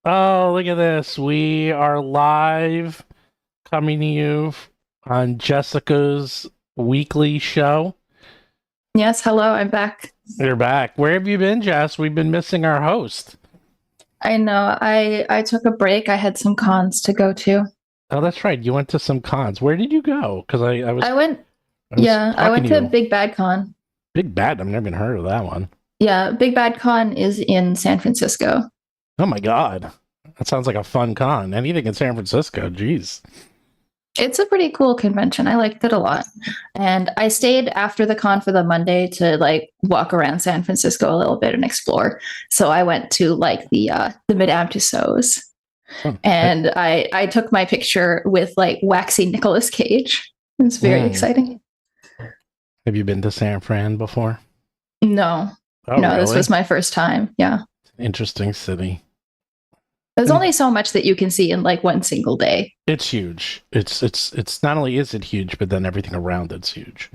Oh, look at this. We are live coming to you on Jessica's weekly show. Yes, hello, I'm back. You're back. Where have you been, Jess? We've been missing our host. I know I took a break. I had some cons to go to. Oh, that's right. You went to some cons. Where did you go? Because I was I went, I was yeah, I talking went to to you. Big Bad Con. Big Bad. I've never even heard of that one. Yeah, Big Bad Con is in San Francisco. Oh my God. That sounds like a fun con. Anything in San Francisco. Jeez. It's a pretty cool convention. I liked it a lot. And I stayed after the con for the Monday to like walk around San Francisco a little bit and explore. So I went to like the Madame Tussauds. Oh, And I took my picture with like waxy Nicolas Cage. It's very exciting. have you been to San Fran before? No, Oh, no, this really? was my first time. Yeah. Interesting city. There's only so much that you can see in like one single day. It's huge. It's not only is it huge, but then everything around it's huge.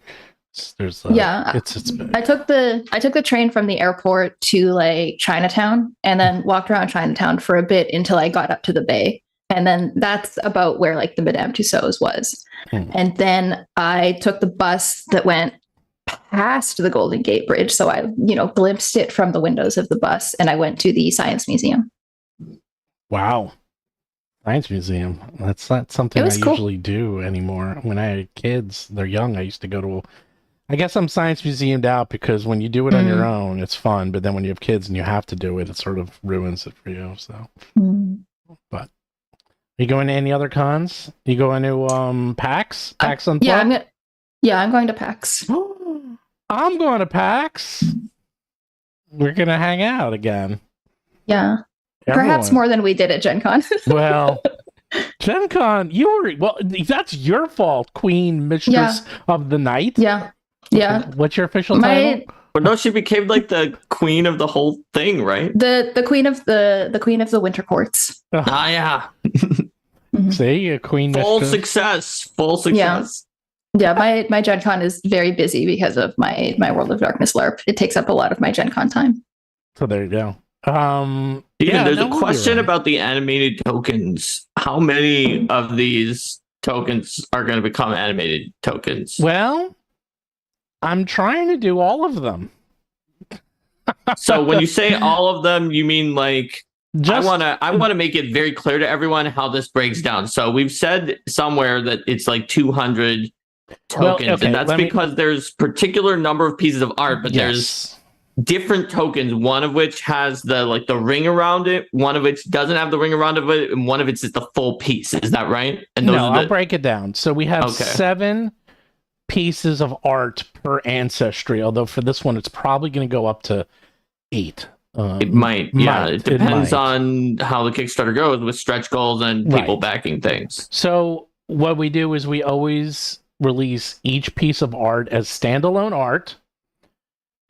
There's Yeah. it's big. I took the train from the airport to like Chinatown and then walked around Chinatown for a bit until I got up to the bay. And then that's about where like the Madame Tussauds was. Hmm. And then I took the bus that went past the Golden Gate Bridge. So I, glimpsed it from the windows of the bus and I went to the Science Museum. Wow. Science museum. That's not It something I was cool. usually do anymore. When I had kids, they're young. I used to go to. I guess I'm science museumed out because when you do it on your Mm. own, it's fun. But then when you have kids and you have to do it, it sort of ruins it for you. So, Mm. but you going to any other cons? You going to PAX? PAX Yeah, Unplugged? I'm going to PAX. I'm going to PAX. We're gonna hang out again. Yeah. Perhaps Everyone. more than we did at Gen Con. Well, Gen Con, that's your fault, Queen Yeah. Mistress of the Night. Yeah. Yeah. What's your official title? My But no, she became like the queen of the whole thing, right? the queen of the winter courts. Ugh, Ah, yeah. Mhm. see, a Queen Full Mistress. success. Full success. Yeah, my Gen Con is very busy because of my World of Darkness LARP. It takes up a lot of my Gen Con time. So there you go. There's no, a we'll be question around. about the animated tokens. How many of these tokens are going to become animated tokens? Well, I'm trying to do all of them. So when you say all of them, you mean like Just I wanna make it very clear to everyone how this breaks down. So we've said somewhere that it's like 200 Well, tokens, okay, and that's let me- because there's particular number of pieces of art, but there's yes. different tokens, one of which has the ring around it, one of which doesn't have the ring around it, and one of it's just the full piece. Is that right? And those No, are I'll break it down. So we have Okay. 7 pieces of art per ancestry, although for this one it's probably going to go up to 8. It might, yeah. It depends might. on how the Kickstarter goes with stretch goals and people Right. backing things. So what we do is we always release each piece of art as standalone art,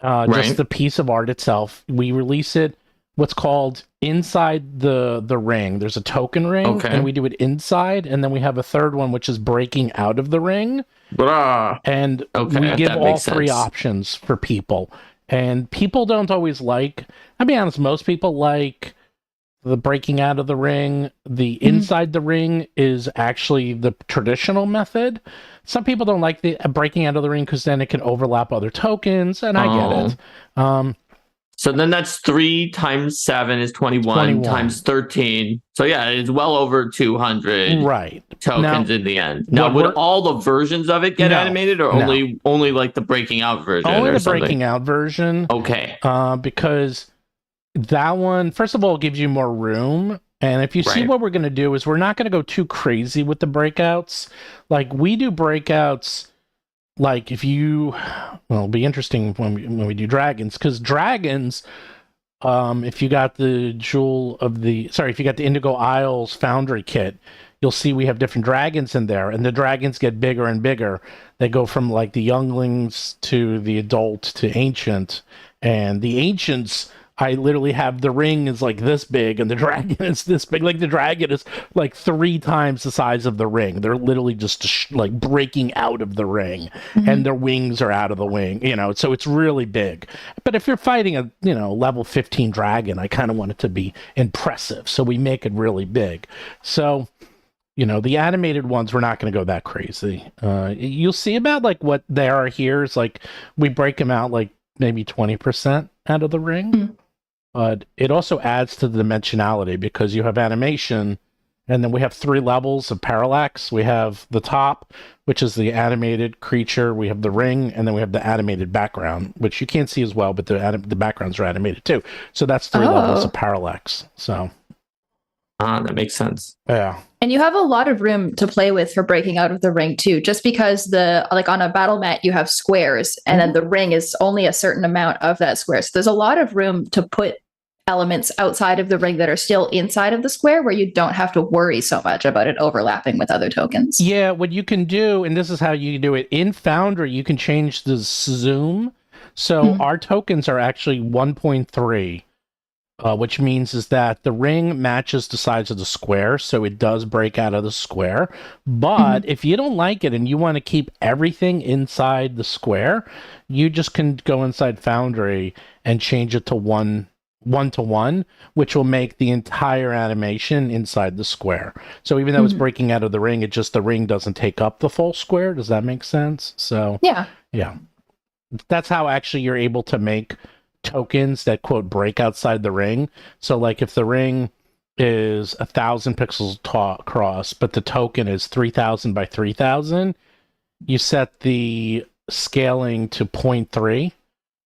Right. just the piece of art itself. We release it what's called inside the ring. There's a token ring, Okay. and we do it inside, and then we have a third one which is breaking out of the ring. Blah. And Okay, we give that all makes 3 sense. options for people. And people don't always like, I'll be honest, most people like the breaking out of the ring. The inside the ring is actually the traditional method. Some people don't like the breaking out of the ring because then it can overlap other tokens, and I get it. So then that's 3 times 7 is 21, 21. times 13. So yeah, it's well over 200 Right. tokens Now, in the end. Now, what would we're- all the versions of it get No, animated, or no. only like the breaking out version? Only or the something? breaking out version. Okay. Because that one, first of all, gives you more room. And if you see Right. what we're going to do is we're not going to go too crazy with the breakouts. Like we do breakouts, like well, it'll be interesting when we do dragons, because dragons, if you got the if you got the Indigo Isles Foundry kit, you'll see we have different dragons in there, and the dragons get bigger and bigger. They go from like the younglings to the adult to ancient, and the ancients I literally have the ring is like this big and the dragon is this big. Like the dragon is like 3 times the size of the ring. They're literally just like breaking out of the ring, and their wings are out of the wing, so it's really big. But if you're fighting a, level 15 dragon, I kind of want it to be impressive. So we make it really big. So, the animated ones, we're not going to go that crazy. You'll see about like what they are here is like we break them out like maybe 20% out of the ring. But it also adds to the dimensionality because you have animation, and then we have 3 levels of parallax. We have the top, which is the animated creature. We have the ring, and then we have the animated background, which you can't see as well, but the backgrounds are animated too. So that's 3 levels of parallax. So that makes sense. Yeah. And you have a lot of room to play with for breaking out of the ring too, just because on a battle mat, you have squares and then the ring is only a certain amount of that square. So there's a lot of room to put elements outside of the ring that are still inside of the square where you don't have to worry so much about it overlapping with other tokens. Yeah. What you can do, and this is how you do it in Foundry, you can change the zoom. So our tokens are actually 1.3. Which means is that the ring matches the size of the square, so it does break out of the square. But if you don't like it and you want to keep everything inside the square, you just can go inside Foundry and change it to 1-to-1, which will make the entire animation inside the square. So even though it's breaking out of the ring, the ring doesn't take up the full square. Does that make sense? So yeah, that's how actually you're able to make tokens that quote break outside the ring. So like if the ring is 1,000 pixels across, but the token is 3,000 by 3,000, you set the scaling to 0.3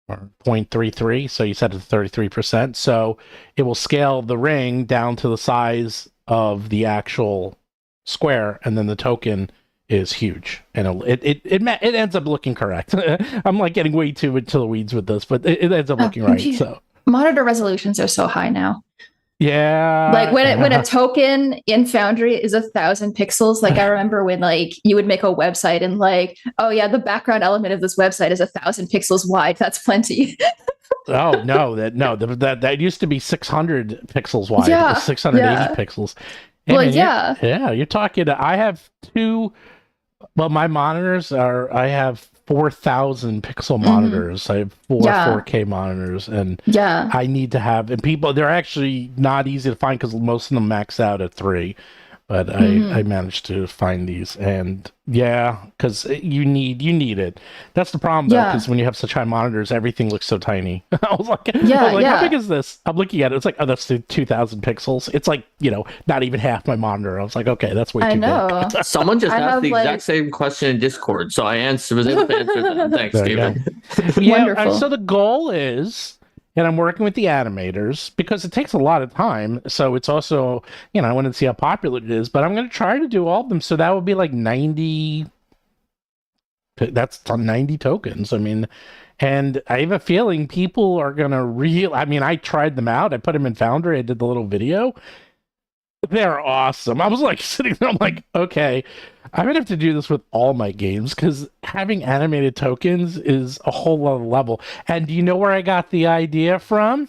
or 0.33. So you set it to 33%. So it will scale the ring down to the size of the actual square, and then the token is huge, and it ends up looking correct. I'm like getting way too into the weeds with this, but it ends up looking right. So monitor resolutions are so high now. Yeah, like when a token in Foundry is 1,000 pixels, like I remember when like you would make a website and like, oh yeah, the background element of this website is 1,000 pixels wide. That's plenty. Oh no, that used to be 600 pixels wide. Yeah, 680 pixels. Hey, well, man, you're talking. I have 2. Well, my monitors I have 4,000 pixel monitors. I have 4K monitors, and I need to have, and they're actually not easy to find because most of them max out at 3. But I managed to find these, and because you need it. That's the problem, though, because when you have such high monitors, everything looks so tiny. I was like, how big is this? I'm looking at it. It's like, oh, that's 2,000 pixels. It's like, not even half my monitor. I was like, okay, that's way too big. Someone just asked the exact same question in Discord, so I was able to answer them. Thanks, David. Wonderful. So the goal is, and I'm working with the animators because it takes a lot of time. So it's also, I want to see how popular it is, but I'm going to try to do all of them. So that would be like 90. That's 90 tokens. I mean, and I have a feeling people are going to I tried them out. I put them in Foundry. I did the little video. They're awesome. I was like sitting there. I'm like, okay, I'm going to have to do this with all my games because having animated tokens is a whole other level. And do you know where I got the idea from?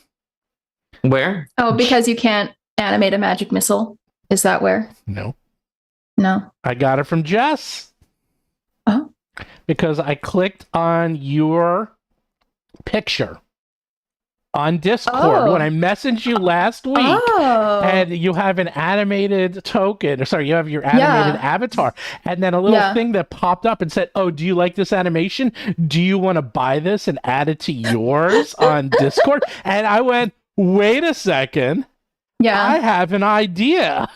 Where? Oh, because you can't animate a magic missile. Is that where? No. I got it from Jess. Oh. Because I clicked on your picture on Discord when I messaged you last week, and you have an animated token. Sorry, you have your animated avatar, and then a little thing that popped up and said, "Oh, do you like this animation? Do you want to buy this and add it to yours on Discord?" And I went, "Wait a second, I have an idea."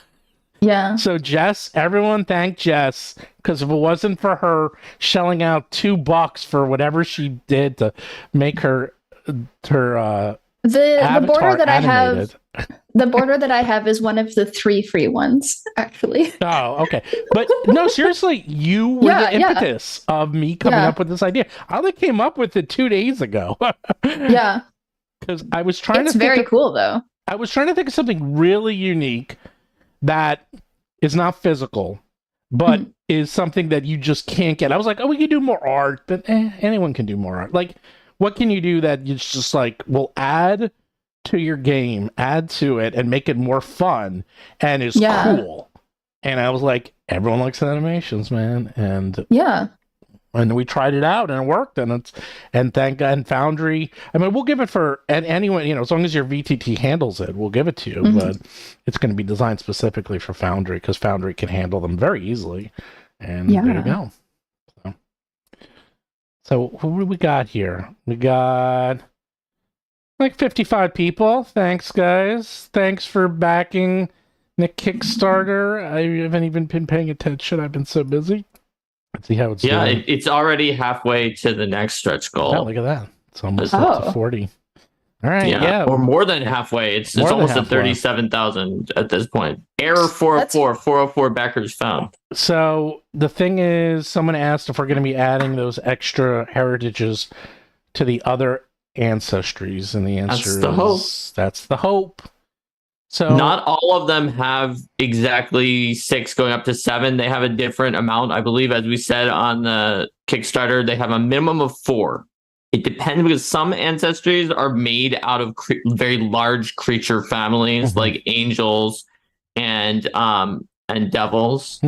Yeah. So Jess, everyone thank Jess, because if it wasn't for her shelling out $2 for whatever she did to make her the border that animated. The border that I have is one of the 3 free ones, actually. Oh, okay. But no, seriously, you were the impetus of me coming up with this idea. I only came up with it 2 days ago. Because I was trying It's very cool, though. I was trying to think of something really unique that is not physical, but is something that you just can't get. I was like, oh, we can do more art, but anyone can do more art. Like, what can you do that it's just like will add to your game, add to it, and make it more fun and is cool. And I was like, everyone likes animations, man. And and we tried it out and it worked, and thank God. And Foundry, I mean, we'll give it for anyone, as long as your VTT handles it, we'll give it to you. But it's going to be designed specifically for Foundry because Foundry can handle them very easily. And there you go. So who do we got here? We got like 55 people. Thanks, guys. Thanks for backing the Kickstarter. I haven't even been paying attention. I've been so busy. Let's see how it's doing. It's already halfway to the next stretch goal. Oh, look at that. It's almost up to 40. All right, or more than halfway. It's almost at 37,000 at this point. Error 404 backers found. So the thing is, someone asked if we're going to be adding those extra heritages to the other ancestries, and the answer is that's the hope. So not all of them have exactly 6 going up to 7. They have a different amount, I believe. As we said on the Kickstarter, they have a minimum of 4. It depends because some ancestries are made out of very large creature families like angels and devils,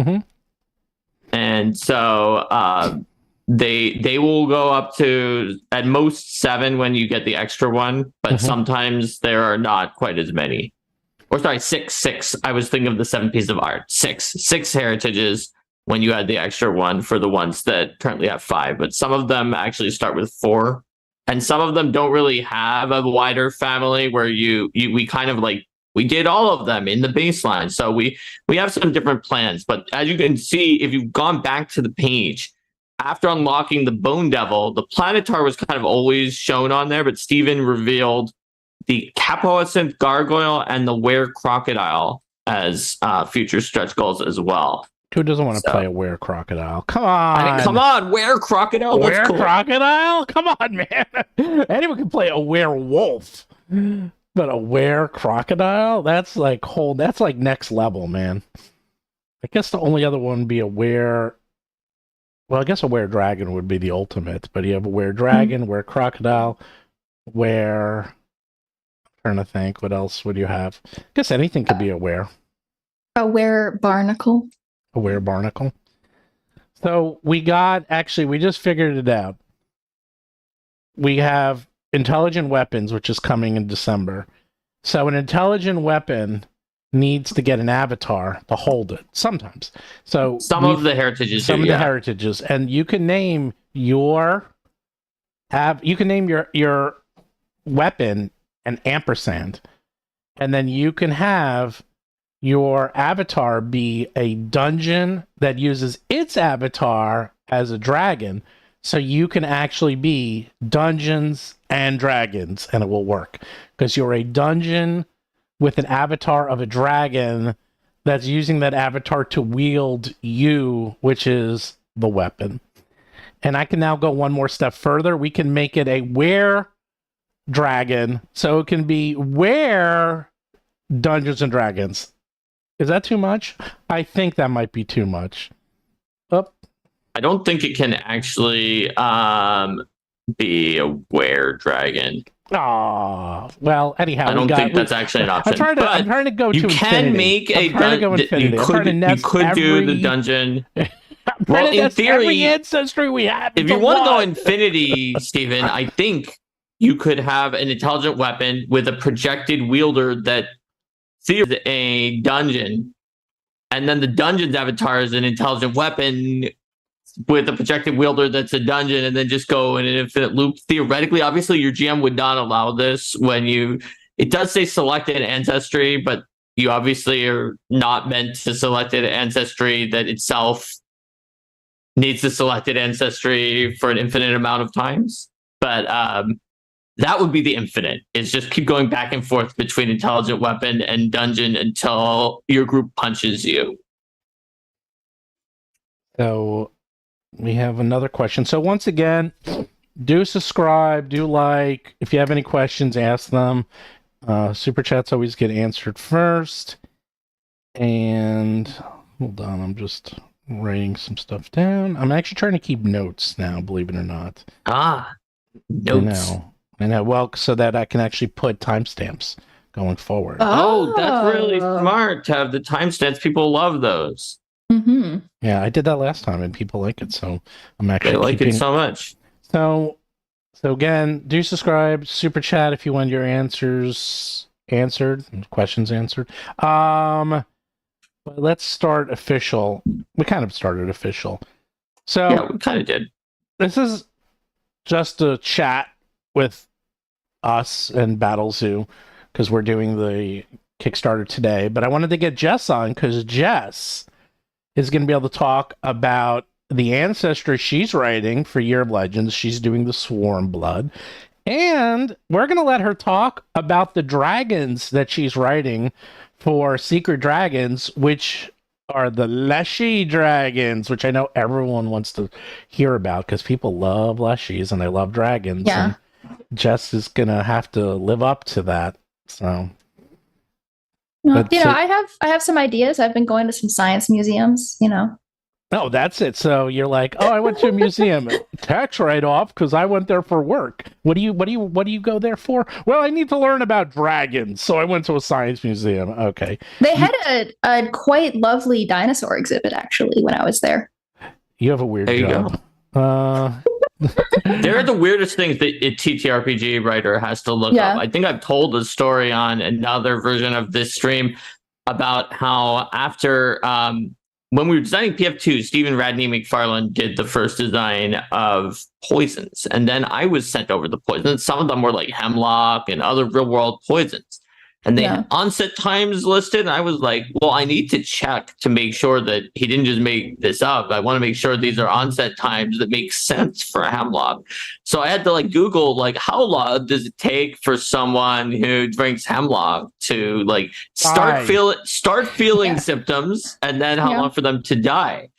and so they will go up to at most 7 when you get the extra one, but sometimes there are not quite as many. Or sorry, 6. I was thinking of the 7 pieces of art. 6 heritages when you add the extra one for the ones that currently have 5, but some of them actually start with 4, and some of them don't really have a wider family where we kind of like, we did all of them in the baseline. So we have some different plans, but as you can see, if you've gone back to the page, after unlocking the Bone Devil, the Planetar was kind of always shown on there, but Steven revealed the Capoacynth Gargoyle and the Were Crocodile as future stretch goals as well. Who doesn't want to play a Were Crocodile? Come on. Come on, Were Crocodile. Were Crocodile? Come on, man. Anyone can play a werewolf. But a Were Crocodile? That's like next level, man. I guess the only other one would be a Were... Well, I guess a Were Dragon would be the ultimate. But you have a Were Dragon, Were Crocodile, Were... I'm trying to think. What else would you have? I guess anything could be a Were. A Were Barnacle. A Were Barnacle. So we just figured it out. We have intelligent weapons, which is coming in December. So an intelligent weapon needs to get an avatar to hold it sometimes. So some of the heritages, and you can name your weapon an ampersand, and then you can have your avatar be a dungeon that uses its avatar as a dragon, so you can actually be Dungeons and Dragons, and it will work because you're a dungeon with an avatar of a dragon that's using that avatar to wield you, which is the weapon. And I can now go one more step further. We can make it a Were Dragon, so it can be Were Dungeons and Dragons. Is that too much? I think that might be too much. I don't think it can actually be a Were Dragon. Oh, well, anyhow, I don't think that's actually an option. I'm trying to go to infinity. You can make a dungeon. You could do the dungeon. Well, in theory, every ancestry we have. If you want to go infinity, Steven, I think you could have an intelligent weapon with a projected wielder that sees a dungeon, and then the dungeon's avatar is an intelligent weapon with a projected wielder that's a dungeon, and then just go in an infinite loop. Theoretically, obviously, your GM would not allow this it does say selected ancestry, but you obviously are not meant to select an ancestry that itself needs the selected ancestry for an infinite amount of times. But that would be the infinite. It's just keep going back and forth between intelligent weapon and dungeon until your group punches you. So we have another question. So once again, do subscribe, do like. If you have any questions, ask them. Super chats always get answered first. And hold on, I'm just writing some stuff down. I'm actually trying to keep notes now, believe it or not. Notes. And well, so that I can actually put timestamps going forward. Oh, that's really smart to have the timestamps. People love those. Mm-hmm. Yeah, I did that last time, and people like it. So I'm They actually like keeping. it so much. So again, do subscribe, super chat if you want your answers answered, questions answered. But let's start official. We kind of started official. So Yeah, we kind of did. this is just a chat with us and Battlezoo because we're doing the Kickstarter today. But I wanted to get Jess on because Jess is going to be able to talk about the ancestry she's writing for Year of Legends. She's doing the Swarm Blood. And we're going to let her talk about the dragons that she's writing for Secret Dragons, which are the Leshy dragons, which I know everyone wants to hear about because people love Leshies and they love dragons. Yeah. And Jess is going to have to live up to that. So, Well, But so- I have some ideas. I've been going to some science museums, oh, that's it. So you're like, oh, I went to a museum. Tax write-off because I went there for work. What do you go there for? Well, I need to learn about dragons, so I went to a science museum. Okay. They had a quite lovely dinosaur exhibit actually when I was there. You have a weird There you job. They're the weirdest things that a TTRPG writer has to look Yeah. up. I think I've told a story on another version of this stream about how after when we were designing PF2, Stephen Radney McFarlane did the first design of poisons. And then I was sent over the poisons. Some of them were like hemlock and other real world poisons. And they had onset times listed. And I was like, well, I need to check to make sure that he didn't just make this up. I want to make sure these are onset times that make sense for a hemlock. So I had to like Google, like, how long does it take for someone who drinks hemlock to like start feeling symptoms, and then how long for them to die?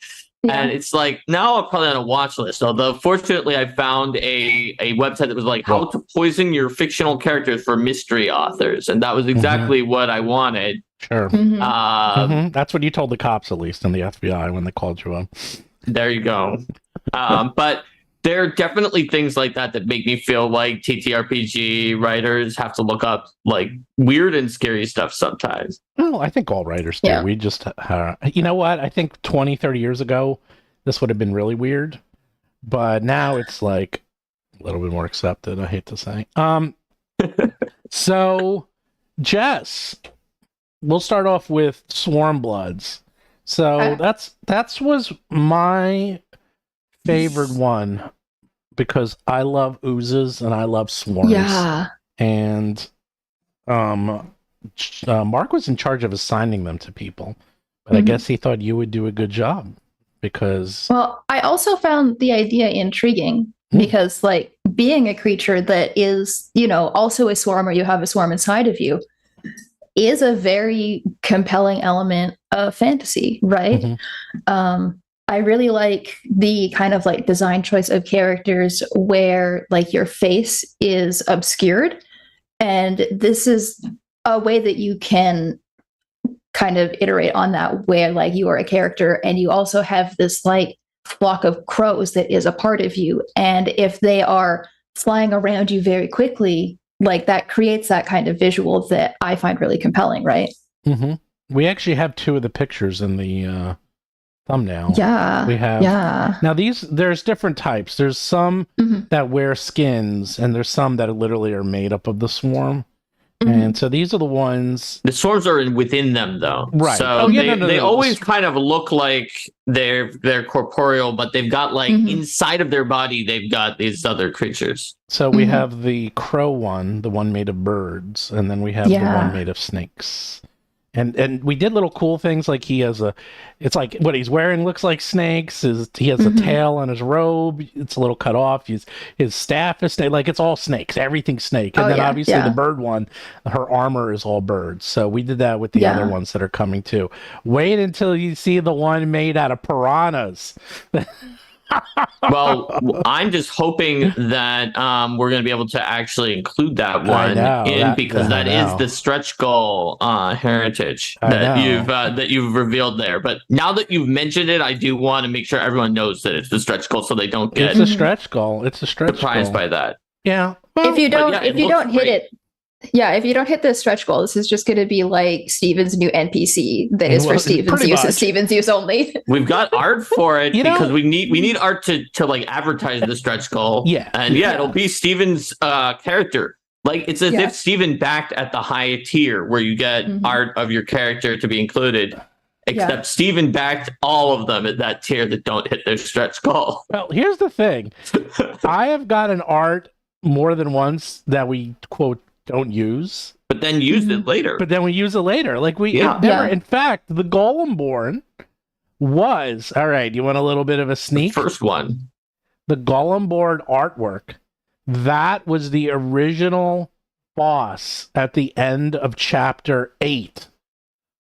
Yeah. And it's like, now I'm probably on a watch list. Although, fortunately, I found a website that was like how to poison your fictional characters for mystery authors. And that was exactly what I wanted. Sure. That's what you told the cops, at least, in the FBI when they called you up. There you go. But there are definitely things like that that make me feel like TTRPG writers have to look up like weird and scary stuff sometimes. Well, I think all writers do. Yeah. We just, you know what? I think 20, 30 years ago, this would have been really weird. But now it's like a little bit more accepted, I hate to say. So, Jess, we'll start off with Swarm Bloods. So that's was my favorite one because I love oozes and I love swarms. Yeah. And Mark was in charge of assigning them to people, but I guess he thought you would do a good job because. Well, I also found the idea intriguing because, like, being a creature that is, also a swarm, or you have a swarm inside of you, is a very compelling element of fantasy, right? I really like the kind of like design choice of characters where like your face is obscured. And this is a way that you can kind of iterate on that, where like you are a character and you also have this like flock of crows that is a part of you. And if they are flying around you very quickly, like that creates that kind of visual that I find really compelling, right? We actually have two of the pictures in the thumbnail. Yeah. We have. Yeah. Now there's different types. There's some that wear skins, and there's some that literally are made up of the swarm. And so these are the ones. The swarms are within them, though. Right. So they always kind of look like they're corporeal, but they've got like inside of their body, they've got these other creatures. So we have the crow one, the one made of birds, and then we have the one made of snakes. And we did little cool things like he has it's like what he's wearing looks like snakes. He has a tail on his robe. It's a little cut off. His staff is snake. Like it's all snakes. Everything's snake. And then obviously the bird one, her armor is all birds. So we did that with the other ones that are coming too. Wait until you see the one made out of piranhas. Well, I'm just hoping that we're going to be able to actually include that one because that is the stretch goal heritage that you've revealed there. But now that you've mentioned it, I do want to make sure everyone knows that it's the stretch goal, so they don't get It's a stretch goal. It's a stretch surprised goal. by that. Yeah. Well, If you don't, yeah, if it you looks don't hit great. it, yeah, if you don't hit the stretch goal, this is just going to be like Steven's new NPC that is Well, for Steven's pretty use and much. Steven's use only. We've got art for it You know- because we need art to like advertise the stretch goal. Yeah. And Yeah. it'll be Steven's character. Like it's as Yeah. if Steven backed at the high tier where you get Mhm. art of your character to be included. Except Yeah. Steven backed all of them at that tier that don't hit their stretch goal. Well, here's the thing. I have gotten art more than once that we quote don't use, But then used Mhm. it later. but then we use it later. Like we Yeah. it never. Yeah. In fact, the Golemborn was all right. You want a little bit of a The sneak? first one. The Golemborn artwork. That was the original boss at the end of chapter 8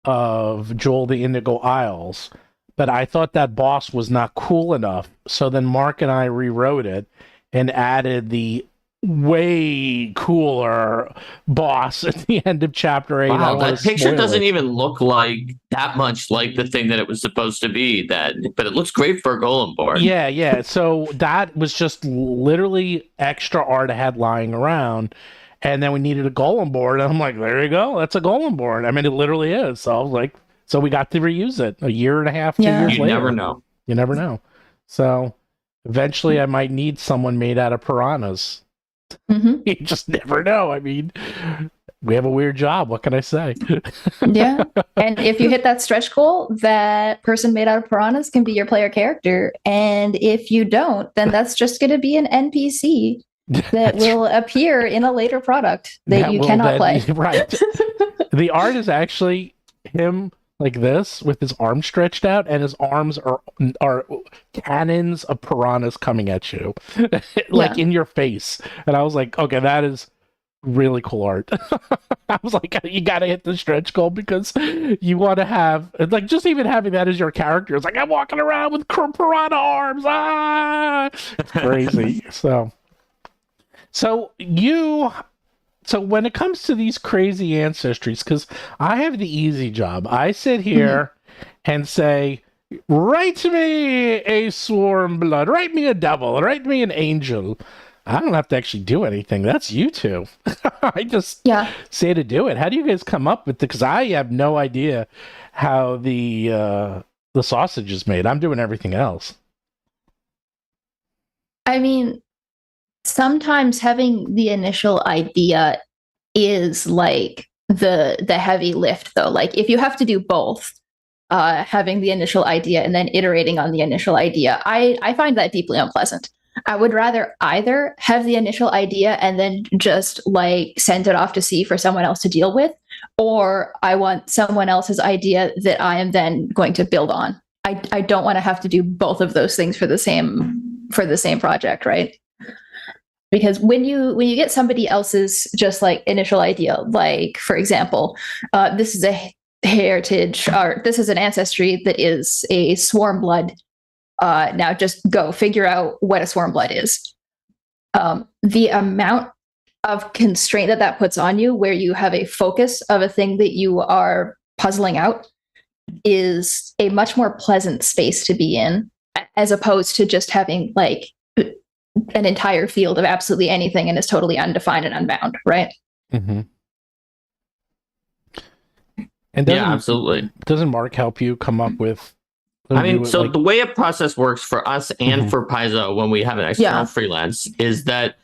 of Joel the Indigo Isles. But I thought that boss was not cool enough. So then Mark and I rewrote it and added the way cooler boss at the end of chapter 8. I Wow, don't wanna that picture spoil doesn't it. even look like that much like the thing that it was supposed to be. But it looks great for a golem board. Yeah. So that was just literally extra art I had lying around. And then we needed a golem board. And I'm like, there you go. That's a golem board. I mean, it literally is. So I was like, so we got to reuse it a year and a half, 2 Yeah. years You later. never know. You never know. So eventually I might need someone made out of piranhas. Mhm. You just never know. I mean, we have a weird job. What can I say? Yeah. And if you hit that stretch goal, that person made out of piranhas can be your player character. And if you don't, then that's just going to be an NPC that will appear in a later product that you will cannot then- play. Right. The art is actually him like this with his arms stretched out, and his arms are cannons of piranhas coming at you, like in your face. And I was like, okay, that is really cool art. I was like, you gotta hit the stretch goal because you want to have like just even having that as your character. It's like I'm walking around with piranha arms. Ah, it's crazy. So when it comes to these crazy ancestries, because I have the easy job, I sit here and say, write me a swarm blood, write me a devil, write me an angel. I don't have to actually do anything. That's you two. I just Yeah. say to do it. How do you guys come up with it? Because I have no idea how the sausage is made. I'm doing everything else. I mean, sometimes having the initial idea is like the heavy lift though. Like if you have to do both, having the initial idea and then iterating on the initial idea, I find that deeply unpleasant. I would rather either have the initial idea and then just like send it off to sea for someone else to deal with, or I want someone else's idea that I am then going to build on. I don't want to have to do both of those things for the same project, right? Because when you get somebody else's just like initial idea, like for example, this is a heritage or this is an ancestry that is a swarm blood. Now just go figure out what a swarm blood is. The amount of constraint that puts on you, where you have a focus of a thing that you are puzzling out, is a much more pleasant space to be in, as opposed to just having like an entire field of absolutely anything and is totally undefined and unbound, right? Mm-hmm. And Yeah, absolutely. Doesn't Mark help you come up with? I mean, you, so like- the way a process works for us and Mhm. for Paizo when we have an external Yeah. freelance is that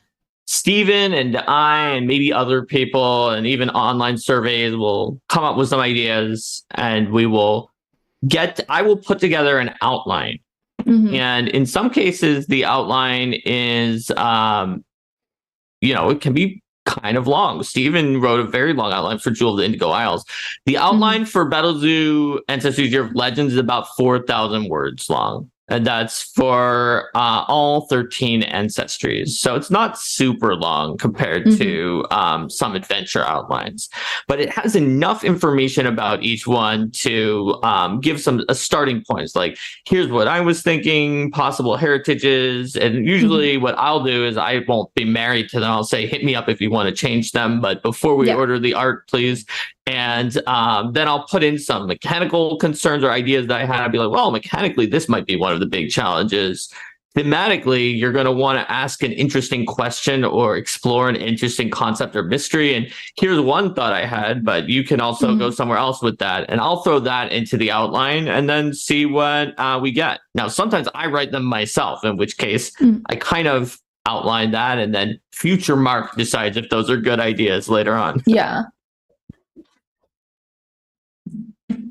Steven and I and maybe other people and even online surveys will come up with some ideas and I will put together an outline. Mhm. And in some cases, the outline is, it can be kind of long. Steven wrote a very long outline for Jewel of the Indigo Isles. The outline for Battlezoo Ancestries Year of Legends is about 4,000 words long. And that's for all 13 ancestries. So it's not super long compared to some adventure outlines. But it has enough information about each one to give some starting points. Like, here's what I was thinking, possible heritages. And usually what I'll do is I won't be married to them. I'll say, hit me up if you want to change them. But before we order the art, please. And then I'll put in some mechanical concerns or ideas that I had. I'd be like, well, mechanically, this might be one of the big challenges. thematically, you're going to want to ask an interesting question or explore an interesting concept or mystery. And here's one thought I had, but you can also go somewhere else with that. And I'll throw that into the outline and then see what we get. Now, sometimes I write them myself, in which case I kind of outline that, and then future Mark decides if those are good ideas later on. Yeah.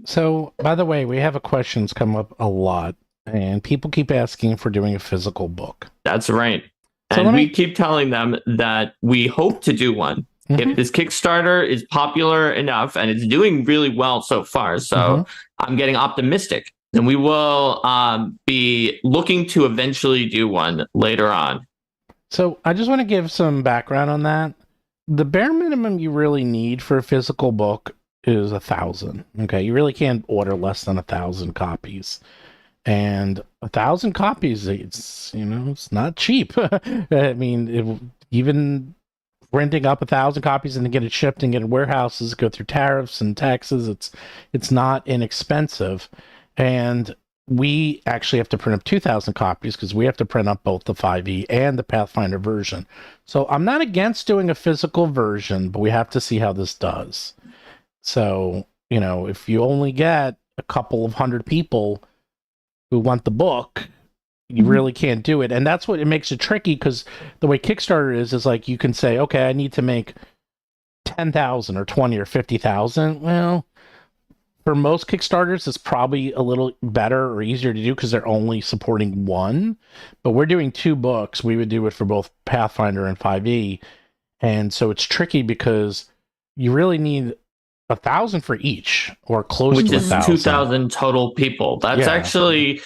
So, by the way, we have a questions come up a lot, and people keep asking for doing a physical book. That's right. So And we keep telling them that we hope to do one. If this Kickstarter is popular enough, and it's doing really well so far, so I'm getting optimistic, and we will be looking to eventually do one later on. So I just want to give some background on that. The bare minimum you really need for a physical book is 1,000. Okay, you really can't order less than 1,000 copies, and 1,000 copies, it's it's not cheap. I mean, even renting up 1,000 copies and then get it shipped and get it warehouses, go through tariffs and taxes, it's not inexpensive. And we actually have to print up 2,000 copies because we have to print up both the 5e and the Pathfinder version. So I'm not against doing a physical version, but we have to see how this does. So, if you only get a couple of hundred people who want the book, you really can't do it. And that's what it makes it tricky, because the way Kickstarter is like you can say, okay, I need to make 10,000 or 20 or 50,000. Well, for most Kickstarters, it's probably a little better or easier to do because they're only supporting one. But we're doing 2 books. We would do it for both Pathfinder and 5e. And so it's tricky because you really need 1,000 for each, or close Which to is 1,000. 2,000 total people. That's actually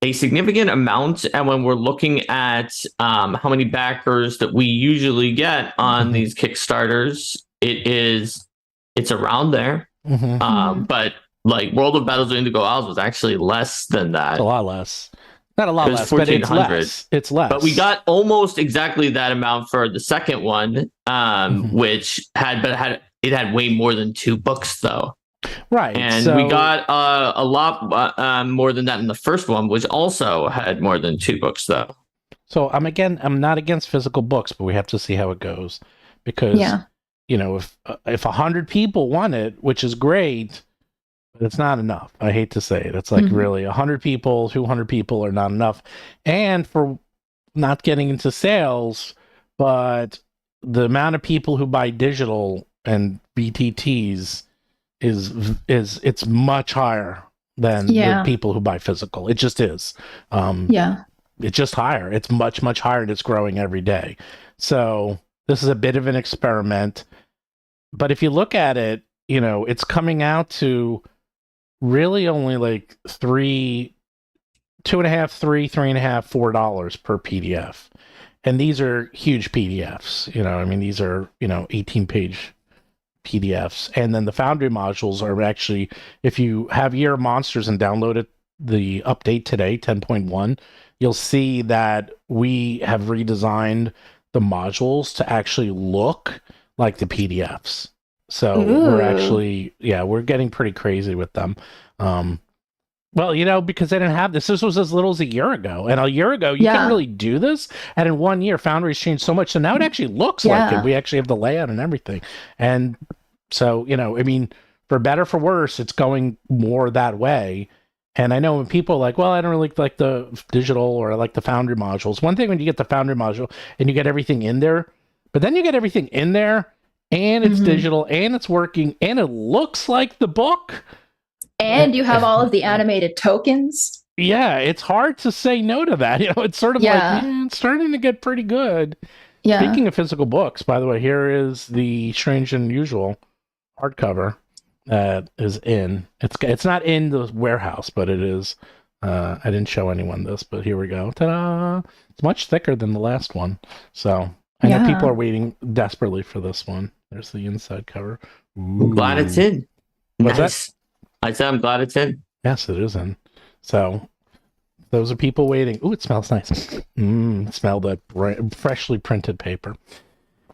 a significant amount. And when we're looking at how many backers that we usually get on these Kickstarters, it's around there. But like World of Battlezoo Indigo Isles was actually less than that. It's a lot less. Not a lot less, but 1,400. It's less. But we got almost exactly that amount for the second one, which had way more than 2 books though. Right. And we got a lot more than that in the first one, which also had more than 2 books though. So I'm not against physical books, but we have to see how it goes, because if 100 people want it, which is great, but it's not enough. I hate to say it. It's like really 100 people, 200 people are not enough. And for not getting into sales, but the amount of people who buy digital and BTTs it's much higher than the people who buy physical. It just is. It's just higher. It's much, much higher, and it's growing every day. So this is a bit of an experiment. But if you look at it, it's coming out to really only like $3.50, $4 per PDF. And these are huge PDFs. These are 18-page PDFs. And then the Foundry modules are actually, if you have Year of Monsters and downloaded the update today, 10.1, you'll see that we have redesigned the modules to actually look like the PDFs. So we're actually, we're getting pretty crazy with them. Because they didn't have this. This was as little as a year ago. And a year ago, you couldn't really do this. And in 1 year, Foundry's changed so much. So now it actually looks like it. We actually have the layout and everything. And so, for better, for worse, it's going more that way. And I know when people are like, well, I don't really like the digital, or I like the Foundry modules. One thing when you get the Foundry module and you get everything in there, but then you get everything in there and it's digital and it's working and it looks like the book. And you have all of the animated tokens. Yeah, it's hard to say no to that. It's sort of like, it's starting to get pretty good. Yeah. Speaking of physical books, by the way, here is the Strange and Unusual hardcover that is in. It's not in the warehouse, but it is. I didn't show anyone this, but here we go. Ta-da! It's much thicker than the last one. So I know people are waiting desperately for this one. There's the inside cover. Ooh. I'm glad it's in. What's nice. that? I said I'm glad it's in. Yes, it is in. So those are people waiting. Ooh, it smells nice. Smell that freshly printed paper.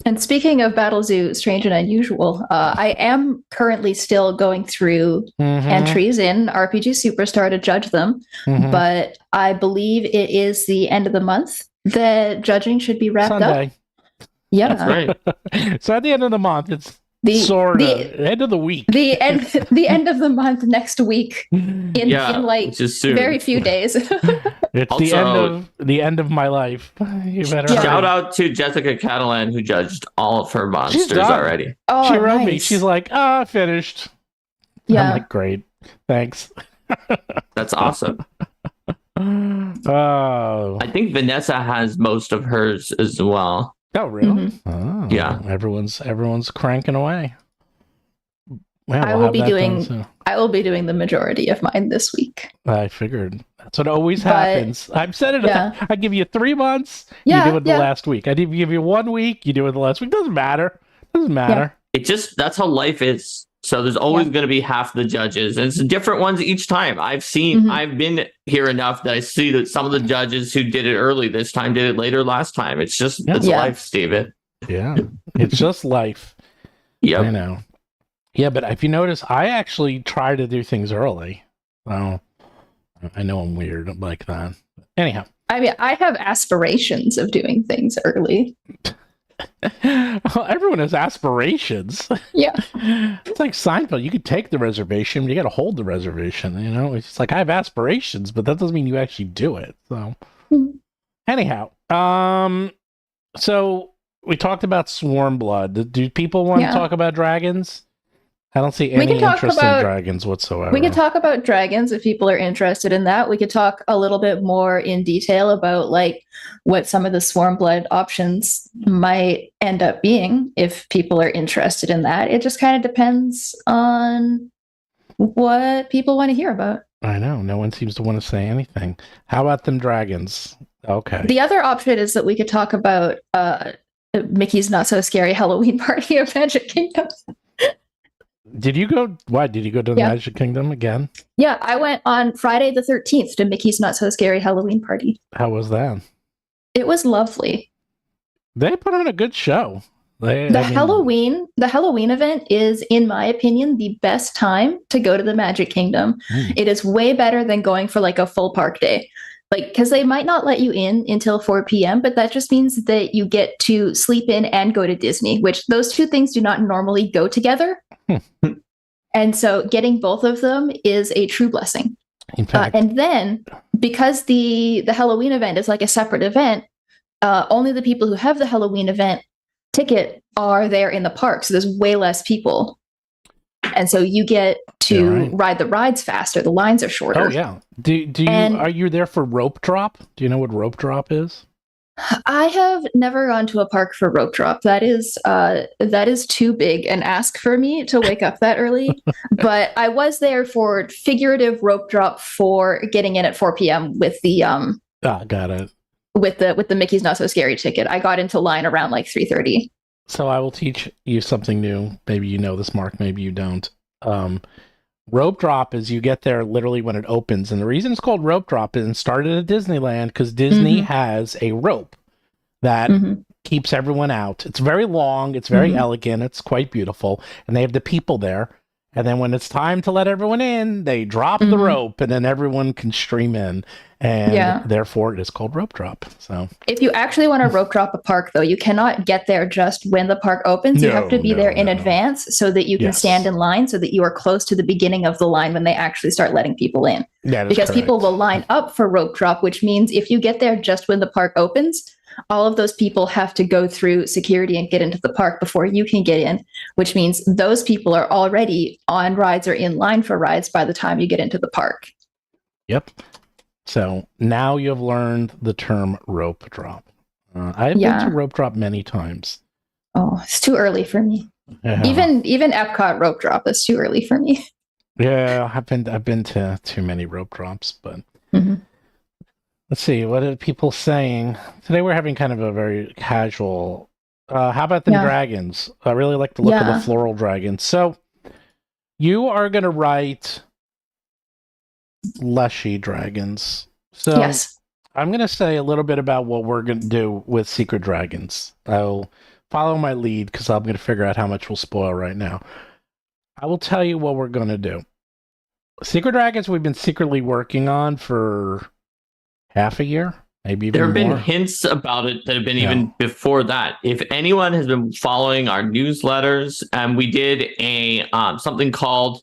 And speaking of Battlezoo, Strange and Unusual, I am currently still going through entries in RPG Superstar to judge them, but I believe it is the end of the month that judging should be wrapped Sunday. up. Yeah, That's right. So at the end of the month, it's the sort of end of the week. the end of the month next week in like just soon. very few days. It's Also, the end of my life. You better shout out to Jessica Catalan, who judged all of her monsters already. Oh, she wrote me. nice. She's like, finished. Yeah. I'm like, great. Thanks. That's awesome. Oh. I think Vanessa has most of hers as well. Oh, really? Mm-hmm. Oh, yeah. Everyone's cranking away. Well, I will be doing the majority of mine this week. I figured that's what always happens. I've said it. Yeah. I give you 3 months. Yeah, you do it the last week. I give you 1 week. You do it the last week. Doesn't matter. That's how life is. So there's always going to be half the judges, and it's different ones each time. I've been here enough that I see that some of the judges who did it early this time did it later last time. It's just it's life, Steven. Yeah, it's just life. Yep. I know. Yeah, but if you notice, I actually try to do things early. Well, I know I'm weird like that. Anyhow. I mean, I have aspirations of doing things early. Well, everyone has aspirations. Yeah. It's like Seinfeld. You could take the reservation, but you got to hold the reservation. You know, it's like I have aspirations, but that doesn't mean you actually do it. So, anyhow, so we talked about Swarm Blood. Do people want to talk about dragons? I don't see any interest in dragons whatsoever. We could talk about dragons if people are interested in that. We could talk a little bit more in detail about like what some of the Swarm Blood options might end up being if people are interested in that. It just kind of depends on what people want to hear about. I know. No one seems to want to say anything. How about them dragons? Okay. The other option is that we could talk about Mickey's Not So Scary Halloween Party of Magic Kingdom. Did you go? Why did you go to the Magic Kingdom again? Yeah, I went on Friday the 13th to Mickey's Not So Scary Halloween Party. How was that? It was lovely. They put on a good show. The Halloween event is, in my opinion, the best time to go to the Magic Kingdom. It is way better than going for like a full park day. Like, because they might not let you in until 4 p.m., but that just means that you get to sleep in and go to Disney, which those two things do not normally go together. And so getting both of them is a true blessing. In fact, and then because the Halloween event is like a separate event, only the people who have the Halloween event ticket are there in the park. So there's way less people. And so you get to ride the rides faster. The lines are shorter. Oh yeah. Are you there for rope drop? Do you know what rope drop is? I have never gone to a park for rope drop. That is too big an ask for me to wake up that early. But I was there for figurative rope drop for getting in at 4 p.m. with the got it. With the Mickey's Not So Scary ticket. I got into line around like 3:30. So I will teach you something new. Maybe you know this, Mark. Maybe you don't. Rope drop is you get there literally when it opens. And the reason it's called rope drop is it started at Disneyland because Disney has a rope that keeps everyone out. It's very long. It's very elegant. It's quite beautiful. And they have the people there. And then when it's time to let everyone in, they drop the rope and then everyone can stream in. And therefore it is called rope drop. So if you actually want to rope drop a park, though, you cannot get there just when the park opens. You have to be there in advance so that you can stand in line so that you are close to the beginning of the line when they actually start letting people in. Because people will line up for rope drop, which means if you get there just when the park opens, all of those people have to go through security and get into the park before you can get in, which means those people are already on rides or in line for rides by the time you get into the park. Yep. So now you have learned the term rope drop. I've been to rope drop many times. Oh, it's too early for me. Yeah. Even Epcot rope drop is too early for me. Yeah, I've been to too many rope drops, but let's see, what are people saying? Today we're having kind of a very casual. How about the dragons? I really like the look of the floral dragons. So you are going to write Leshy dragons. So I'm going to say a little bit about what we're going to do with secret dragons. I'll follow my lead because I'm going to figure out how much we'll spoil right now. I will tell you what we're going to do. Secret Dragons we've been secretly working on for half a year, maybe even There have more. been hints about it that have been even before that. If anyone has been following our newsletters, we did a something called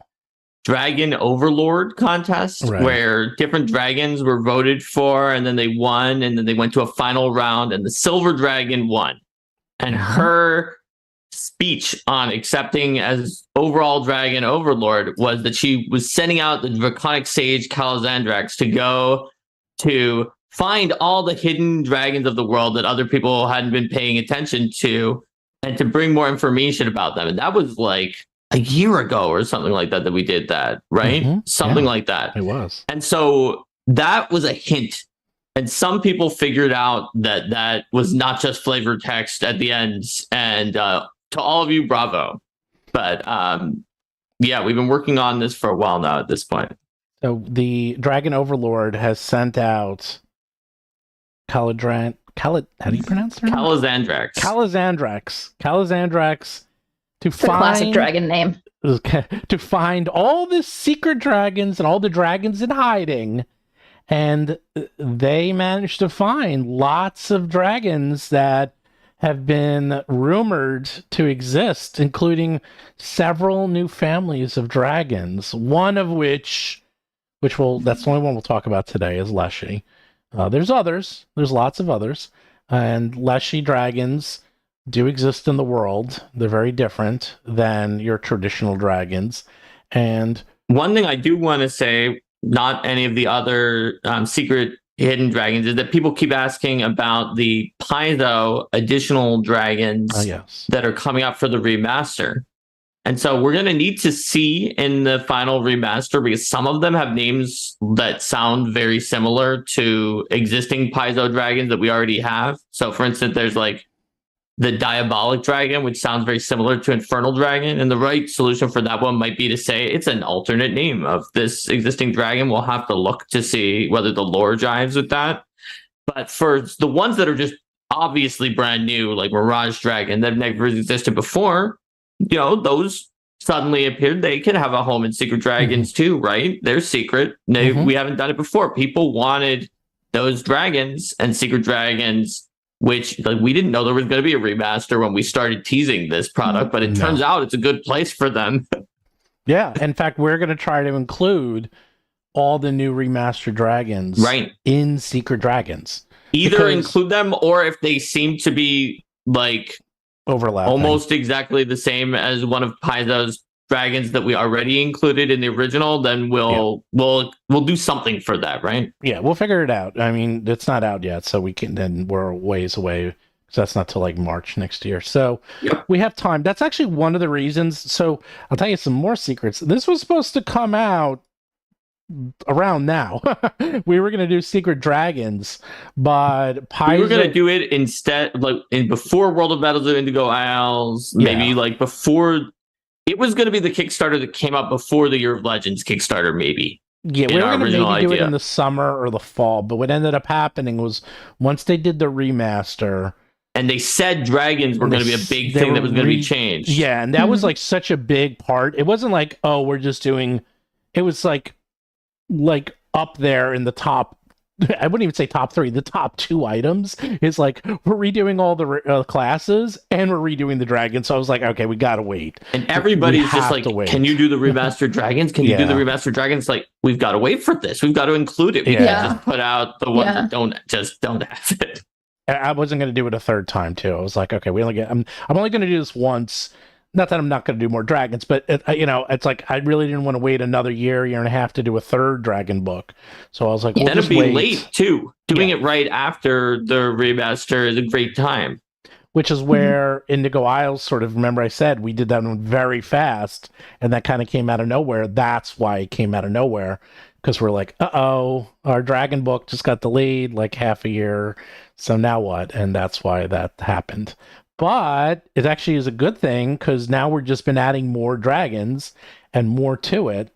Dragon Overlord contest, Right. where different dragons were voted for, and then they won, and then they went to a final round, and the Silver Dragon won. And her speech on accepting as overall Dragon Overlord was that she was sending out the Draconic Sage Calazandrax to go to find all the hidden dragons of the world that other people hadn't been paying attention to, and to bring more information about them. And that was like a year ago or something like that we did that, right? Something like that. It was. And so that was a hint. And some people figured out that that was not just flavor text at the end. And to all of you, bravo. But yeah, we've been working on this for a while now at this point. So the Dragon Overlord has sent out how do you pronounce her name? Calazandrax to It's a classic dragon name. To find all the secret dragons and all the dragons in hiding. And they managed to find lots of dragons that have been rumored to exist, including several new families of dragons. One of which that's the only one we'll talk about today, is Leshy. There's others. There's lots of others. And Leshy dragons do exist in the world. They're very different than your traditional dragons. And one thing I do want to say, not any of the other secret hidden dragons, is that people keep asking about the Paizo additional dragons that are coming up for the remaster. And so we're going to need to see in the final remaster, because some of them have names that sound very similar to existing Paizo dragons that we already have. So for instance, there's like the Diabolic Dragon, which sounds very similar to Infernal Dragon. And the right solution for that one might be to say it's an alternate name of this existing dragon. We'll have to look to see whether the lore jives with that. But for the ones that are just obviously brand new, like Mirage Dragon, that never existed before, you know, those suddenly appeared. They can have a home in Secret Dragons too, right? They're secret. We haven't done it before. People wanted those dragons, and Secret Dragons, which like, we didn't know there was going to be a remaster when we started teasing this product, but it turns out it's a good place for them. Yeah. In fact, we're going to try to include all the new remastered dragons in Secret Dragons. Either include them, or if they seem to be like overlapping, almost exactly the same as one of Paizo's dragons that we already included in the original, then we'll do something for that, right? Yeah, we'll figure it out. I mean, it's not out yet, so we're a ways away, because that's not till like March next year. So we have time. That's actually one of the reasons. So I'll tell you some more secrets. This was supposed to come out around now. We were going to do Secret Dragons, but we were going to do it instead, like before World of Battlezoo Indigo Isles, maybe like before. It was going to be the Kickstarter that came out before the Year of Legends Kickstarter, maybe. Yeah, we were going to maybe do it in the summer or the fall, but what ended up happening was once they did the remaster, and they said dragons were going to be a big thing that was going to be changed. Yeah, and that was like such a big part. It wasn't like, oh, we're just doing. It was like up there in the top. I wouldn't even say top 3. The top 2 items is like we're redoing all the classes and we're redoing the dragons. So I was like, okay, we gotta wait. And everybody's just like, can you do the remastered dragons? Can you do the remastered dragons? Like, we've got to wait for this. We've got to include it. We can't just put out the ones that don't have it. I wasn't going to do it a third time too. I was like, okay, I'm only going to do this once. Not that I'm not going to do more dragons, but it's like I really didn't want to wait another year and a half to do a third dragon book. So I was like, that'd be late too. Doing it right after the remaster is a great time. Which is where Indigo Isles sort of, remember I said we did that one very fast, and that kind of came out of nowhere. That's why it came out of nowhere, because we're like, uh-oh, our dragon book just got delayed like half a year. So now what? And that's why that happened. But it actually is a good thing, because now we've just been adding more dragons and more to it.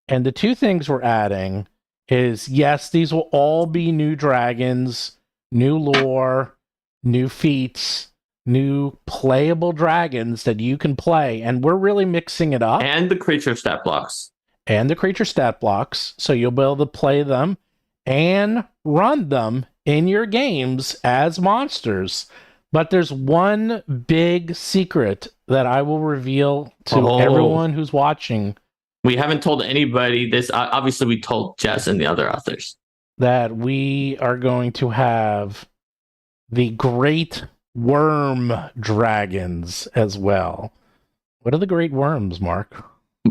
And the 2 things we're adding is, yes, these will all be new dragons, new lore, new feats, new playable dragons that you can play, and we're really mixing it up. And the creature stat blocks. And the creature stat blocks, so you'll be able to play them and run them in your games as monsters. But there's one big secret that I will reveal to everyone who's watching. We haven't told anybody this. Obviously, we told Jess and the other authors. That we are going to have the Great Worm Dragons as well. What are the Great Worms, Mark?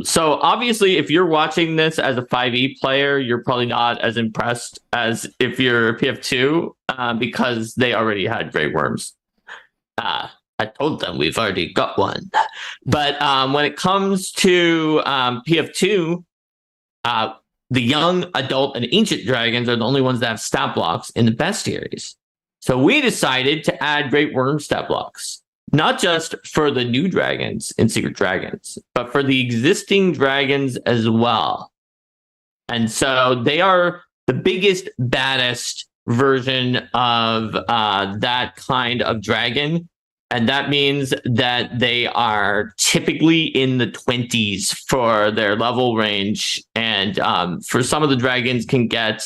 So obviously, if you're watching this as a 5e player, you're probably not as impressed as if you're PF2 because they already had Great Worms. I told them we've already got one. But when it comes to PF2, the young, adult, and ancient dragons are the only ones that have stat blocks in the bestiaries. So we decided to add Great Worm stat blocks, not just for the new dragons in Secret Dragons, but for the existing dragons as well. And so they are the biggest, baddest version of that kind of dragon. And that means that they are typically in the 20s for their level range. And for some of the dragons can get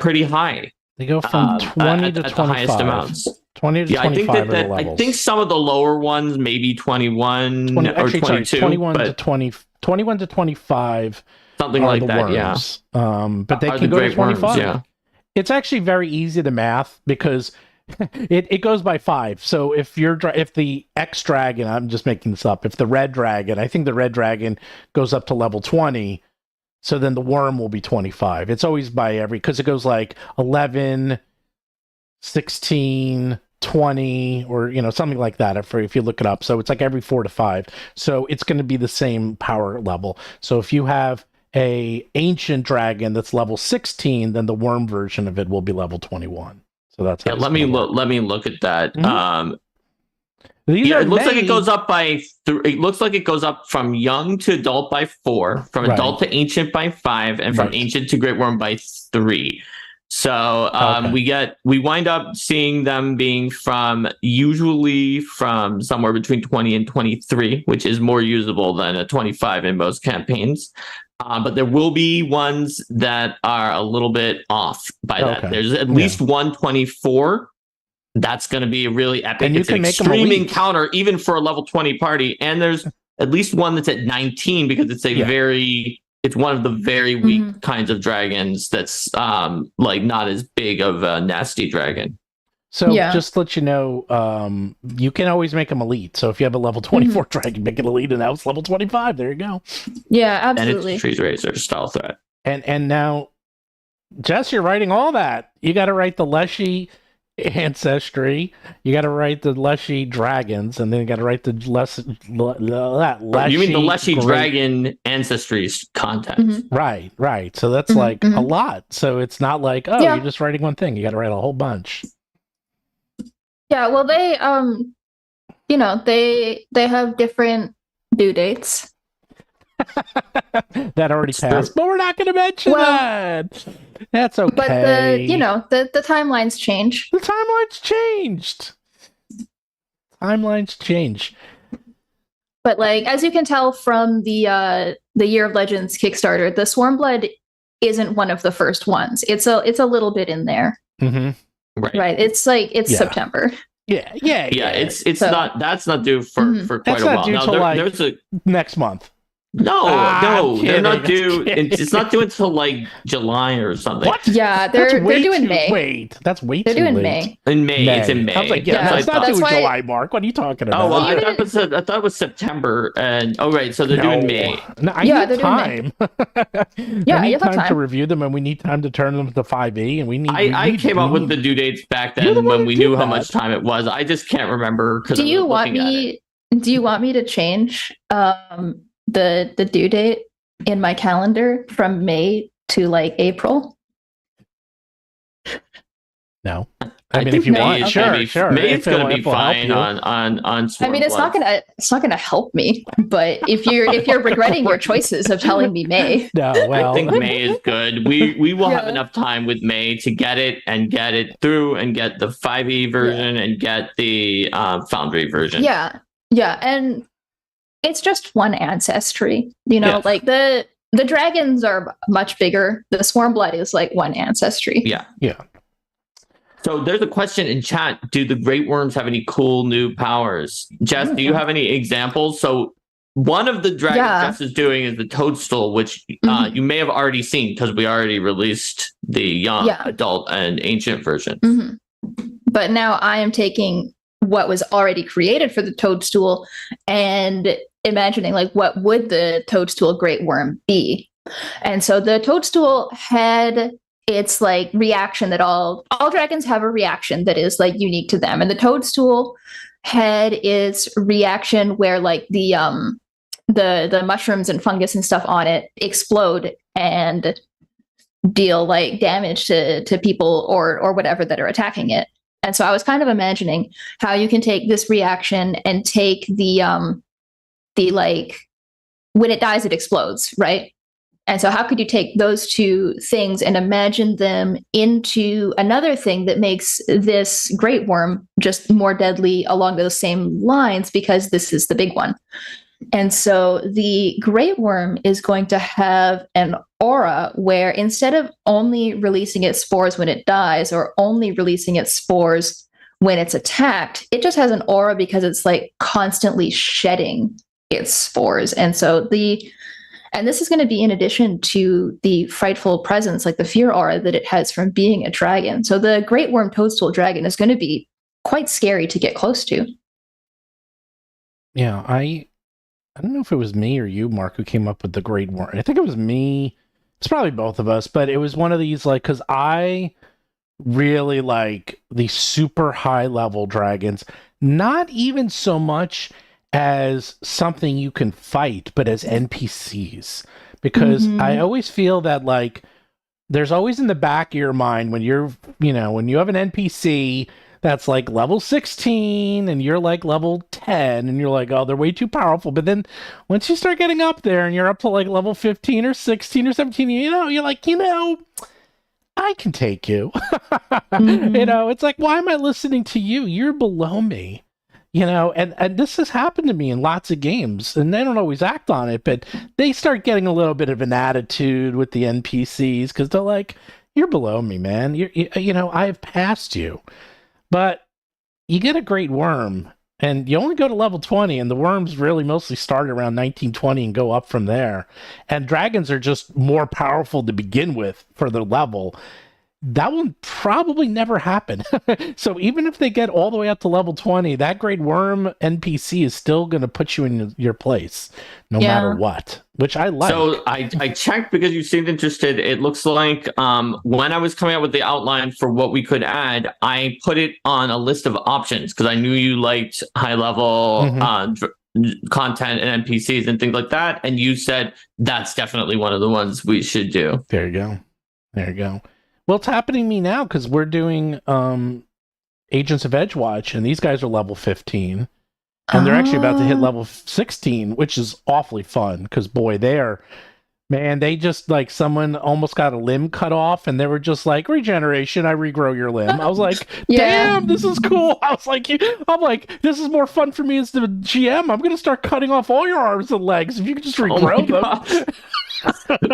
pretty high. They go from 20 to 25. The highest amounts. 20 to 25 I think some of the lower ones, maybe 21 or 22. Sorry, 21 to 20, 21 to 25. Something like that, worms. But they can go to 25. Worms, yeah. It's actually very easy to math because it goes by 5. So if the X dragon, I'm just making this up, if the red dragon, I think the red dragon goes up to level 20, so then the worm will be 25. It's always by because it goes like 11, 16, 20, or something like that if you look it up. So it's like every 4 to 5. So it's going to be the same power level. So if you have a ancient dragon that's level 16, then the worm version of it will be level 21. So that's let me look at that. Mm-hmm. It looks like it goes up by it looks like it goes up from young to adult by 4, from adult to ancient by 5, and from ancient to great worm by 3. So we wind up seeing them being usually from somewhere between 20 and 23, which is more usable than a 25 in most campaigns. But there will be ones that are a little bit off by that. There's at least 124. That's going to be really epic. And it's an extreme encounter, even for a level 20 party. And there's at least one that's at 19 because it's it's one of the very weak kinds of dragons that's not as big of a nasty dragon. So just to let you know, you can always make them elite. So if you have a level 24 dragon, make it elite, and now it's level 25. There you go. Yeah, absolutely. And it's Trees Razor style threat. And now, Jess, you're writing all that. You got to write the Leshy Ancestry. You got to write the Leshy Dragons, and then you got to write the Leshy. You mean the Leshy Dragon Ancestries content? Right. So that's like a lot. So it's not like you're just writing one thing. You got to write a whole bunch. Yeah, well, they they have different due dates that already passed, but we're not going to mention that. That's okay. But the timelines change. The timelines changed. Timelines change. But as you can tell from the Year of Legends Kickstarter, the Swarmblood isn't one of the first ones. It's a little bit in there. Mm-hmm. Right. It's September. Yeah. It's not. That's not due for quite that's a while. Not due till there's next month. No, they're not due. It's not due until July or something. What? Yeah, they're doing May. Wait, that's way too late. They're doing May. In May, it's in May. I was like, it's not due in July, Mark. What are you talking about? Oh, well, I thought it was September, and so they're doing May. No, I need time. Yeah, I need time to review them, and we need time to turn them to 5e, and we need. I came up with the due dates back then when we knew how much time it was. I just can't remember. Do you want me to change the due date in my calendar from May to April? No. I mean, if you want, May's sure, gonna be, sure. May's going to be If it will help fine you. on Swarm I mean, it's not gonna help me. But if you're regretting your choices of telling me May, No, well, I think May is good. We will have Yeah. enough time with May to get it through and get the 5e version and get the Foundry version. yeah, and it's just one ancestry. Yeah. Like the dragons are much bigger. The Swarm Blood is like one ancestry. Yeah. Yeah. So there's a question in chat. Do the Great Worms have any cool new powers? Jess, do you have any examples? So one of the dragons Jess is doing is the Toadstool, which you may have already seen because we already released the young, adult, and ancient version. But now I am taking what was already created for the Toadstool and imagining like what would the Toadstool Great Worm be. And so the Toadstool had its like reaction that all dragons have a reaction that is like unique to them, and the Toadstool had its reaction where like the mushrooms and fungus and stuff on it explode and deal like damage to people or whatever that are attacking it. And so I was kind of imagining how you can take this reaction and take the like when it dies it explodes, right? And so how could you take those two things and imagine them into another thing that makes this great worm just more deadly along those same lines, because this is the big one. And so the great worm is going to have an aura where instead of only releasing its spores when it dies or only releasing its spores when it's attacked, it just has an aura because it's like constantly shedding its spores. And so and this is going to be in addition to the frightful presence, like the fear aura that it has from being a dragon. So the Great Worm Toadstool Dragon is going to be quite scary to get close to. Yeah, I don't know if it was me or you, Mark, who came up with the Great Worm. I think it was me. It's probably both of us, but it was one of these, like, because I really like the super high level dragons, not even so much as something you can fight, but as NPCs. Because I always feel that, like, there's always in the back of your mind when you're, when you have an NPC that's like level 16 and you're like level 10 and you're like, oh, they're way too powerful. But then once you start getting up there and you're up to like level 15 or 16 or 17, you're like, I can take you. It's like, why am I listening to you? You're below me. And this has happened to me in lots of games, and they don't always act on it, but they start getting a little bit of an attitude with the NPCs because they're like, you're below me, man. I've passed you. But you get a great worm, and you only go to level 20, and the worms really mostly start around 1920 and go up from there. And dragons are just more powerful to begin with for their level. That will probably never happen. So even if they get all the way up to level 20, that great worm NPC is still going to put you in your place, no matter what, which I like. So I checked because you seemed interested. It looks like when I was coming up with the outline for what we could add, I put it on a list of options because I knew you liked high level content and NPCs and things like that. And you said that's definitely one of the ones we should do. There you go. Well, it's happening to me now because we're doing Agents of Edgewatch, and these guys are level 15. And they're actually about to hit level 16, which is awfully fun because, boy, they just like someone almost got a limb cut off and they were just like, regeneration, I regrow your limb. I was like, damn, this is cool. I'm like, this is more fun for me as the GM. I'm going to start cutting off all your arms and legs if you could just regrow them.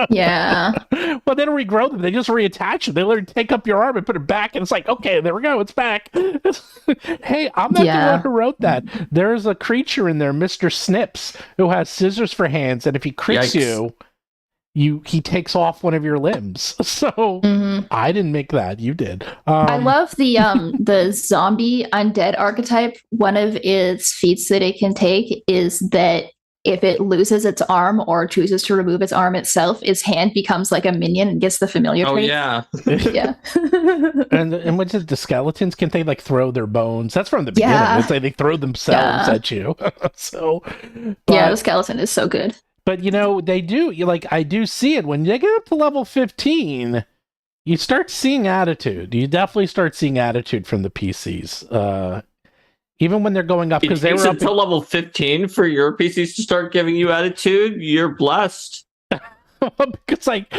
Yeah. Well, they don't regrow them. They just reattach them. They literally take up your arm and put it back, and it's like, okay, there we go. It's back. Hey, I'm not the one who wrote that. There's a creature in there, Mr. Snips, who has scissors for hands, and if he crits he takes off one of your limbs. So I didn't make that. You did. I love the zombie undead archetype. One of its feats that it can take is that if it loses its arm or chooses to remove its arm itself, its hand becomes like a minion and gets the familiar trait. Yeah. Yeah. and what's it? The skeletons, can they like throw their bones? That's from the beginning. Yeah. It's like they throw themselves at you. So the skeleton is so good. But they do, I do see it when they get up to level 15. you start seeing attitude. You definitely start seeing attitude from the PCs. Even when they're going up, It because they takes were up until level 15 for your PCs to start giving you attitude. You're blessed. because like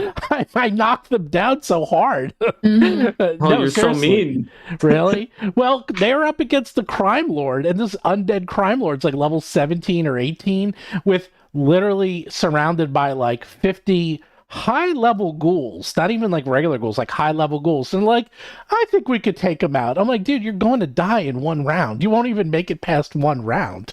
I knocked them down so hard. Mhm. Oh, No, you're so seriously. mean. Really? Well, they're up against the crime lord, and this undead crime lord's like level 17 or 18, with literally surrounded by like 50 high level ghouls, not even like regular ghouls, like high level ghouls. And like, I think we could take him out. I'm like, dude, you're going to die in one round. You won't even make it past one round.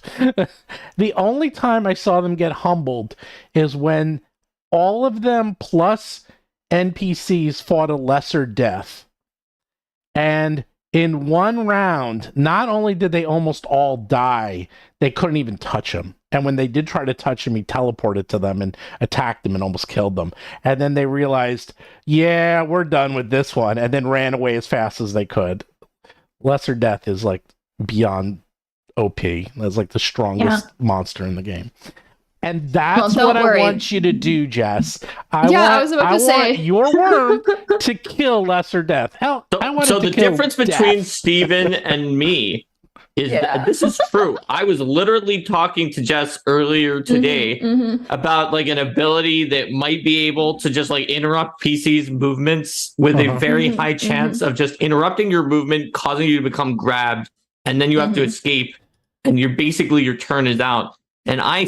The only time I saw them get humbled is when all of them plus NPCs fought a lesser death. And in one round, not only did they almost all die, they couldn't even touch him. And when they did try to touch him, he teleported to them and attacked them and almost killed them. And then they realized, yeah, we're done with this one, and then ran away as fast as they could. Lesser Death is like beyond OP. That's like the strongest monster in the game. And that's Well, what don't I worry. want you to do, Jess. I was about to say. want your worm to kill Lesser Death. Hell, I want So it to the kill difference between Death. Steven and me is Yeah. that this is true. I was literally talking to Jess earlier today about like an ability that might be able to just like interrupt PC's movements with a very high chance of just interrupting your movement, causing you to become grabbed, and then you have to escape, and you're basically your turn is out. And I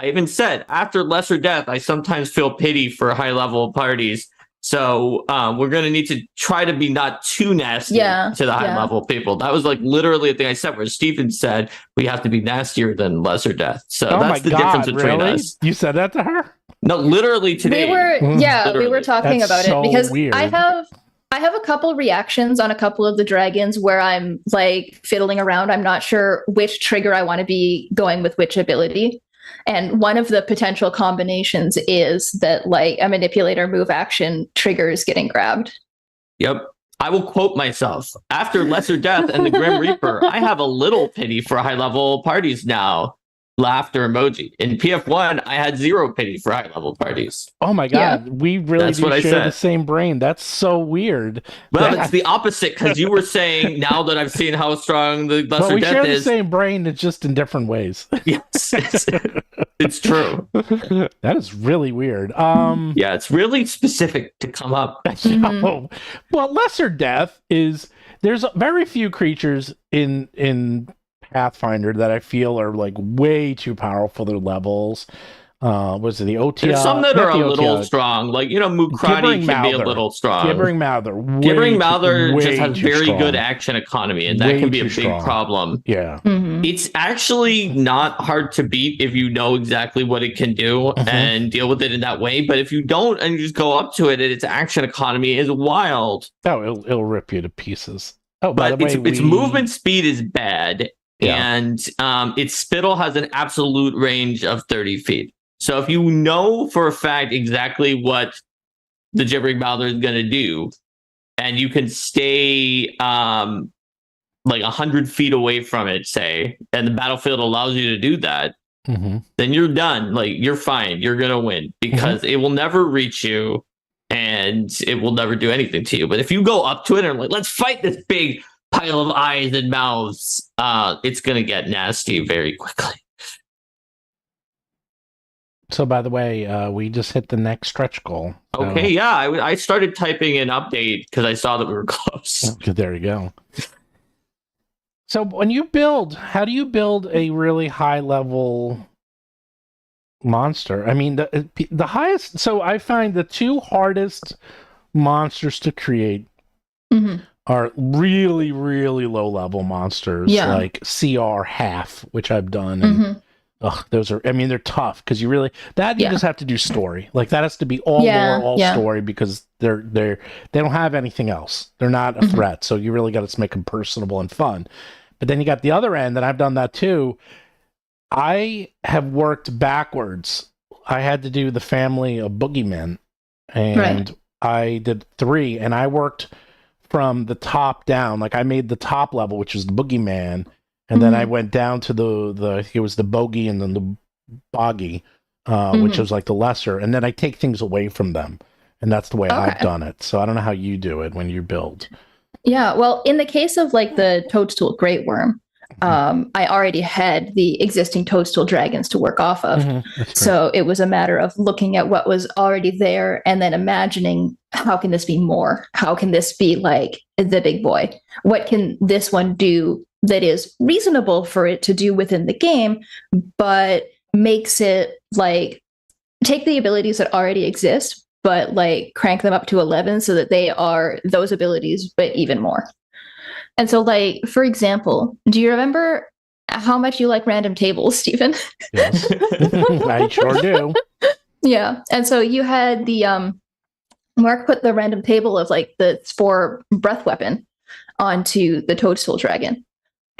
even said after Lesser Death, I sometimes feel pity for high level parties. So we're going to need to try to be not too nasty to the high level people. That was like literally a thing I said where Stephen said we have to be nastier than Lesser Death. So that's the difference between us. You said that to her? No, literally today. We were talking That's about so it because weird. I have a couple reactions on a couple of the dragons where I'm like fiddling around. I'm not sure which trigger I want to be going with which ability. And one of the potential combinations is that like a manipulator move action triggers getting grabbed. Yep. I will quote myself. After Lesser Death and the Grim Reaper, I have a little pity for high level parties now. Laughter emoji. In PF1, I had zero pity for high level parties. Oh my God. We really do share the same brain. That's so weird. Well, it's the opposite because you were saying now that I've seen how strong the Lesser Death is. We share the same brain, it's just in different ways. Yes, it's true. That is really weird. Yeah, it's really specific to come up. Well, Lesser Death is there's very few creatures in Pathfinder that I feel are like way too powerful for their levels. Was it the OTR? There's some that are a little strong, like Mukrati can be a little strong. Gibbering Mouther just has very good action economy, and that can be a big problem. Yeah, it's actually not hard to beat if you know exactly what it can do and deal with it in that way. But if you don't and you just go up to it, and its action economy is wild. Oh, it'll rip you to pieces. Oh, but its movement speed is bad. Yeah. And its spittle has an absolute range of 30 feet. So if you know for a fact exactly what the Gibbering Mouther is going to do, and you can stay like 100 feet away from it, say, and the battlefield allows you to do that, then you're done. Like, you're fine. You're going to win because it will never reach you and it will never do anything to you. But if you go up to it and like, let's fight this big pile of eyes and mouths, it's gonna get nasty very quickly. So by the way, we just hit the next stretch goal. Okay, yeah, I started typing an update because I saw that we were close. Okay, there you go. So when you build, how do you build a really high level monster? I mean, the highest, so I find the two hardest monsters to create are really, really low level monsters, like CR half, which I've done. And, those are, I mean, they're tough because you just have to do story. Like that has to be all lore, all story because they don't have anything else. They're not a threat. So you really got to make them personable and fun. But then you got the other end, and I've done that too. I have worked backwards. I had to do the family of boogeymen, and I did 3, and I worked from the top down. Like I made the top level, which is the boogeyman, and then I went down to it was the bogey and then the boggy, which was like the lesser, and then I take things away from them. and that's the way I've Okay. done it. So I don't know how you do it when you build. Yeah, well, in the case of like the Toadstool Great Worm, I already had the existing Toadstool dragons to work off of. That's great. So it was a matter of looking at what was already there and then imagining how can this be more? How can this be like the big boy? What can this one do that is reasonable for it to do within the game, but makes it like take the abilities that already exist, but like crank them up to 11 so that they are those abilities, but even more. And so, like, for example, do you remember how much you like random tables, Stephen? Yes, I sure do. Yeah. And so you had the Mark put the random table of like the spore breath weapon onto the Toadstool Dragon.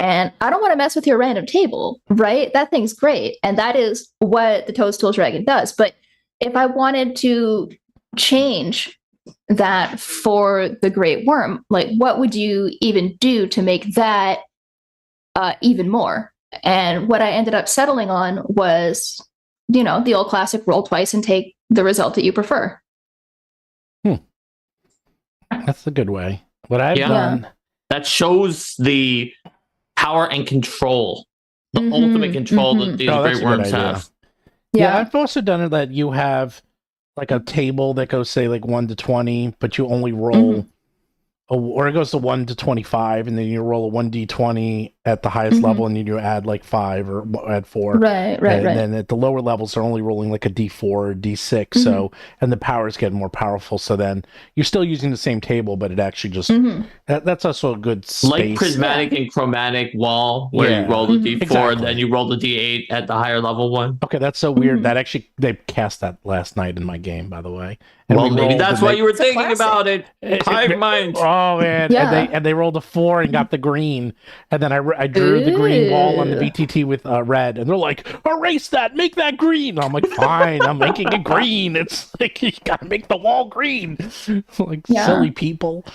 And I don't want to mess with your random table, right? That thing's great. And that is what the Toadstool Dragon does. But if I wanted to change that for the Great Worm, like what would you even do to make that even more? And what I ended up settling on was, you know, the old classic roll twice and take the result that you prefer. That's a good way. What I've Yeah. done. That shows the power and control, the Mhm, ultimate control mhm. that these Oh, that's great a good worms idea. have. Yeah, Yeah. I've also done it that you have like a table that goes, say, like 1 to 20, but you only roll, or it goes to 1 to 25, and then you roll a 1d20 at the highest Mhm. level, and you add like 5 or add 4. Right, And then at the lower levels, they're only rolling like a d4 or d6. So, and the powers get more powerful. So then you're still using the same table, but it actually just, that's also a good space. Like prismatic and chromatic wall, where you roll the d4, exactly. then you roll the d8 at the higher level one. Okay, that's so weird. That actually, they cast that last night in my game, by the way. And Well, we maybe rolled, that's and why they- you were It's a thinking classic. about it. Hive mind. Oh man! Yeah. And they rolled a 4 and got the green, and then I drew the green wall on the Ooh. VTT with red, and they're like, "Erase that, make that green." I'm like, "Fine, I'm making it green." It's like you gotta make the wall green. Like Yeah. silly people.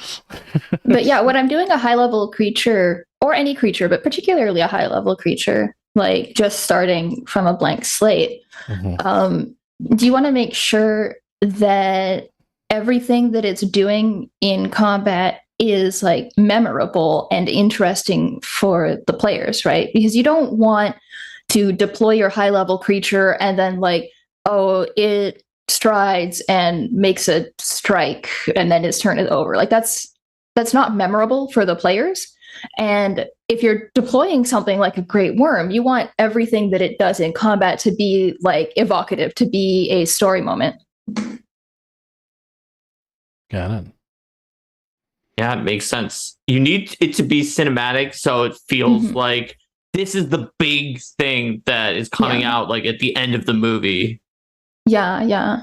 But yeah, when I'm doing a high level creature or any creature, but particularly a high level creature, like just starting from a blank slate, do you want to make sure that everything that it's doing in combat is like memorable and interesting for the players, right? Because you don't want to deploy your high level creature and then like, oh, it strides and makes a strike and then its turn is over. Like that's not memorable for the players. And if you're deploying something like a great worm, you want everything that it does in combat to be like evocative, to be a story moment. Got it. Yeah, it makes sense. You need it to be cinematic, so it feels like this is the big thing that is coming out like at the end of the movie. Yeah.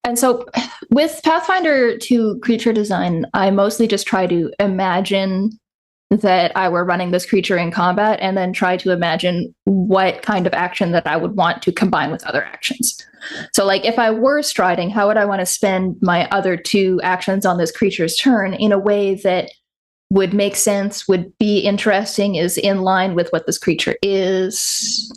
And so with Pathfinder 2 creature design, I mostly just try to imagine that I were running this creature in combat and then try to imagine what kind of action that I would want to combine with other actions. So like if I were striding, how would I want to spend my other 2 actions on this creature's turn in a way that would make sense, would be interesting, is in line with what this creature is,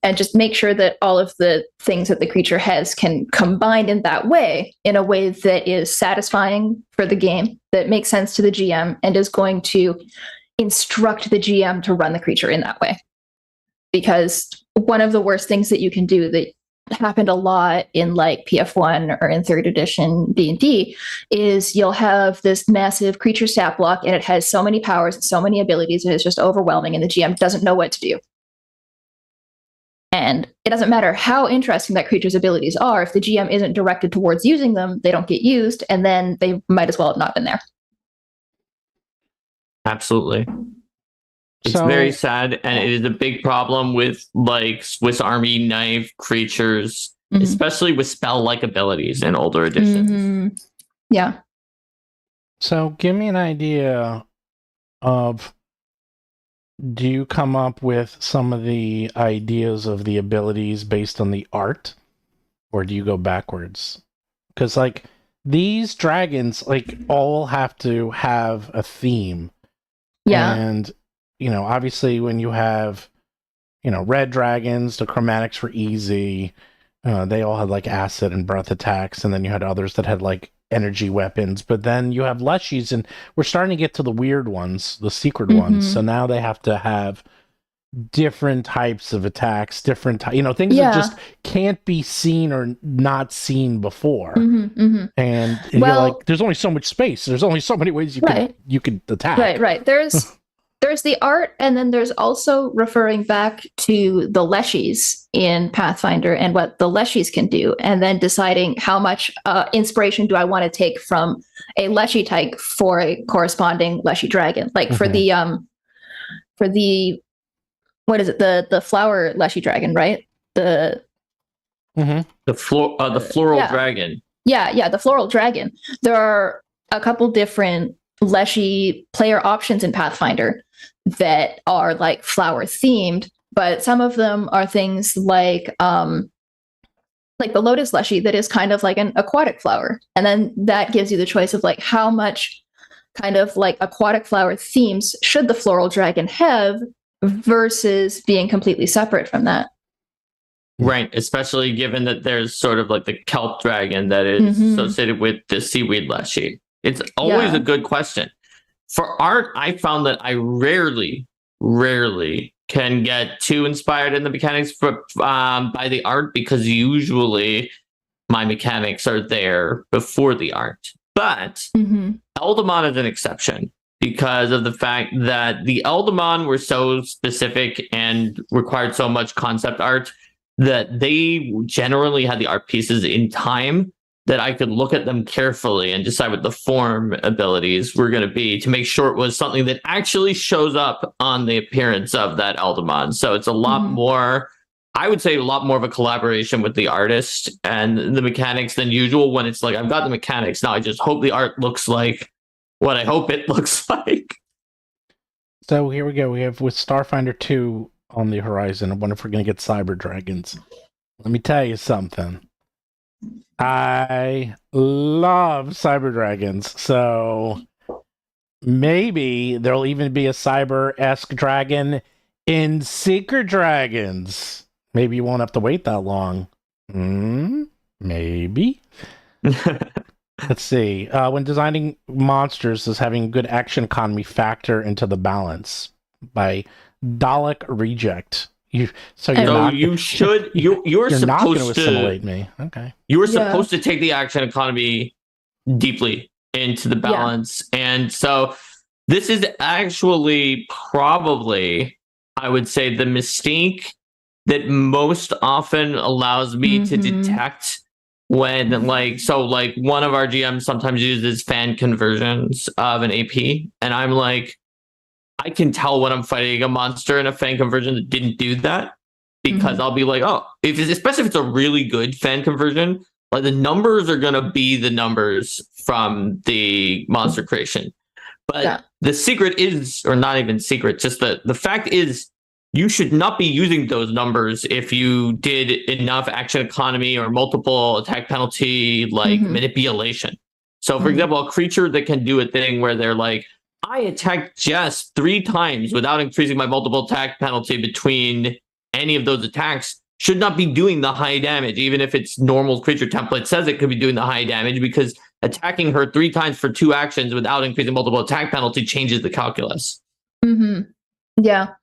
and just make sure that all of the things that the creature has can combine in that way, in a way that is satisfying for the game, that makes sense to the GM, and is going to instruct the GM to run the creature in that way. Because one of the worst things that you can do that happened a lot in like PF1 or in 3rd edition D&D is you'll have this massive creature stat block and it has so many powers and so many abilities and it's just overwhelming and the GM doesn't know what to do. And it doesn't matter how interesting that creature's abilities are. If the GM isn't directed towards using them, they don't get used, and then they might as well have not been there. Absolutely. It's very sad, and it is a big problem with like Swiss Army knife creatures, especially with spell-like abilities in older editions. Yeah. So give me an idea of, do you come up with some of the ideas of the abilities based on the art, or do you go backwards? Because like these dragons like all have to have a theme. Yeah. And you know, obviously when you have, you know, red dragons, the chromatics were easy. They all had like acid and breath attacks, and then you had others that had like energy weapons. But then you have Leshies, and we're starting to get to the weird ones, the secret ones. So now they have to have different types of attacks, things that just can't be seen or not seen before. And you're like, there's only so much space. There's only so many ways you can attack. Right. There's the art, and then there's also referring back to the Leshies in Pathfinder and what the Leshies can do, and then deciding how much inspiration do I want to take from a Leshy type for a corresponding Leshy dragon. Like for the what is it? The flower Leshy dragon, right? The floral dragon. Yeah, the floral dragon. There are a couple different Leshy player options in Pathfinder that are like flower themed, but some of them are things like the lotus Leshy that is kind of like an aquatic flower. And then that gives you the choice of like how much kind of like aquatic flower themes should the floral dragon have versus being completely separate from that. Right, especially given that there's sort of like the kelp dragon that is associated with the seaweed Leshy. It's always a good question. For art, I found that I rarely can get too inspired in the mechanics by the art, because usually my mechanics are there before the art. But Eldamon is an exception, because of the fact that the Eldamon were so specific and required so much concept art that they generally had the art pieces in time that I could look at them carefully and decide what the form abilities were going to be to make sure it was something that actually shows up on the appearance of that Eldamon. So it's a lot more, I would say, a lot more of a collaboration with the artist and the mechanics than usual, when it's like, I've got the mechanics, now I just hope the art looks like what I hope it looks like. So here we go. We have with Starfinder 2 on the horizon. I wonder if we're going to get cyber dragons. Let me tell you something. I love cyber dragons. So maybe there'll even be a cyber-esque dragon in Secret Dragons. Maybe you won't have to wait that long. Maybe. Let's see. When designing monsters, does having good action economy factor into the balance? By Dalek Reject. You're supposed not going to assimilate me. Okay. You were supposed to take the action economy deeply into the balance. And so this is actually probably, I would say, the mistake that most often allows me to detect when one of our GMs sometimes uses fan conversions of an AP, and I'm like, I can tell when I'm fighting a monster in a fan conversion that didn't do that, because I'll be like, especially if it's a really good fan conversion, like the numbers are going to be the numbers from the monster creation. But the secret is, or not even secret, just the fact is, you should not be using those numbers if you did enough action economy or multiple attack penalty, like manipulation. So for example, a creature that can do a thing where they're like, I attacked Jess 3 times without increasing my multiple attack penalty between any of those attacks, should not be doing the high damage, even if its normal creature template says it could be doing the high damage, because attacking her 3 times for 2 actions without increasing multiple attack penalty changes the calculus. Yeah.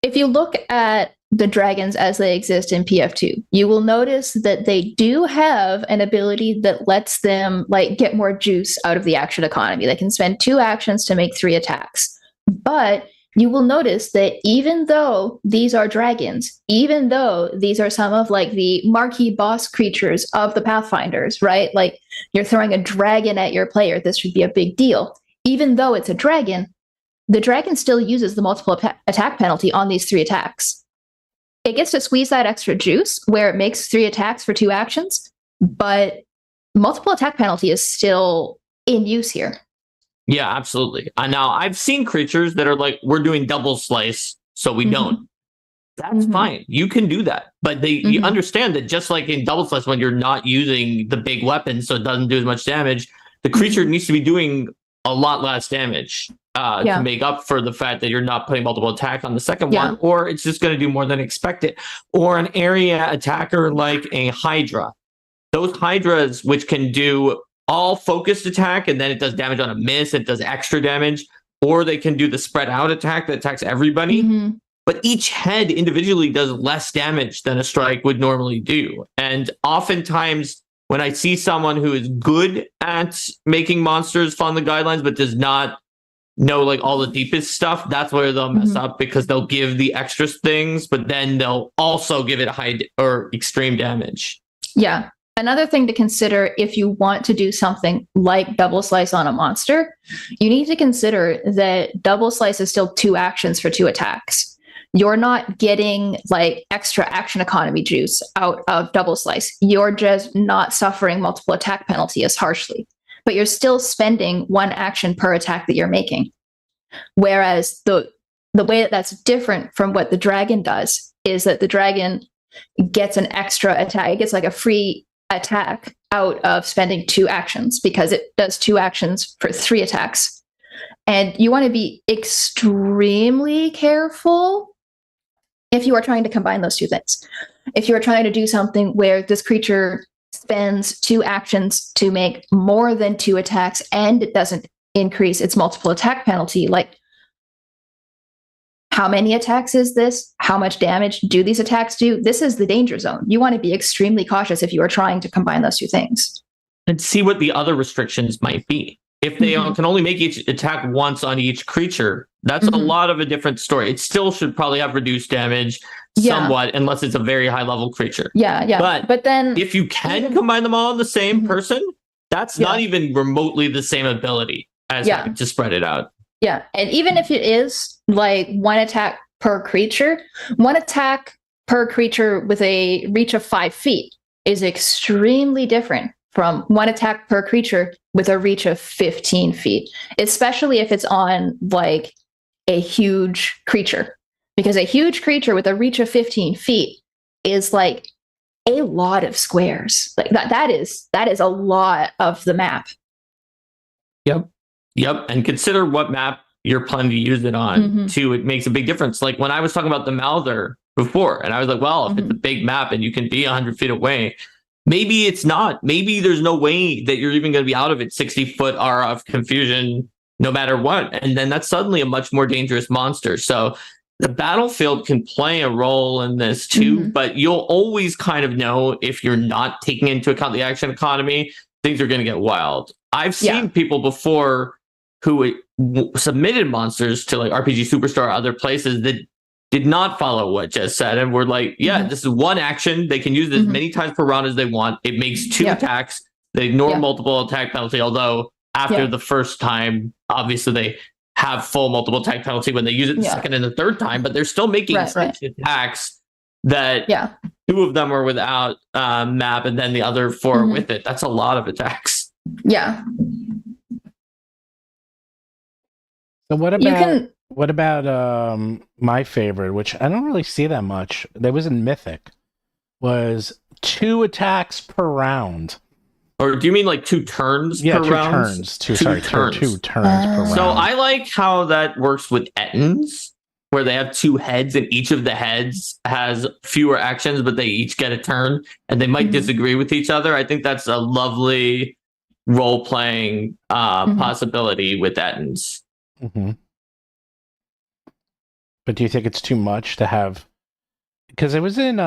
If you look at the dragons as they exist in PF2, you will notice that they do have an ability that lets them like get more juice out of the action economy. They can spend 2 actions to make 3 attacks. But you will notice that even though these are dragons, even though these are some of like the marquee boss creatures of the Pathfinders, right? Like you're throwing a dragon at your player, this should be a big deal. Even though it's a dragon, the dragon still uses the multiple attack penalty on these 3 attacks. It gets to squeeze that extra juice where it makes 3 attacks for 2 actions, but multiple attack penalty is still in use here. Yeah, absolutely. Now, I've seen creatures that are like, we're doing double slice, so we don't. That's fine. You can do that. But you understand that just like in double slice, when you're not using the big weapon, so it doesn't do as much damage, the creature needs to be doing a lot less damage to make up for the fact that you're not putting multiple attack on the second one, or it's just going to do more than expected. Or an area attacker like a Hydra. Those Hydras, which can do all focused attack and then it does damage on a miss, it does extra damage, or they can do the spread out attack that attacks everybody. But each head individually does less damage than a strike would normally do. And oftentimes, when I see someone who is good at making monsters follow the guidelines, but does not know like all the deepest stuff, that's where they'll mess up, because they'll give the extra things, but then they'll also give it high or extreme damage. Yeah. Another thing to consider if you want to do something like double slice on a monster, you need to consider that double slice is still 2 actions for 2 attacks. You're not getting like extra action economy juice out of double slice. You're just not suffering multiple attack penalty as harshly, but you're still spending 1 action per attack that you're making. Whereas the way that that's different from what the dragon does is that the dragon gets an extra attack. It gets like a free attack out of spending 2 actions, because it does 2 actions for 3 attacks. And you want to be extremely careful if you are trying to combine those 2 things. If you are trying to do something where this creature spends 2 actions to make more than 2 attacks and it doesn't increase its multiple attack penalty, like how many attacks is this? How much damage do these attacks do? This is the danger zone. You want to be extremely cautious if you are trying to combine those 2 things. And see what the other restrictions might be. If they can only make each attack once on each creature, that's a lot of a different story. It still should probably have reduced damage somewhat, unless it's a very high level creature. But then if you can combine them all in the same person, that's not even remotely the same ability as having to spread it out. Yeah. And even if it is like 1 attack per creature, 1 attack per creature with a reach of 5 feet is extremely different from 1 attack per creature with a reach of 15 feet, especially if it's on like a huge creature, because a huge creature with a reach of 15 feet is like a lot of squares. Like that is a lot of the map. Yep. And consider what map you're planning to use it on too. It makes a big difference. Like when I was talking about the Mouther before, and I was like, well, if it's a big map and you can be 100 feet away, maybe it's not. Maybe there's no way that you're even going to be out of it 60-foot aura of confusion no matter what. And then that's suddenly a much more dangerous monster. So the battlefield can play a role in this too, but you'll always kind of know if you're not taking into account the action economy, things are going to get wild. I've seen people before who submitted monsters to like RPG Superstar or other places that did not follow what Jess said, and were like, this is 1 action. They can use it as many times per round as they want. It makes 2 attacks. They ignore multiple attack penalty, although after the first time, obviously they have full multiple attack penalty when they use it the second and the third time, but they're still making 6 attacks that 2 of them are without map and then the other 4 are with it. That's a lot of attacks. Yeah. So what about my favorite, which I don't really see that much, that was in Mythic, was 2 attacks per round. Or do you mean like 2 turns per round? 2 turns per round. So I like how that works with Ettins, where they have 2 heads and each of the heads has fewer actions, but they each get a turn and they might disagree with each other. I think that's a lovely role-playing possibility with Ettins. But do you think it's too much to have? Because it was in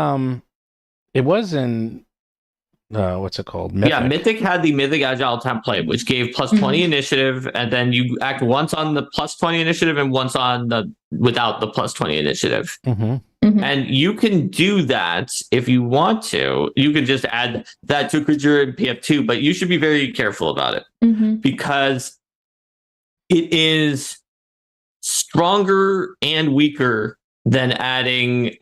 what's it called? Mythic. Yeah, Mythic had the Mythic Agile template, which gave plus 20 initiative, and then you act once on the plus 20 initiative and once on the without the plus 20 initiative. And you can do that if you want to. You can just add that to a creature in PF2, but you should be very careful about it because it is stronger and weaker than adding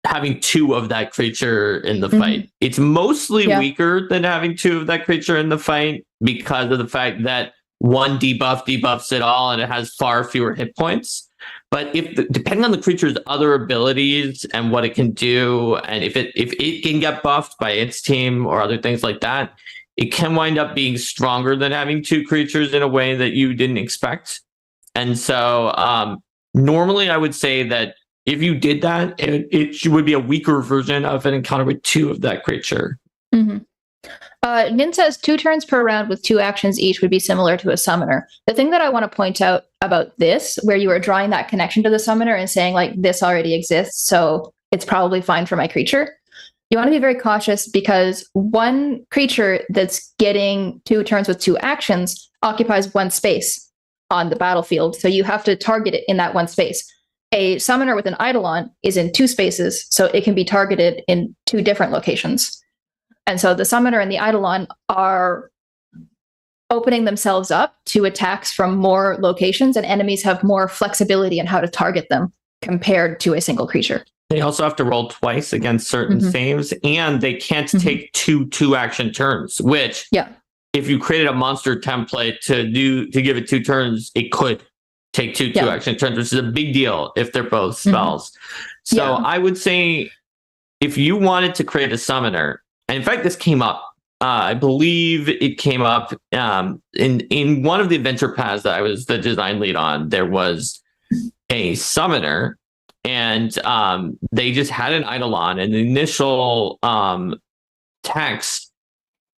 having 2 of that creature in the fight. It's mostly weaker than having 2 of that creature in the fight because of the fact that 1 debuffs it all and it has far fewer hit points. But depending on the creature's other abilities and what it can do, and if it can get buffed by its team or other things like that, it can wind up being stronger than having 2 creatures in a way that you didn't expect. And so normally I would say that if you did that, it would be a weaker version of an encounter with 2 of that creature. Mm-hmm. Nin says 2 turns per round with 2 actions each would be similar to a summoner. The thing that I want to point out about this, where you are drawing that connection to the summoner and saying, like, this already exists, so it's probably fine for my creature. You want to be very cautious because one creature that's getting 2 turns with 2 actions occupies 1 space on the battlefield. So you have to target it in that 1 space. A summoner with an Eidolon is in 2 spaces, so it can be targeted in 2 different locations. And so the summoner and the Eidolon are opening themselves up to attacks from more locations, and enemies have more flexibility in how to target them compared to a single creature. They also have to roll twice against certain saves, and they can't take 2 action turns, which if you created a monster template to give it 2 turns, it could take 2 action turns, which is a big deal if they're both spells. So I would say if you wanted to create a summoner, and in fact, this came up. I believe it came up in one of the adventure paths that I was the design lead on. There was a summoner, and they just had an Eidolon. And the initial text,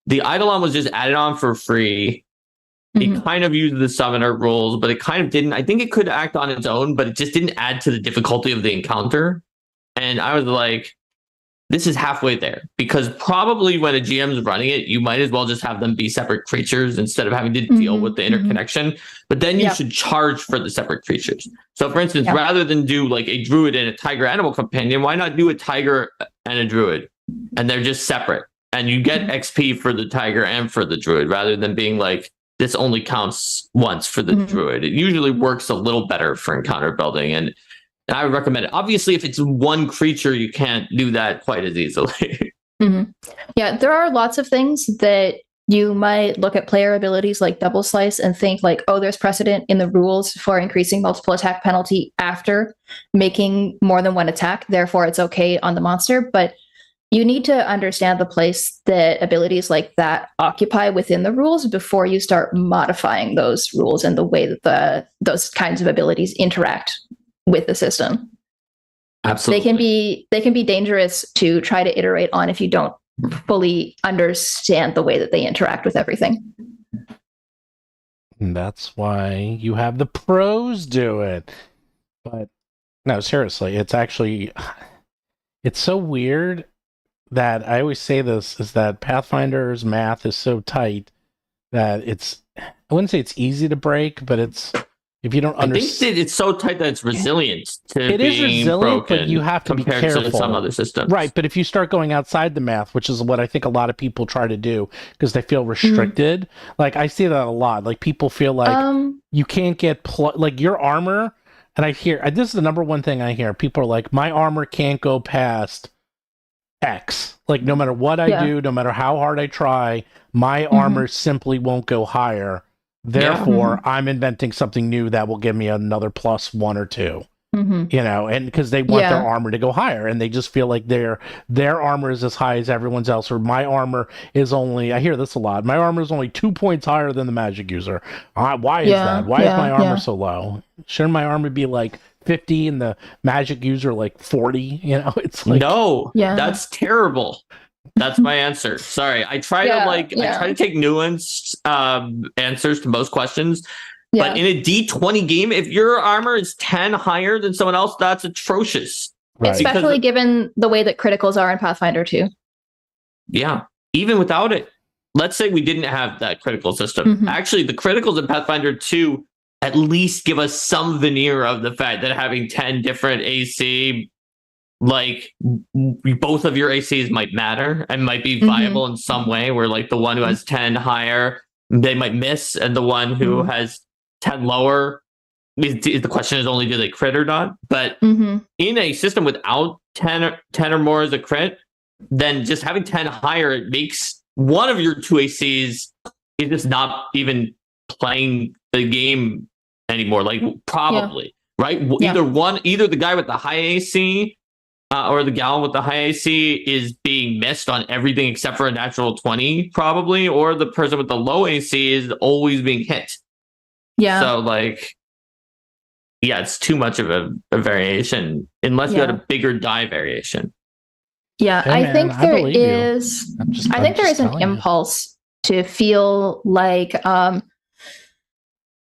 the Eidolon was just added on for free. It kind of used the summoner rules, but it kind of didn't. I think it could act on its own, but it just didn't add to the difficulty of the encounter. And I was like, this is halfway there, because probably when a GM is running it, you might as well just have them be separate creatures instead of having to deal with the interconnection. But then you should charge for the separate creatures. So for instance, rather than do like a druid and a tiger animal companion, why not do a tiger and a druid? And they're just separate. And you get XP for the tiger and for the druid, rather than being like, this only counts once for the druid. It usually works a little better for encounter building. And I would recommend it. Obviously, if it's 1 creature, you can't do that quite as easily. Yeah, there are lots of things that you might look at player abilities like double slice and think like, oh, there's precedent in the rules for increasing multiple attack penalty after making more than 1 attack. Therefore, it's okay on the monster. But you need to understand the place that abilities like that occupy within the rules before you start modifying those rules and the way that those kinds of abilities interact with the system. Absolutely. They can be dangerous to try to iterate on if you don't fully understand the way that they interact with everything. And that's why you have the pros do it. But no, seriously, it's so weird that I always say this, is that Pathfinder's math is so tight that I wouldn't say it's easy to break, but if you don't understand, I think it's so tight that it's resilient to it is resilient, broken, but you have to be careful. To some other systems. Right, but if you start going outside the math, which is what I think a lot of people try to do because they feel restricted, like I see that a lot. Like people feel like you can't get like your armor, and I hear this is the number one thing I hear. People are like, my armor can't go past X. Like no matter what I do, no matter how hard I try, my armor simply won't go higher. Therefore, I'm inventing something new that will give me another +1 or 2. You know, and because they want their armor to go higher, and they just feel like their armor is as high as everyone's else, or my armor is only, I hear this a lot, my armor is only 2 points higher than the magic user. Why is that? Why is my armor so low? Shouldn't my armor be like 50 and the magic user like 40? You know, it's like, no, that's terrible. That's my answer. Sorry. I try to take nuanced answers to most questions. But in a D20 game, if your armor is 10 higher than someone else, that's atrocious. Right. Especially given the way that criticals are in Pathfinder 2. Yeah. Even without it. Let's say we didn't have that critical system. Actually, the criticals in Pathfinder 2 at least give us some veneer of the fact that having 10 different AC, like both of your ACs might matter and might be viable in some way, where like the one who has 10 higher, they might miss, and the one who has 10 lower, the question is only do they crit or not. But in a system without 10 or more as a crit, then just having 10 higher, it makes one of your 2 ACs is just not even playing the game anymore. Like probably, right? Either the guy with the high AC or the gal with the high AC is being missed on everything except for a natural 20, probably, or the person with the low AC is always being hit. Yeah. So like, it's too much of a variation unless you had a bigger die variation. Yeah, Hey, I man, think I there believe you. is. I think there is an telling you. impulse to feel like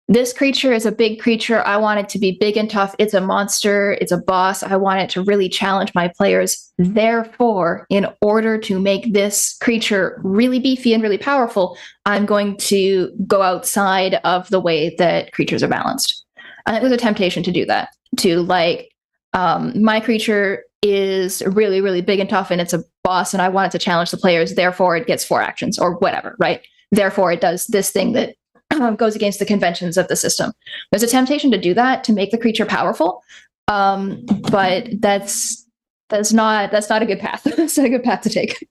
this creature is a big creature. I want it to be big and tough. It's a monster. It's a boss. I want it to really challenge my players. Therefore, in order to make this creature really beefy and really powerful, I'm going to go outside of the way that creatures are balanced. And there's a temptation to do that. To like, my creature is really, really big and tough, and it's a boss, and I want it to challenge the players. Therefore, it gets 4 actions or whatever, right? Therefore, it does this thing that goes against the conventions of the system. There's a temptation to do that to make the creature powerful, but that's not a good path. That's not a good path to take.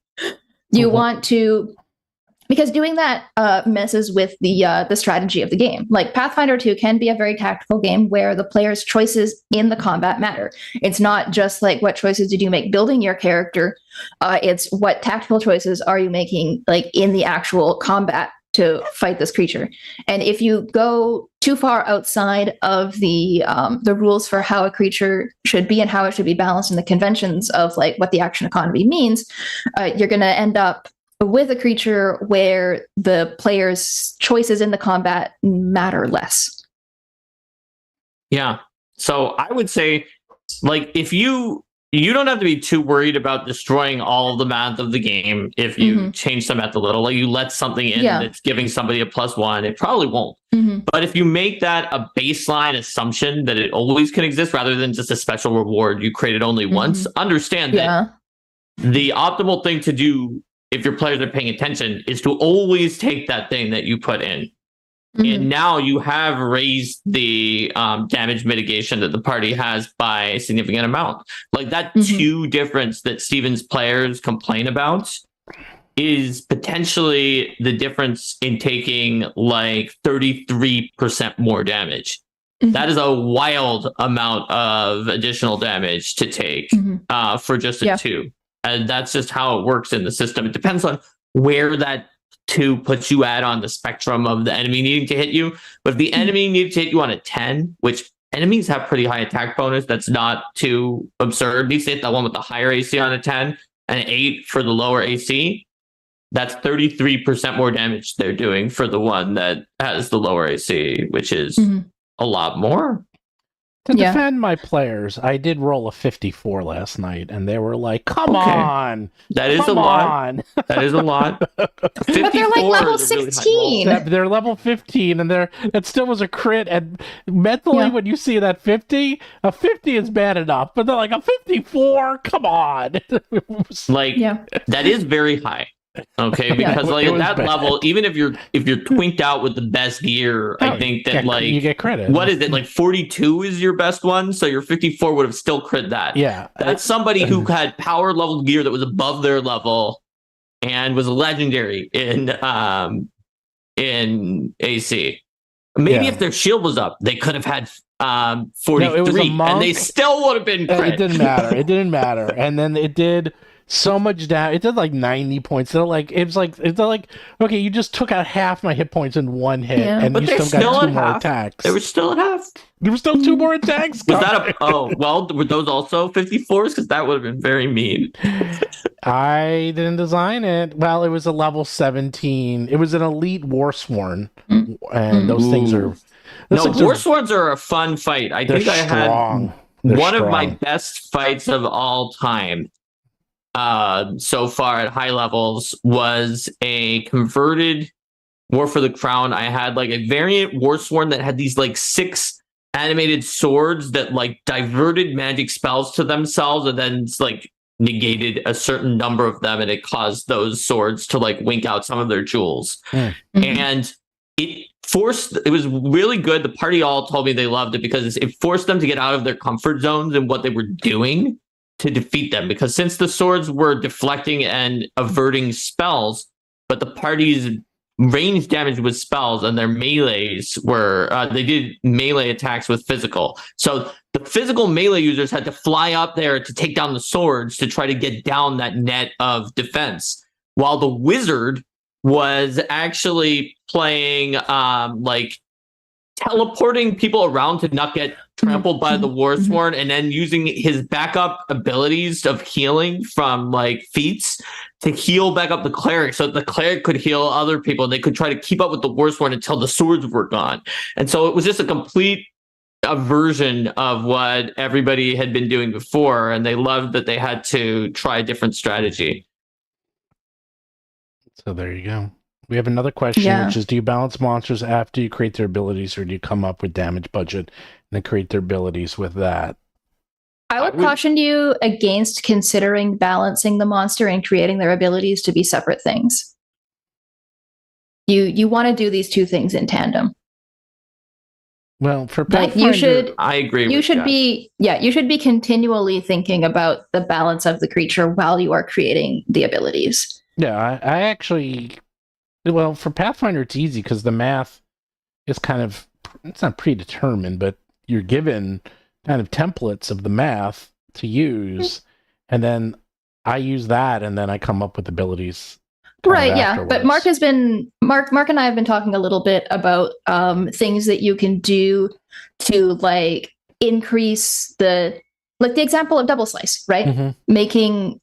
You want to, because doing that messes with the strategy of the game. Like Pathfinder 2 can be a very tactical game where the player's choices in the combat matter. It's not just like what choices did you make building your character. It's what tactical choices are you making like in the actual combat to fight this creature. And if you go too far outside of the rules for how a creature should be and how it should be balanced in the conventions of like what the action economy means, you're going to end up with a creature where the player's choices in the combat matter less. Yeah. So I would say, like, if you don't have to be too worried about destroying all of the math of the game if you change some math a little. Like you let something in that's giving somebody a +1, it probably won't. But if you make that a baseline assumption that it always can exist rather than just a special reward you created only once, understand that the optimal thing to do if your players are paying attention is to always take that thing that you put in. And now you have raised the damage mitigation that the party has by a significant amount. Like that 2 difference that Steven's players complain about is potentially the difference in taking like 33% more damage. That is a wild amount of additional damage to take for just a 2. And that's just how it works in the system. It depends on where that 2 puts you at on the spectrum of the enemy needing to hit you. But if the enemy needed to hit you on a 10, which enemies have pretty high attack bonus, that's not too absurd. Needs to hit that one with the higher AC on a 10 and an 8 for the lower AC. That's 33% more damage they're doing for the one that has the lower AC, which is a lot more. To defend my players, I did roll a 54 last night, and they were like, come on! That is a lot. That is a lot. But they're like level 16. Really they're level 15, and that still was a crit. And mentally, when you see that 50, a 50 is bad enough, but they're like, a 54? Come on! That is very high. Okay, because like at that level, even if you're twinked out with the best gear, I think that like you get credit. What is it, like 42 is your best one? So your 54 would have still crit that. Yeah, that's somebody who had power level gear that was above their level and was legendary in AC. Maybe if their shield was up, they could have had 43, and they still would have been crit. It didn't matter. And then it did so much down. It did like 90 points. So like it's like okay, you just took out half my hit points in one hit, and you still got 2 more attacks. They were still at half. There were still 2 more attacks. Was that were those also 54s? Because that would have been very mean. I didn't design it. Well, it was a level 17. It was an elite Warsworn, and those things are. Warsworns are a fun fight. I think I had one of my best fights of all time. So far at high levels was a converted War for the Crown. I had like a variant Warsworn that had these like 6 animated swords that like diverted magic spells to themselves and then like negated a certain number of them, and it caused those swords to like wink out some of their jewels. And it was really good. The party all told me they loved it because it forced them to get out of their comfort zones and what they were doing to defeat them, because since the swords were deflecting and averting spells, but the party's range damage with spells and their melees were they did melee attacks with physical. So the physical melee users had to fly up there to take down the swords to try to get down that net of defense, while the wizard was actually playing like teleporting people around to not get trampled by the Mhm. Warsworn, and then using his backup abilities of healing from like feats to heal back up the cleric, so the cleric could heal other people and they could try to keep up with the Warsworn until the swords were gone. And so it was just a complete version of what everybody had been doing before, and they loved that they had to try a different strategy. So there you go. We have another question, which is, do you balance monsters after you create their abilities, or do you come up with damage budget and then create their abilities with that? I would caution you against considering balancing the monster and creating their abilities to be separate things. You want to do these two things in tandem. Well, for Pathfinder, I agree. You should be continually thinking about the balance of the creature while you are creating the abilities. Yeah, I actually, well, for Pathfinder, it's easy because the math is kind of, it's not predetermined, but you're given kind of templates of the math to use, and then I use that, and then I come up with abilities. Right, yeah. But Mark and I have been talking a little bit about things that you can do to like increase the example of double slice, right? Mm-hmm. Making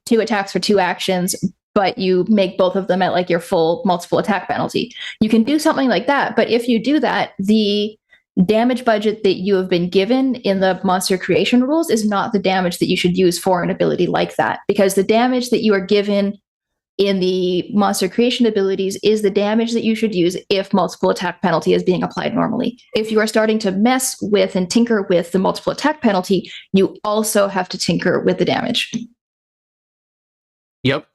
2 attacks for 2 actions, but you make both of them at like your full multiple attack penalty. You can do something like that, but if you do that, the damage budget that you have been given in the monster creation rules is not the damage that you should use for an ability like that, because the damage that you are given in the monster creation abilities is the damage that you should use if multiple attack penalty is being applied normally. If you are starting to mess with and tinker with the multiple attack penalty, you also have to tinker with the damage. Yep.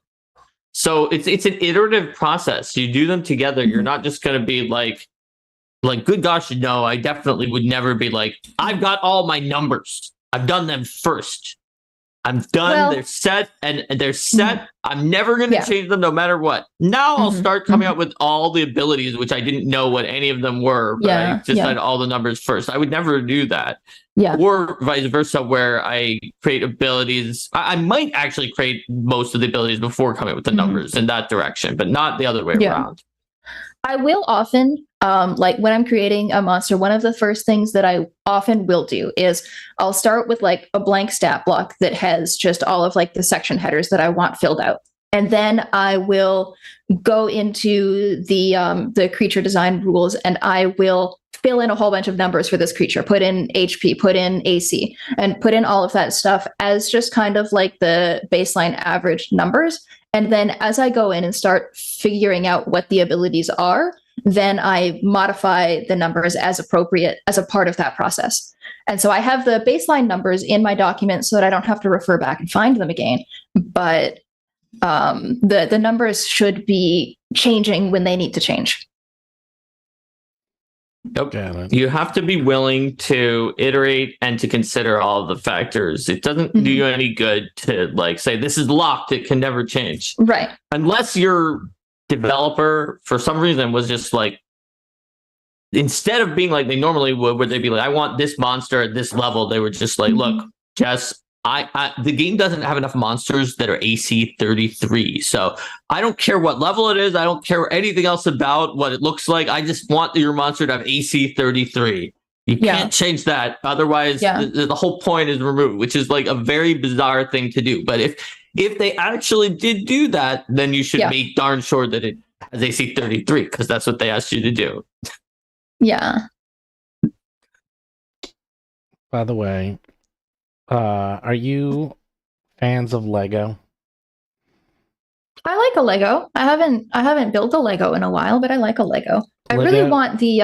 So it's an iterative process. You do them together. Mm-hmm. You're not just going to be like, good gosh, no, I definitely would never be like, I've got all my numbers. I've done them first. I'm done. Well, they're set and they're set. Mm-hmm. I'm never going to change them no matter what. Now I'll start coming up with all the abilities, which I didn't know what any of them were, but I just had all the numbers first. I would never do that. Yeah. Or vice versa, where I create abilities. I might actually create most of the abilities before coming with the numbers in that direction, but not the other way around. I will often, like when I'm creating a monster, one of the first things that I often will do is I'll start with like a blank stat block that has just all of like the section headers that I want filled out. And then I will go into the creature design rules and I will fill in a whole bunch of numbers for this creature, put in HP, put in AC, and put in all of that stuff as just kind of like the baseline average numbers. And then as I go in and start figuring out what the abilities are, then I modify the numbers as appropriate as a part of that process. And so I have the baseline numbers in my document so that I don't have to refer back and find them again. But the numbers should be changing when they need to change. Yep. You have to be willing to iterate and to consider all of the factors. It doesn't do you any good to like say this is locked, it can never change. Right. Unless your developer for some reason was just like, instead of being like they normally would, where they'd be like, I want this monster at this level, they were just like, look, Jess, the game doesn't have enough monsters that are AC 33. So I don't care what level it is. I don't care anything else about what it looks like. I just want your monster to have AC 33. You can't change that. Otherwise, the whole point is removed, which is like a very bizarre thing to do. But if they actually did do that, then you should make darn sure that it has AC 33 because that's what they asked you to do. Yeah. By the way, are you fans of Lego? I like a Lego. I haven't built a Lego in a while, but I like a Lego. I really want the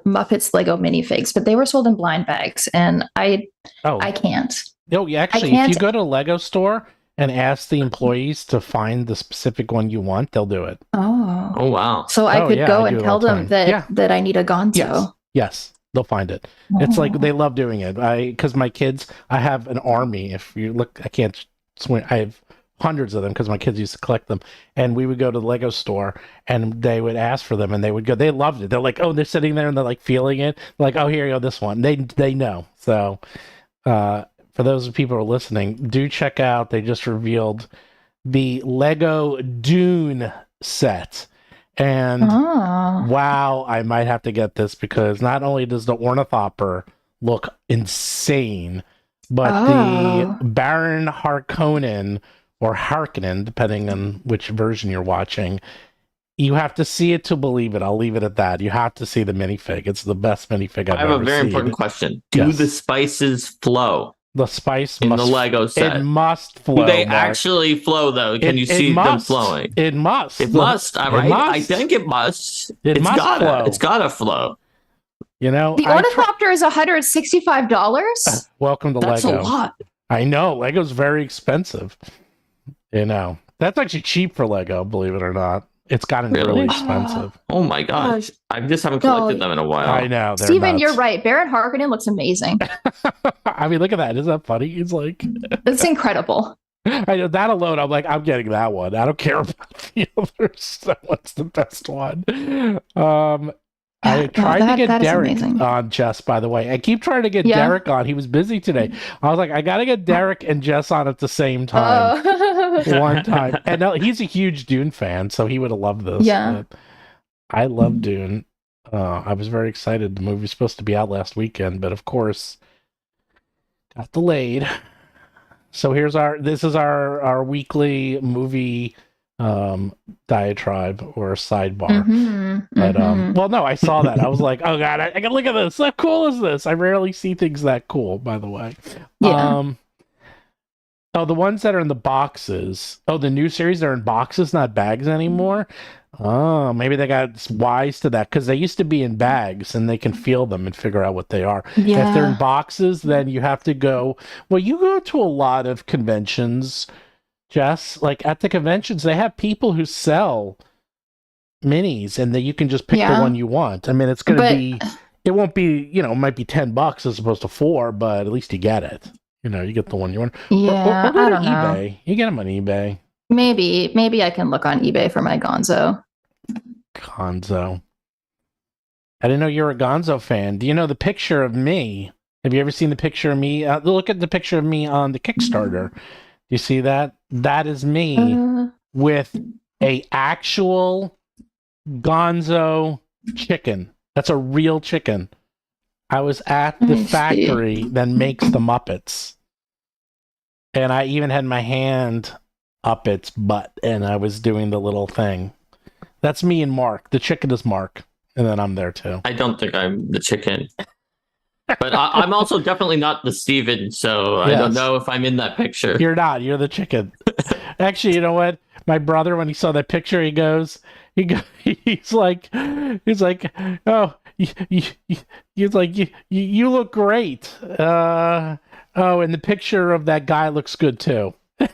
Muppets Lego minifigs, but they were sold in blind bags, and I can't. No, actually, if you go to a Lego store and ask the employees to find the specific one you want, they'll do it. Oh wow! So I could go and tell them that I need a Gonzo. Yes. They'll find it. It's like they love doing it. Because my kids, I have an army. If you look, I can't swing. I have hundreds of them because my kids used to collect them. And we would go to the Lego store and they would ask for them and they would go. They loved it. They're like, oh, they're sitting there and they're like feeling it. They're like, oh, here you go, this one. They know. So for those people who are listening, do check out. They just revealed the Lego Dune set. And Oh. wow, I might have to get this because not only does the Ornithopter look insane, but the Oh. Baron Harkonnen or Harkonnen, depending on which version you're watching, you have to see it to believe it. I'll leave it at that. You have to see the minifig. It's the best minifig I've I have ever a very seen. important question. Do Yes. the spices flow The spice in must the Lego set? It must flow. Do they Mark. actually flow, though? Can you see them flowing? It must. It must. All right. I must. think it must. It must flow. It's gotta flow. You know, The Ornithopter is $165. Welcome to That's Lego. a lot. I know. Lego's very expensive. You know, that's actually cheap for Lego, believe it or not. It's gotten really expensive. Oh my gosh. I just haven't collected them in a while. I know. Steven, you're right. Baron Harkonnen looks amazing. I mean, look at that. Isn't that funny? He's like... It's incredible. I know that alone. I'm like, I'm getting that one. I don't care about the others. That one's the best one. I tried to get Derek on, Jess, by the way. I keep trying to get Derek on. He was busy today. I was like, I got to get Derek and Jess on at the same time. One time. And no, he's a huge Dune fan, so he would have loved this. Yeah. I love Dune. I was very excited. The movie was supposed to be out last weekend, but of course, got delayed. So this is our weekly movie diatribe or sidebar. But well, no, I saw that. I was like, oh god, I can look at this. How cool is this? I rarely see things that cool, by the way. Oh, the ones that are in the boxes. Oh, the new series are in boxes, not bags anymore. Oh, maybe they got wise to that because they used to be in bags and they can feel them and figure out what they are. Yeah. If they're in boxes, then you have to go. Well, you go to a lot of conventions, Jess. Like at the conventions, they have people who sell minis and that you can just pick the one you want. I mean, it's going to be, it won't be, it might be $10 as opposed to $4, but at least you get it. You get the one you want. Yeah, or go I to don't eBay. know. You get them on eBay. Maybe I can look on eBay for my Gonzo. Gonzo. I didn't know you're a Gonzo fan. Do you know the picture of me? Have you ever seen the picture of me? Look at the picture of me on the Kickstarter. Do you see that? That is me with a actual Gonzo chicken. That's a real chicken. I was at the factory that makes the Muppets. And I even had my hand up its butt and I was doing the little thing. That's me and Mark. The chicken is Mark. And then I'm there too. I don't think I'm the chicken. But I'm also definitely not the Steven, so I don't know if I'm in that picture. You're not. You're the chicken. Actually, you know what? My brother, when he saw that picture, he's like, oh, he's like, you look great. Oh, and the picture of that guy looks good too. I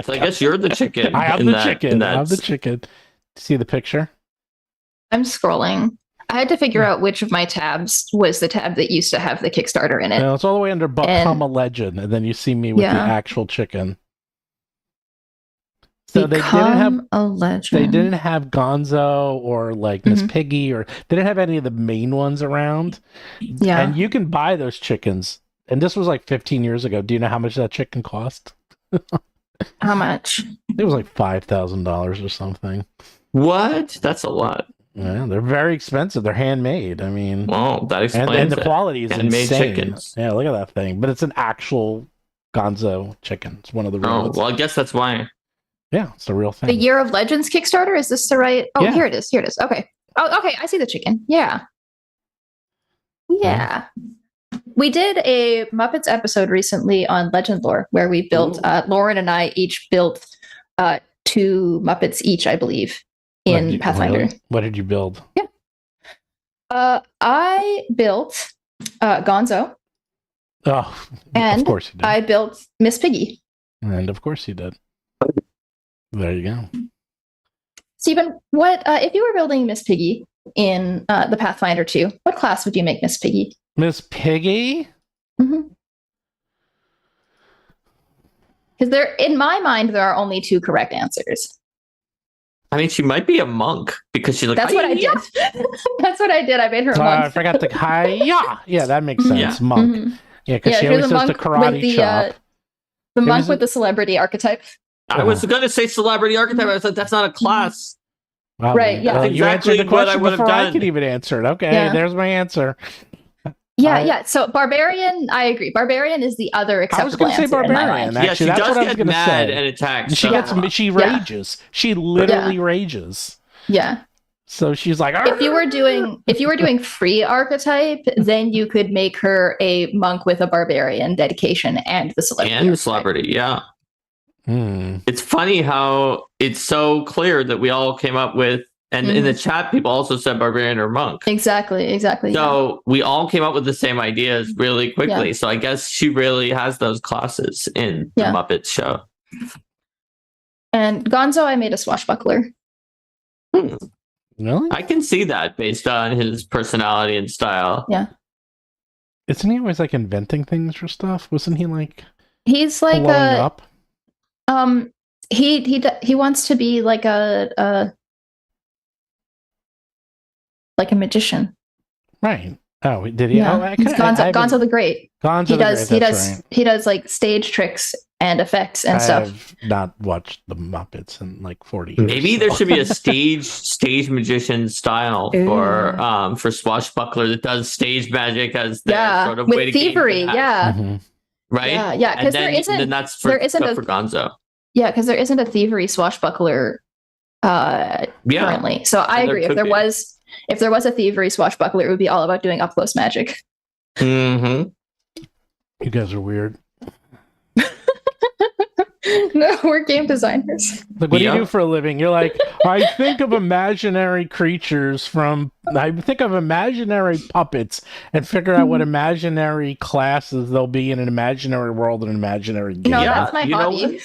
guess you're the chicken. I am the chicken. I'm the chicken. See the picture? I'm scrolling. I had to figure out which of my tabs was the tab that used to have the Kickstarter in it. No, it's all the way under Become a Legend, and then you see me with the actual chicken. So they didn't have Gonzo or like Miss Piggy, or they didn't have any of the main ones around. Yeah. And you can buy those chickens. And this was like 15 years ago. Do you know how much that chicken cost? How much? It was like $5,000 or something. What? That's a lot. Yeah, they're very expensive. They're handmade. I mean, wow, that explains and the quality is handmade insane. Chickens. Yeah, look at that thing. But it's an actual Gonzo chicken. It's one of the real ones. Well, I guess that's why. Yeah, it's the real thing. The Year of Legends Kickstarter? Is this the right? Oh, here it is. Here it is. Okay. Oh, okay. I see the chicken. Yeah. Yeah. We did a Muppets episode recently on Legend Lore where we built, Lauren and I each built 2 Muppets each, I believe, in Pathfinder. Really? What did you build? Yeah. I built Gonzo. Oh, and of course you did. I built Miss Piggy. And of course you did. There you go. Stephen, what if you were building Miss Piggy in the Pathfinder 2, what class would you make Miss Piggy? Miss Piggy? Because in my mind, there are only 2 correct answers. I mean, she might be a monk because she looks. That's what I did. That's what I did. I made her a monk. I forgot the hi-ya. Yeah, that makes sense. Monk. Yeah, because she always does the karate chop. The monk with the celebrity archetype. I was going to say celebrity archetype. I was like, that's not a class. Well, Right, yeah. That's you answered exactly the what I question would have before I done. could even answer it. Okay, Yeah. there's my answer. Yeah. So barbarian, I agree. Barbarian is the other I was acceptable going to say answer in my barbarian. mind. Yeah, Actually, she that's does what I was get going to mad say. and attack. She So. she rages. She literally rages. Yeah. So she's like, If you were doing free archetype, then you could make her a monk with a barbarian dedication and the celebrity. And the archetype. celebrity, yeah. Hmm. It's funny how it's so clear that we all came up with, and in the chat, people also said barbarian or monk. Exactly. So we all came up with the same ideas really quickly. Yeah. So I guess she really has those classes in the Muppets show. And Gonzo, I made a swashbuckler. Really? I can see that based on his personality and style. Yeah. Isn't he always like inventing things for stuff? Wasn't he like He's like blowing up? He wants to be like a magician. Right. Oh, did he? Yeah. Oh, He's Gonzo the Great. Gonzo He the does Great, that's right. he does like stage tricks and effects and I stuff. have not watched the Muppets in like 40 years. Maybe there should be a stage magician style for Swashbuckler that does stage magic as their sort of with way to thievery, gain Mhm. right? Yeah, because and then that's for Gonzo. Yeah, because there isn't a thievery swashbuckler currently. So I agree. If there was a thievery swashbuckler, it would be all about doing up close magic. Mm-hmm. You guys are weird. No, we're game designers. Like, what do you do for a living? You're like, I think of imaginary creatures I think of imaginary puppets and figure out what imaginary classes there'll be in an imaginary world and an imaginary game. No, that's my hobby.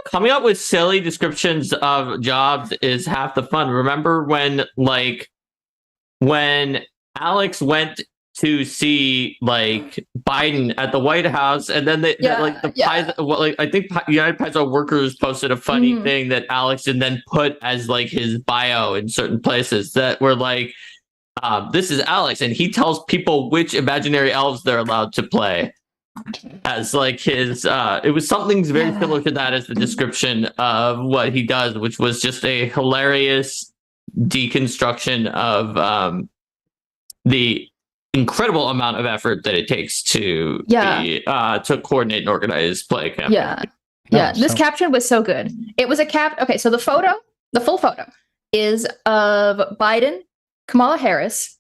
Coming up with silly descriptions of jobs is half the fun. Remember when Alex went to see like Biden at the White House, and then I think United Paizo workers posted a funny thing that Alex did then put as like his bio in certain places that were like, this is Alex, and he tells people which imaginary elves they're allowed to play. As like his, it was something very similar to that as the description of what he does, which was just a hilarious deconstruction of the incredible amount of effort that it takes to to coordinate and organize play campaign. This caption was so good. It was a okay, so the full photo is of Biden, Kamala Harris,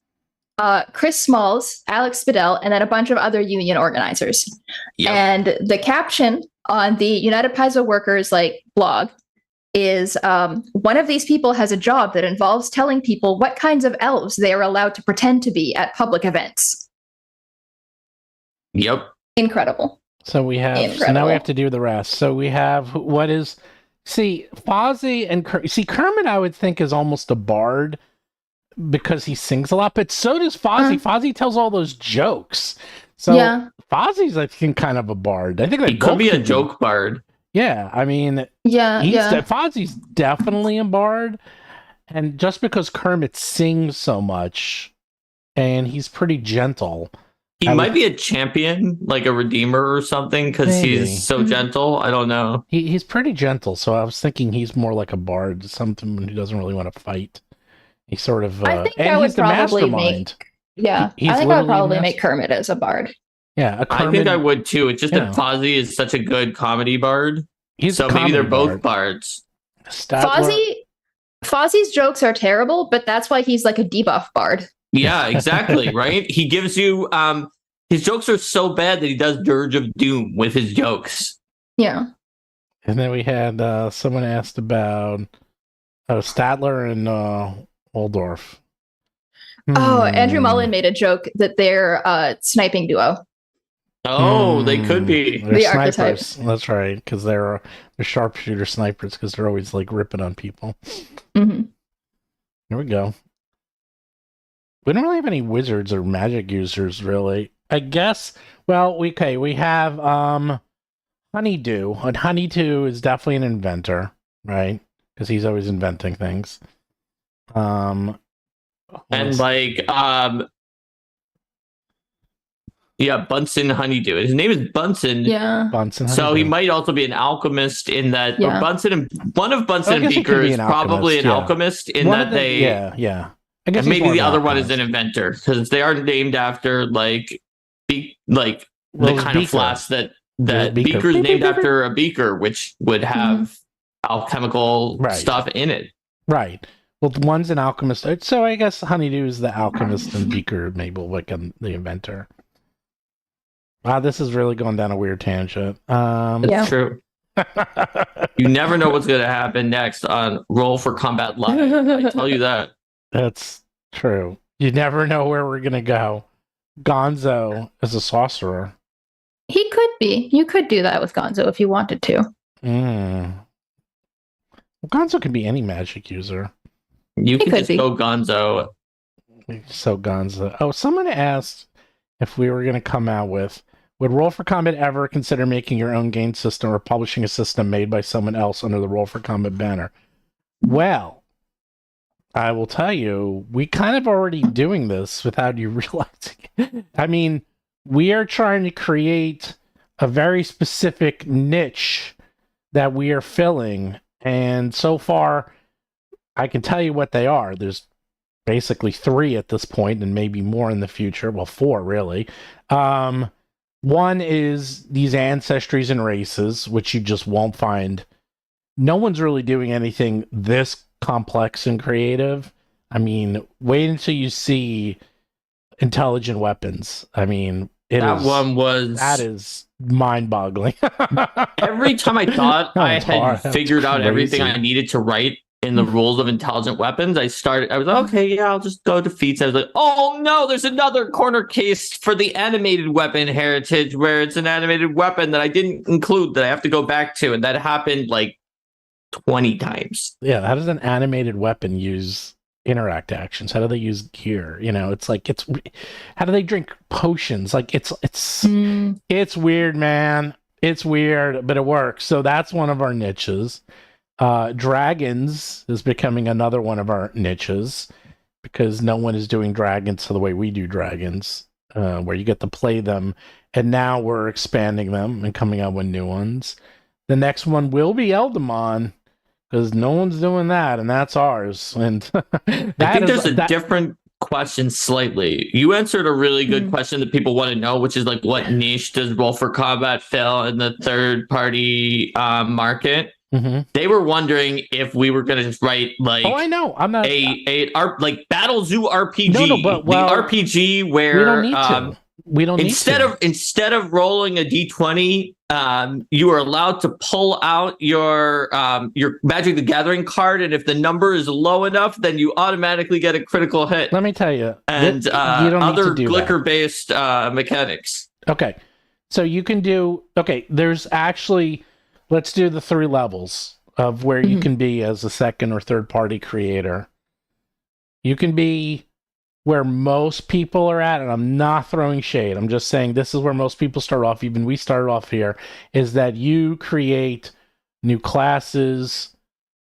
Chris Smalls, Alex Spidell, and then a bunch of other union organizers. Yep. And the caption on the United Paizo Workers blog is one of these people has a job that involves telling people what kinds of elves they are allowed to pretend to be at public events. Yep. Incredible. So we have so now we have to do the rest. So we have Fozzie and Kermit I would think is almost a bard because he sings a lot, but so does Fozzie. Fozzie tells all those jokes. So Fozzie's I think kind of a bard. I think he could be a joke bard. Yeah, I mean, Fozzie's definitely a bard, and just because Kermit sings so much, and he's pretty gentle, he might be a champion, like a redeemer or something, because he's so gentle. I don't know. He's pretty gentle, so I was thinking he's more like a bard, someone who doesn't really want to fight. He's sort of, I think and I would he's the probably mastermind. I think I would probably make Kermit as a bard. Yeah, I think I would too. It's just that Fozzie is such a good comedy bard. So maybe they're both bards. Fozzie's jokes are terrible, but that's why he's like a debuff bard. Yeah, exactly. Right? He gives you his jokes are so bad that he does Dirge of Doom with his jokes. Yeah. And then we had someone asked about Statler and Waldorf. Oh, Andrew Mullen made a joke that they're a sniping duo. Oh, they could be. They're snipers. Archetypes. That's right, because they're sharpshooter snipers because they're always like ripping on people. Mm-hmm. Here we go. We don't really have any wizards or magic users, really. I guess. Well, we have Honeydew, and Honeydew is definitely an inventor, right? Because he's always inventing things. And Yeah, Bunsen Honeydew. His name is Bunsen. Yeah. Bunsen So Honeydew. he might also be an alchemist in that. Yeah. Or Bunsen and one of Bunsen I and guess he could Beaker be is an probably an alchemist, alchemist in One that of the- they. yeah. I guess And he's maybe more the of an other one is an alchemist. inventor because they are named after like the Well, kind Beaker. of flask that Beaker. Beaker is Beep, named beep, beep, after a beaker, which would have alchemical Right. stuff in it. Right. Well, one's an alchemist. So I guess Honeydew is the alchemist and Beaker maybe like the inventor. Wow, this is really going down a weird tangent. It's Yeah. true. You never know what's going to happen next on Roll for Combat Live. I tell you that. That's true. You never know where we're going to go. Gonzo is a sorcerer. He could be. You could do that with Gonzo if you wanted to. Well, Gonzo can be any magic user. You can could just be. go Gonzo. So Gonzo. Oh, someone asked if we were going to come out with, would Roll for Combat ever consider making your own game system or publishing a system made by someone else under the Roll for Combat banner? Well, I will tell you, we kind of already doing this without you realizing. I mean, we are trying to create a very specific niche that we are filling, and so far, I can tell you what they are. There's basically 3 at this point, and maybe more in the future. Well, 4 really. One is these ancestries and races, which you just won't find. No one's really doing anything this complex and creative. I mean, wait until you see intelligent weapons. I mean, that is mind-boggling. Every time I thought I had figured out everything I crazy. needed to write in the rules of intelligent weapons, I was like, okay, yeah, I'll just go to feats. I was like, oh no, there's another corner case for the animated weapon heritage where it's an animated weapon that I didn't include that I have to go back to. And that happened like 20 times. Yeah, how does an animated weapon use interact actions? How do they use gear? You know, it's like how do they drink potions? Like it's weird, man. It's weird, but it works. So that's one of our niches. Dragons is becoming another one of our niches because no one is doing dragons the way we do dragons, where you get to play them, and now we're expanding them and coming out with new ones. The next one will be Eldamon because no one's doing that, and that's ours. And I think there's a different question slightly. You answered a really good question that people want to know, which is like, what niche does Roll for Combat fill in the third party market? Mm-hmm. They were wondering if we were going to just write like, oh, I know, I'm not like Battlezoo RPG, no, but well, the RPG where we don't need to. We don't instead of rolling a d20, you are allowed to pull out your Magic the Gathering card, and if the number is low enough, then you automatically get a critical hit. Let me tell you, and you don't other need to do glicker-based mechanics. Okay, so you can do. Okay, there's actually. Let's do the 3 levels of where you can be as a second or third party creator. You can be where most people are at, and I'm not throwing shade. I'm just saying this is where most people start off. Even we started off here, is that you create new classes,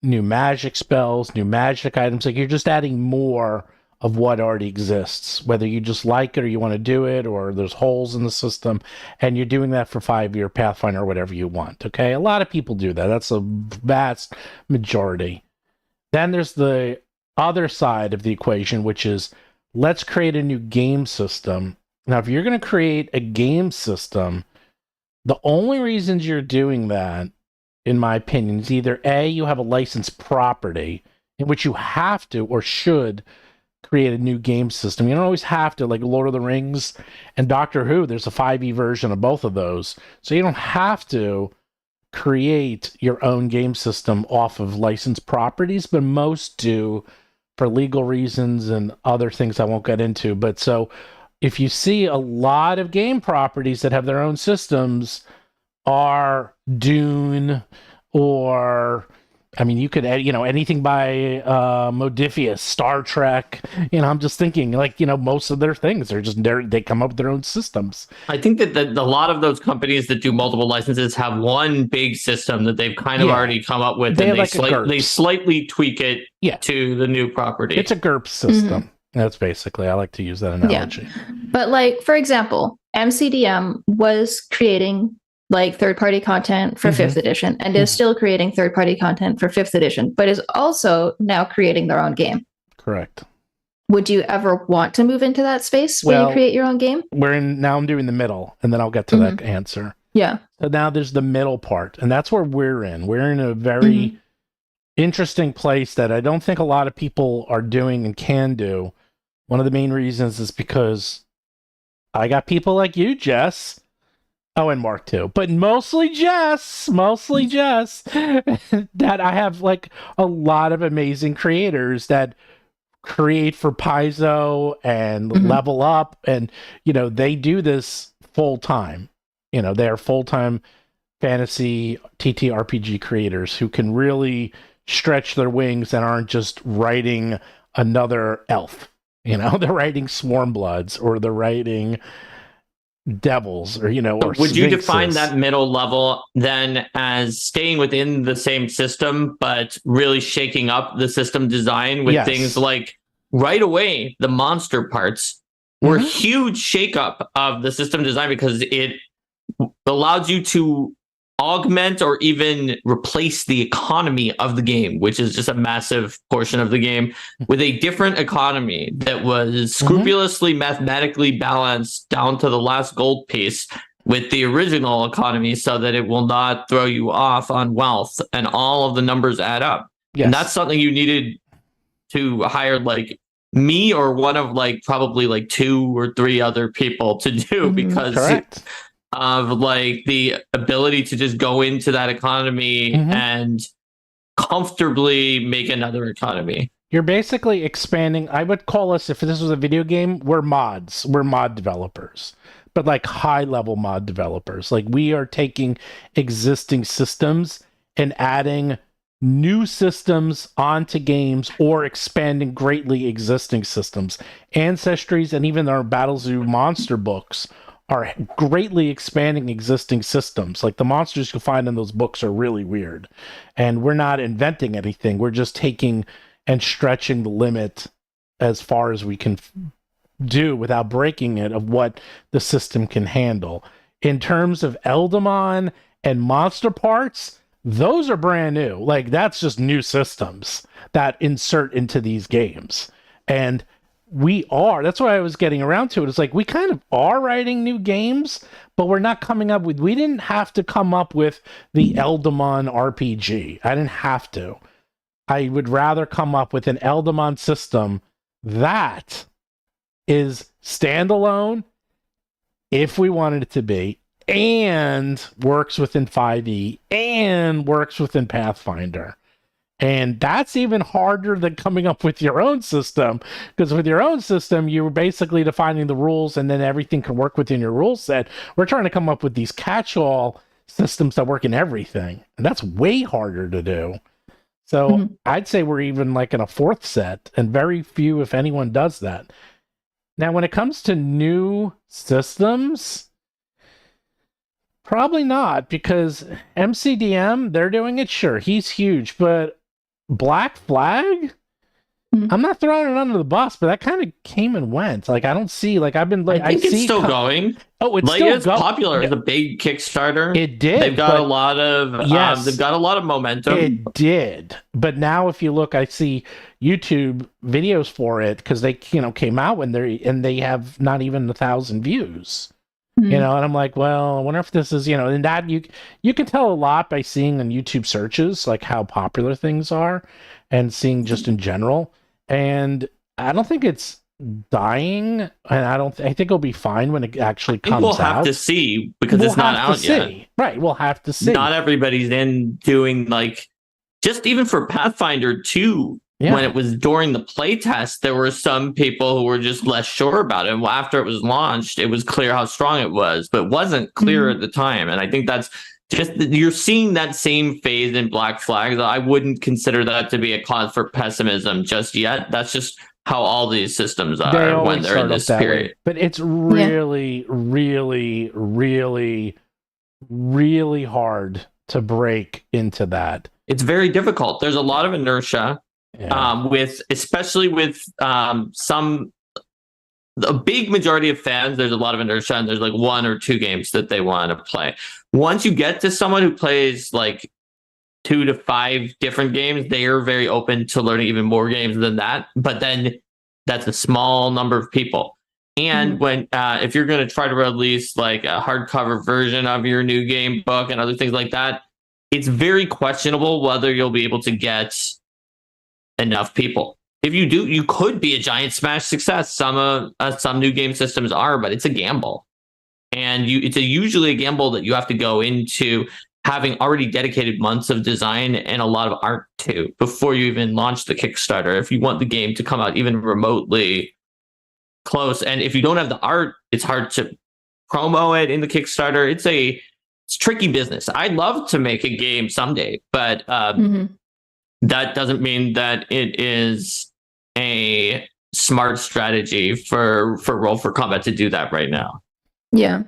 new magic spells, new magic items. Like you're just adding more of what already exists, whether you just like it or you want to do it, or there's holes in the system, and you're doing that for 5-year Pathfinder or whatever you want. Okay, a lot of people do that. That's a vast majority. Then there's the other side of the equation, which is let's create a new game system. Now, if you're going to create a game system, the only reasons you're doing that, in my opinion, is either A, you have a licensed property in which you have to or should create a new game system. You don't always have to, like Lord of the Rings and Doctor Who, there's a 5e version of both of those. So you don't have to create your own game system off of licensed properties, but most do for legal reasons and other things I won't get into. But so if you see a lot of game properties that have their own systems are Dune or I mean, you could add, anything by Modifius, Star Trek. I'm just thinking, like, most of their things are just they come up with their own systems. I think that a lot of those companies that do multiple licenses have one big system that they've kind of already come up with, and they slightly tweak it to the new property. It's a GURPS system. That's basically, I like to use that analogy. But like, for example, MCDM was creating like third-party content for 5th edition and is still creating third-party content for 5th edition, but is also now creating their own game. Correct. Would you ever want to move into that space where you create your own game? Now I'm doing the middle, and then I'll get to that answer. Yeah. So now there's the middle part, and that's where we're in. We're in a very interesting place that I don't think a lot of people are doing and can do. One of the main reasons is because I got people like you, Jess. Oh, and Mark too, but mostly Jess, that I have like a lot of amazing creators that create for Paizo and Level Up, and they do this full time. They are full-time fantasy TTRPG creators who can really stretch their wings and aren't just writing another elf. They're writing Swarmbloods, or they're writing devils, or or would you sphinxes. define that middle level then as staying within the same system but really shaking up the system design with things like, right away, the monster parts were a huge shakeup of the system design, because it allows you to augment or even replace the economy of the game, which is just a massive portion of the game, with a different economy that was scrupulously mathematically balanced down to the last gold piece with the original economy, so that it will not throw you off on wealth, and all of the numbers add up. And that's something you needed to hire like me or one of like probably like 2 or 3 other people to do, because of like the ability to just go into that economy and comfortably make another economy. You're basically expanding. I would call us, if this was a video game, we're mods. We're mod developers, but like high level mod developers. Like, we are taking existing systems and adding new systems onto games, or expanding greatly existing systems. Ancestries and even our Battlezoo monster books are greatly expanding existing systems. Like, the monsters you find in those books are really weird. And we're not inventing anything. We're just taking and stretching the limit as far as we can do without breaking it, of what the system can handle. In terms of Eldamon and monster parts, those are brand new. Like, that's just new systems that insert into these games. And that's why I was getting around to it. It's like, we kind of are writing new games, but we're not coming up with, we didn't have to come up with the Eldamon RPG. I didn't have to. I would rather come up with an Eldamon system that is standalone, if we wanted it to be, and works within 5e, and works within Pathfinder. And that's even harder than coming up with your own system, because with your own system, you're basically defining the rules, and then everything can work within your rule set. We're trying to come up with these catch-all systems that work in everything, and that's way harder to do. So I'd say we're even like in a 4th set, and very few, if anyone, does that. Now, when it comes to new systems, probably not, because MCDM, they're doing it. Sure, he's huge, but Black Flag, I'm not throwing it under the bus, but that kind of came and went. Like, I don't see, like, I've been like, I think it's still going. Oh, it's like, still it's popular. It's a big Kickstarter. It did. They've got a lot of they've got a lot of momentum. It did. But now, if you look, I see YouTube videos for it, because they came out when they have not even 1,000 views. And I'm like, well, I wonder if this is, and that you can tell a lot by seeing on YouTube searches, like, how popular things are, and seeing just in general. And I don't think it's dying, and I think it'll be fine when it actually comes out. We'll have to see, because it's not out yet. Right, we'll have to see. Not everybody's in doing, like, just even for Pathfinder 2. Yeah. When it was during the playtest, there were some people who were just less sure about it. Well, after it was launched, it was clear how strong it was, but it wasn't clear at the time. And I think that's just, you're seeing that same phase in Black Flag. I wouldn't consider that to be a cause for pessimism just yet. That's just how all these systems are when they're in this period. But it's really, really, really, really hard to break into that. It's very difficult. There's a lot of inertia. Yeah. with especially with some a big majority of fans, there's a lot of inertia and there's like 1 or 2 games that they want to play. Once you get to someone who plays like 2 to 5 different games, they are very open to learning even more games than that. But then that's a small number of people. And when if you're going to try to release like a hardcover version of your new game book and other things like that, it's very questionable whether you'll be able to get enough people. If you do, you could be a giant smash success. Some new game systems are, but it's a gamble, and it's usually a gamble that you have to go into having already dedicated months of design and a lot of art to before you even launch the Kickstarter. If you want the game to come out even remotely close, and if you don't have the art, it's hard to promo it in the Kickstarter. It's tricky business. I'd love to make a game someday, but that doesn't mean that it is a smart strategy for Roll for Combat to do that right now. Yeah.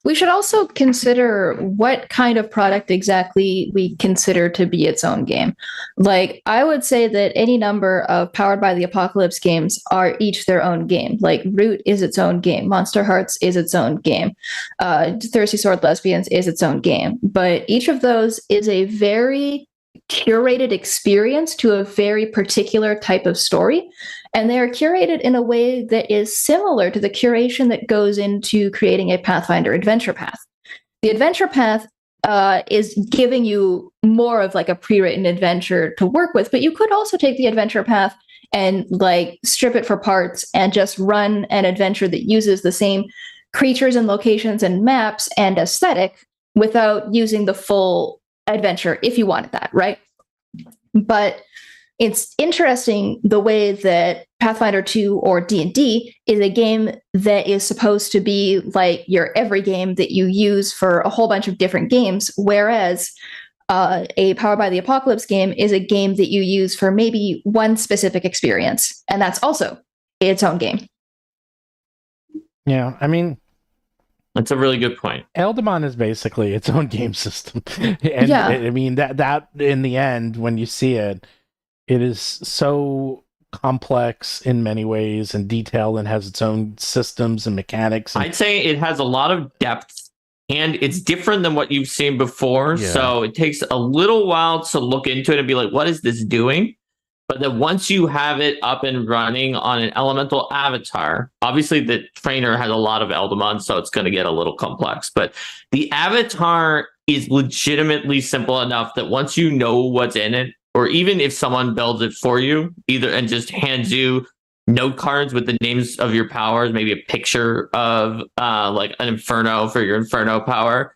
We should also consider what kind of product exactly we consider to be its own game. Like, I would say that any number of Powered by the Apocalypse games are each their own game. Like, Root is its own game. Monster Hearts is its own game. Thirsty Sword Lesbians is its own game. But each of those is a very curated experience to a very particular type of story. And they are curated in a way that is similar to the curation that goes into creating a Pathfinder adventure path. The adventure path is giving you more of like a pre-written adventure to work with, but you could also take the adventure path and like strip it for parts and just run an adventure that uses the same creatures and locations and maps and aesthetic without using the full adventure if you wanted that, right? But it's interesting the way that Pathfinder 2 or D&D is a game that is supposed to be like your every game that you use for a whole bunch of different games, whereas a Powered by the Apocalypse game is a game that you use for maybe one specific experience, and that's also its own game. Yeah, I mean, that's a really good point. Eldamon is basically its own game system. And yeah. I mean, that in the end, when you see it, it is so complex in many ways and detailed and has its own systems and mechanics. I'd say it has a lot of depth and it's different than what you've seen before. Yeah. So it takes a little while to look into it and be like, what is this doing? But then once you have it up and running on an elemental avatar, obviously the trainer has a lot of Eldamon, so it's going to get a little complex. But the avatar is legitimately simple enough that once you know what's in it, or even if someone builds it for you, either and just hands you note cards with the names of your powers, maybe a picture of like an Inferno for your Inferno power,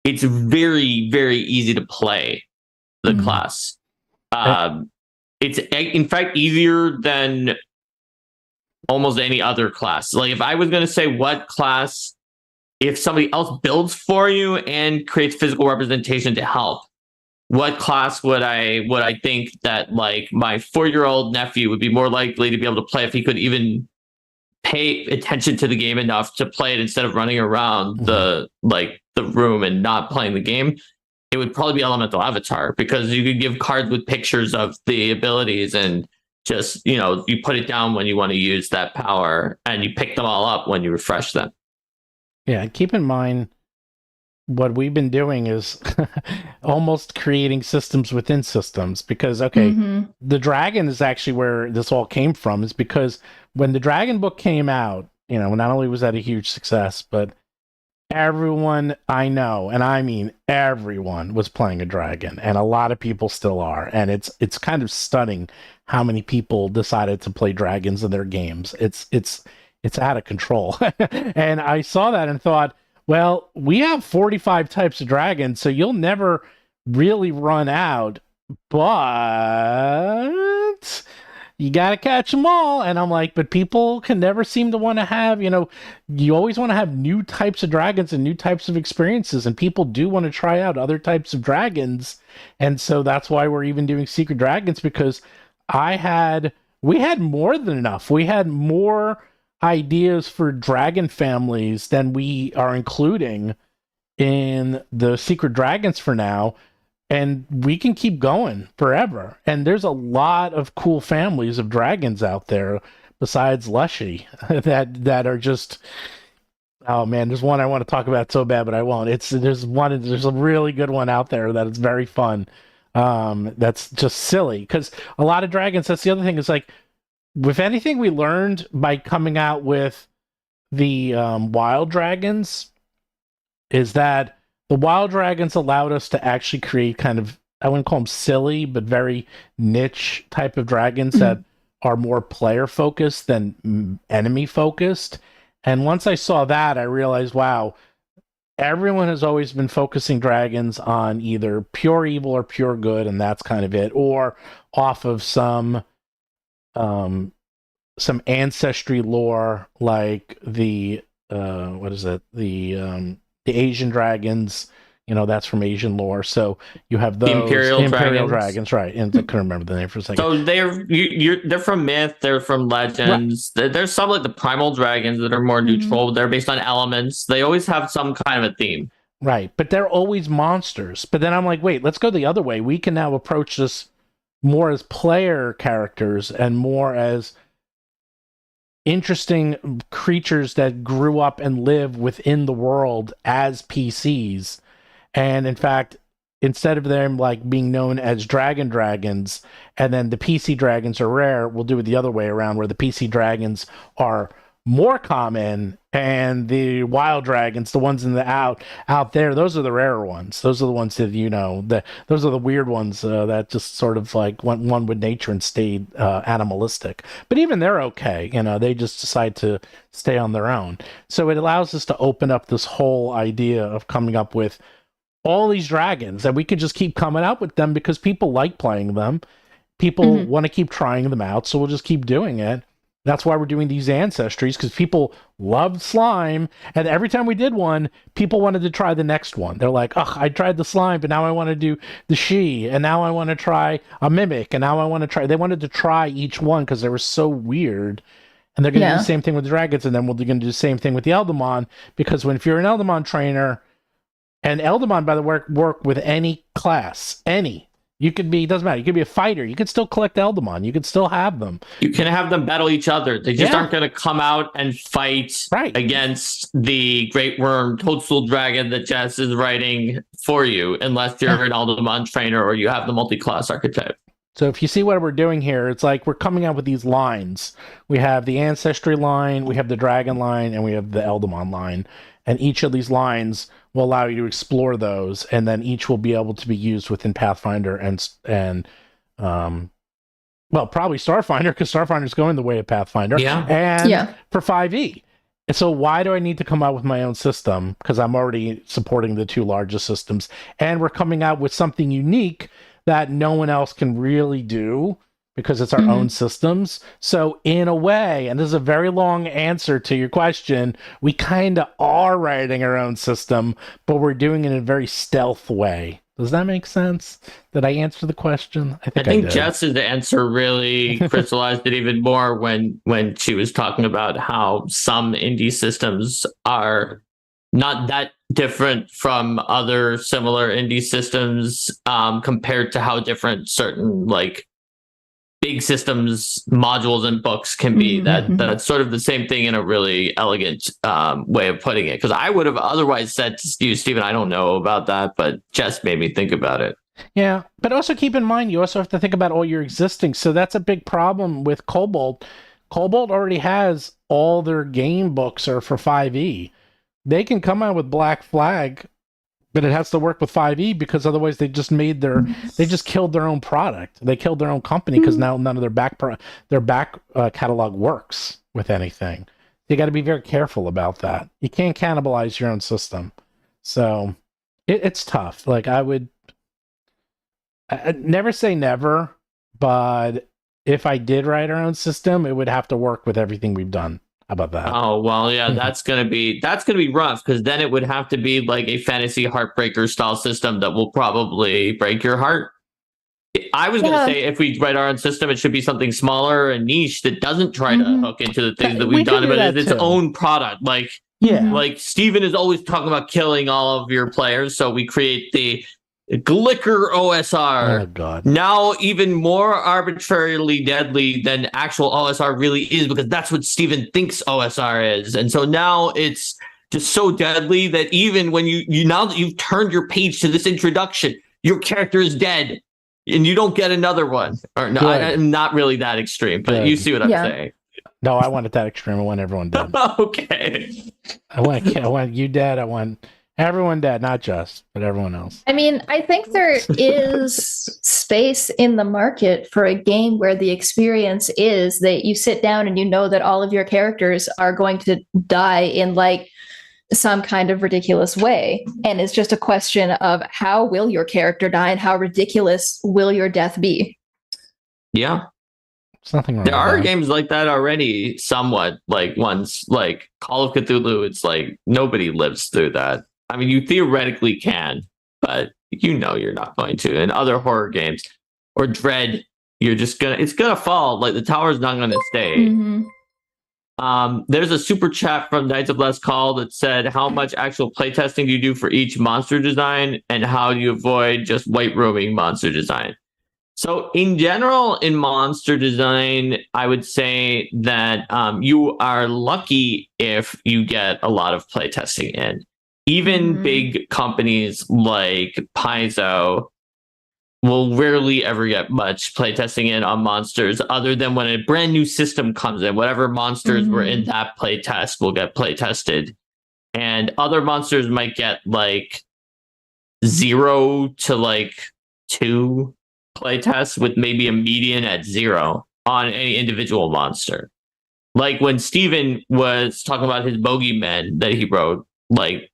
it's very, very easy to play the class. It's in fact easier than almost any other class. Like if I was going to say what class, if somebody else builds for you and creates physical representation to help, what class would I think that like my 4-year-old nephew would be more likely to be able to play if he could even pay attention to the game enough to play it instead of running around the room and not playing the game? It would probably be Elemental Avatar, because you could give cards with pictures of the abilities and just, you put it down when you want to use that power and you pick them all up when you refresh them. Yeah, keep in mind what we've been doing is almost creating systems within systems, because, the dragon is actually where this all came from, is because when the Dragon book came out, not only was that a huge success, but everyone I know, and I mean everyone, was playing a dragon, and a lot of people still are, and it's kind of stunning how many people decided to play dragons in their games. It's out of control. And I saw that and thought, well, we have 45 types of dragons, so you'll never really run out, but you got to catch them all. And I'm like, but people can never seem to want to have, you always want to have new types of dragons and new types of experiences. And people do want to try out other types of dragons. And so that's why we're even doing Secret Dragons, because we had more than enough. We had more ideas for dragon families than we are including in the Secret Dragons for now. and we can keep going forever. And there's a lot of cool families of dragons out there besides Leshy that are just. Oh man, there's one I want to talk about so bad, but I won't. There's a really good one out there that is very fun. That's just silly because a lot of dragons. That's the other thing is like, with anything we learned by coming out with the wild dragons, is that the wild dragons allowed us to actually create kind of, I wouldn't call them silly, but very niche type of dragons that are more player focused than enemy focused. And once I saw that, I realized, wow, everyone has always been focusing dragons on either pure evil or pure good, and that's kind of it, or off of some ancestry lore, like the what is it? The Asian dragons. That's from Asian lore. So you have those the Imperial dragons, right? And I couldn't remember the name for a second. So they're from myth, they're from legends. Right. There's some like the primal dragons that are more neutral. They're based on elements. They always have some kind of a theme. Right, but they're always monsters. But then I'm like, wait, let's go the other way. We can now approach this more as player characters and more as interesting creatures that grew up and live within the world as PCs. And in fact, instead of them like being known as dragons, and then the PC dragons are rare, we'll do it the other way around, where the PC dragons are more common, and the wild dragons, the ones in the out there, those are the rarer ones. Those are the ones that those are the weird ones that just sort of like went one with nature and stayed animalistic. But even they're okay. They just decide to stay on their own. So it allows us to open up this whole idea of coming up with all these dragons, and we could just keep coming up with them because people like playing them. People want to keep trying them out, so we'll just keep doing it. That's why we're doing these ancestries, because people loved slime, and every time we did one, people wanted to try the next one. They're like, "Oh, I tried the slime, but now I want to do the she, and now I want to try a mimic, and now I want to try." They wanted to try each one because they were so weird. And they're going to do the same thing with the dragons, and then we're going to do the same thing with the Eldamon, because if you're an Eldamon trainer. And Eldamon, by the way, work with any class. You could be, doesn't matter. You could be a fighter. You could still collect Eldamon. You could still have them. You can have them battle each other. They just aren't going to come out and fight against the Great Worm Toadstool Dragon that Jess is writing for you, unless you're an Eldamon trainer or you have the multi-class archetype. So if you see what we're doing here, it's like we're coming up with these lines. We have the Ancestry line, we have the Dragon line, and we have the Eldamon line. And each of these lines will allow you to explore those, and then each will be able to be used within Pathfinder and probably Starfinder, because Starfinder's going the way of Pathfinder. And for 5e. And so why do I need to come out with my own system? Because I'm already supporting the two largest systems. And we're coming out with something unique that no one else can really do, because it's our own systems. So in a way, and this is a very long answer to your question, we kind of are writing our own system, but we're doing it in a very stealth way. Does that make sense? Did I answer the question? I think Jess's answer really crystallized it even more when she was talking about how some indie systems are not that different from other similar indie systems compared to how different certain like big systems modules and books can be. That's sort of the same thing in a really elegant way of putting it, because I would have otherwise said to you, Stephen, I don't know about that, but Jess made me think about it. Yeah, but also keep in mind, you also have to think about all your existing. So that's a big problem with Cobalt. Cobalt already has all their game books are for 5e. They can come out with Black Flag, but it has to work with 5e, because otherwise they just killed their own product. They killed their own company, because now none of their back catalog works with anything. You got to be very careful about that. You can't cannibalize your own system. So it's tough. Like I'd never say never, but if I did write our own system, it would have to work with everything we've done. How about that? Oh, well, yeah, that's gonna be rough, because then it would have to be like a fantasy heartbreaker style system that will probably break your heart. I was gonna say, if we write our own system, it should be something smaller and niche that doesn't try to hook into the things that we've done, but it's its own product. Like Steven is always talking about killing all of your players, so we create the Glicker OSR. Oh God. Now even more arbitrarily deadly than actual OSR really is, because that's what Steven thinks OSR is. And so now it's just so deadly that even when you now that you've turned your page to this introduction, your character is dead and you don't get another one. Or no, I'm not really that extreme, but you see what I'm saying. No, I want it that extreme. I want everyone dead. Okay. I want you dead. I want everyone dead, not just, but everyone else. I mean, I think there is space in the market for a game where the experience is that you sit down and you know that all of your characters are going to die in like some kind of ridiculous way. And it's just a question of how will your character die and how ridiculous will your death be? Yeah. There's nothing wrong there with are that. games like that already, somewhat, like ones like Call of Cthulhu. It's like nobody lives through that. I mean, you theoretically can, but you know you're not going to. And other horror games or Dread, it's gonna fall. Like the tower's not gonna stay. Mm-hmm. There's a super chat from Knights of Last Call that said, how much actual playtesting do you do for each monster design, and how do you avoid just white rooming monster design? So in general, in monster design, I would say that you are lucky if you get a lot of playtesting in. Even big companies like Paizo will rarely ever get much playtesting in on monsters, other than when a brand new system comes in. Whatever monsters were in that playtest will get playtested. And other monsters might get like 0 to like 2 playtests, with maybe a median at 0 on any individual monster. Like when Steven was talking about his bogeymen that he wrote, like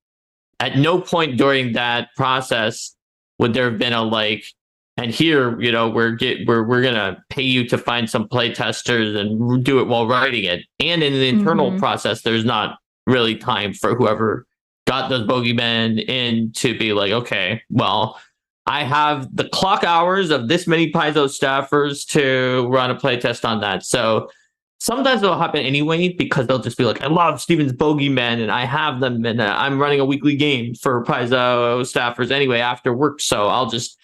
at no point during that process would there have been a like, and here, you know, we're gonna pay you to find some playtesters and do it while writing it. And in the internal process, there's not really time for whoever got those bogeymen in to be like, okay, well, I have the clock hours of this many Paizo staffers to run a playtest on that. So sometimes it'll happen anyway, because they'll just be like, I love Steven's bogeymen and I have them, and I'm running a weekly game for Paizo staffers anyway after work. So I'll just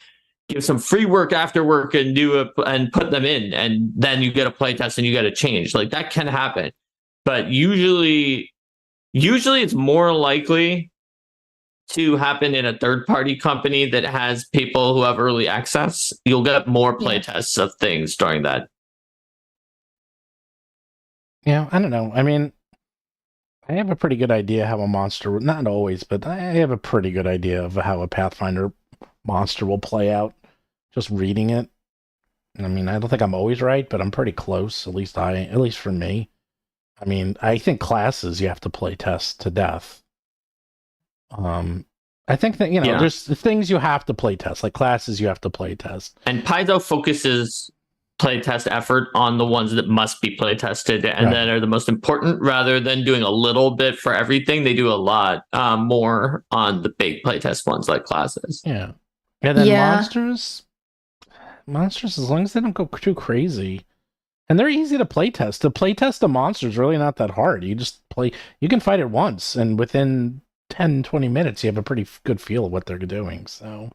give some free work after work and and put them in. And then you get a playtest and you get a change. Like that can happen. But usually it's more likely to happen in a third-party company that has people who have early access. You'll get more playtests of things during that. Yeah, I don't know. I mean, I have a pretty good idea how a monster, not always, but I have a pretty good idea of how a Pathfinder monster will play out, just reading it. I mean, I don't think I'm always right, but I'm pretty close, at least for me. I mean, I think classes you have to play test to death. I think that, you know, there's things you have to play test, like classes you have to play test. And Paizo focuses playtest effort on the ones that must be playtested and then are the most important, rather than doing a little bit for everything. They do a lot more on the big playtest ones like classes. Yeah. And then monsters, as long as they don't go too crazy. And they're easy to playtest. To playtest a monster is really not that hard. You just you can fight it once, and within 10, 20 minutes, you have a pretty good feel of what they're doing. So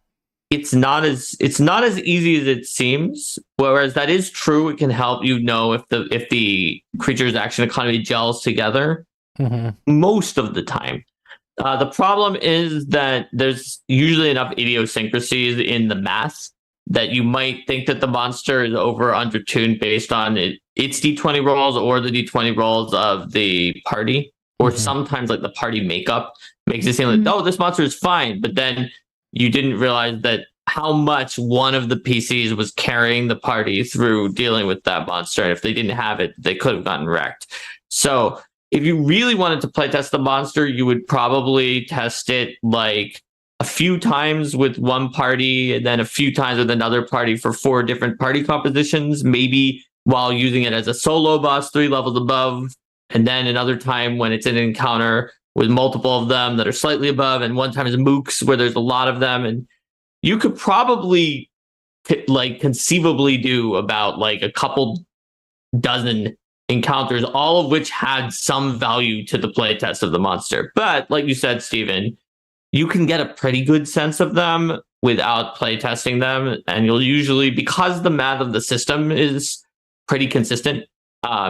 it's not as easy as it seems. Whereas that is true. It can help you know if the creature's action economy gels together most of the time. The problem is that there's usually enough idiosyncrasies in the math that you might think that the monster is over or under tuned based on its D20 rolls or the D20 rolls of the party, or sometimes like the party makeup makes it seem like, oh, this monster is fine, but then you didn't realize that how much one of the PCs was carrying the party through dealing with that monster. And if they didn't have it, they could have gotten wrecked. So if you really wanted to playtest the monster, you would probably test it like a few times with one party and then a few times with another party for 4 different party compositions, maybe while using it as a solo boss 3 levels above, and then another time when it's an encounter with multiple of them that are slightly above, and one time is mooks where there's a lot of them. And you could probably like conceivably do about like a couple dozen encounters, all of which had some value to the playtest of the monster. But like you said, Steven, you can get a pretty good sense of them without playtesting them, and you'll usually, because the math of the system is pretty consistent,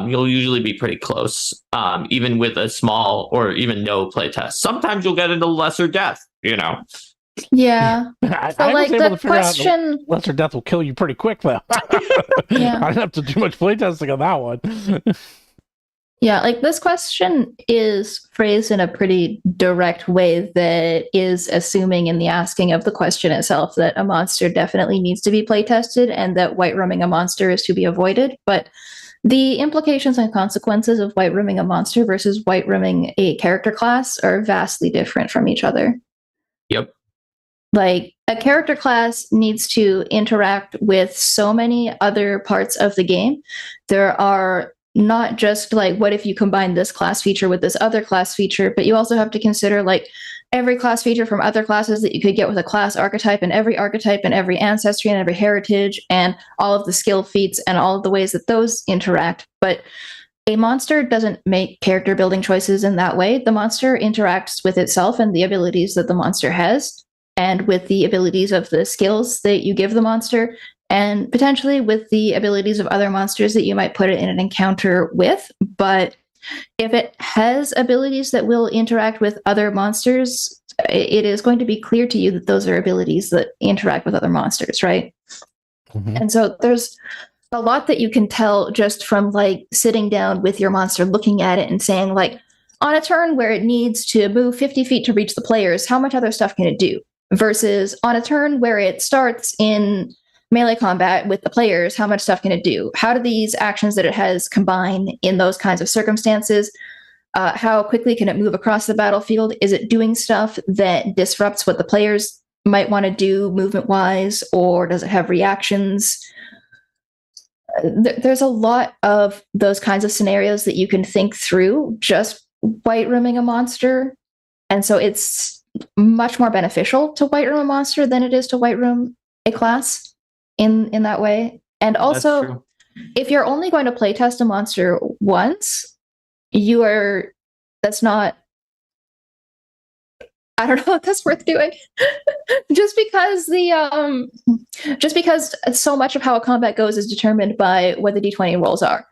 you'll usually be pretty close, even with a small or even no playtest. Sometimes you'll get into lesser death, Yeah. So, I was like, able to the figure out question. lesser death will kill you pretty quick, though. Yeah. I didn't have to do much playtesting on that one. Yeah, like this question is phrased in a pretty direct way that is assuming in the asking of the question itself that a monster definitely needs to be playtested and that white rooming a monster is to be avoided. But the implications and consequences of white rooming a monster versus white rooming a character class are vastly different from each other. Yep. Like, a character class needs to interact with so many other parts of the game. There are not just like, what if you combine this class feature with this other class feature, but you also have to consider like every class feature from other classes that you could get with a class archetype, and every archetype and every ancestry and every heritage, and all of the skill feats and all of the ways that those interact. But a monster doesn't make character building choices in that way. The monster interacts with itself and the abilities that the monster has, and with the abilities of the skills that you give the monster, and potentially with the abilities of other monsters that you might put it in an encounter with. But if it has abilities that will interact with other monsters, it is going to be clear to you that those are abilities that interact with other monsters, right? Mm-hmm. And so there's a lot that you can tell just from like sitting down with your monster, looking at it and saying, like, on a turn where it needs to move 50 feet to reach the players, how much other stuff can it do? Versus on a turn where it starts in melee combat with the players, how much stuff can it do? How do these actions that it has combine in those kinds of circumstances? How quickly can it move across the battlefield? Is it doing stuff that disrupts what the players might want to do movement-wise, or does it have reactions? There's a lot of those kinds of scenarios that you can think through just white rooming a monster. And so it's much more beneficial to white room a monster than it is to white room a class in that way. And also, if you're only going to playtest a monster once, that's not, I don't know if that's worth doing. just because so much of how a combat goes is determined by what the D20 rolls are.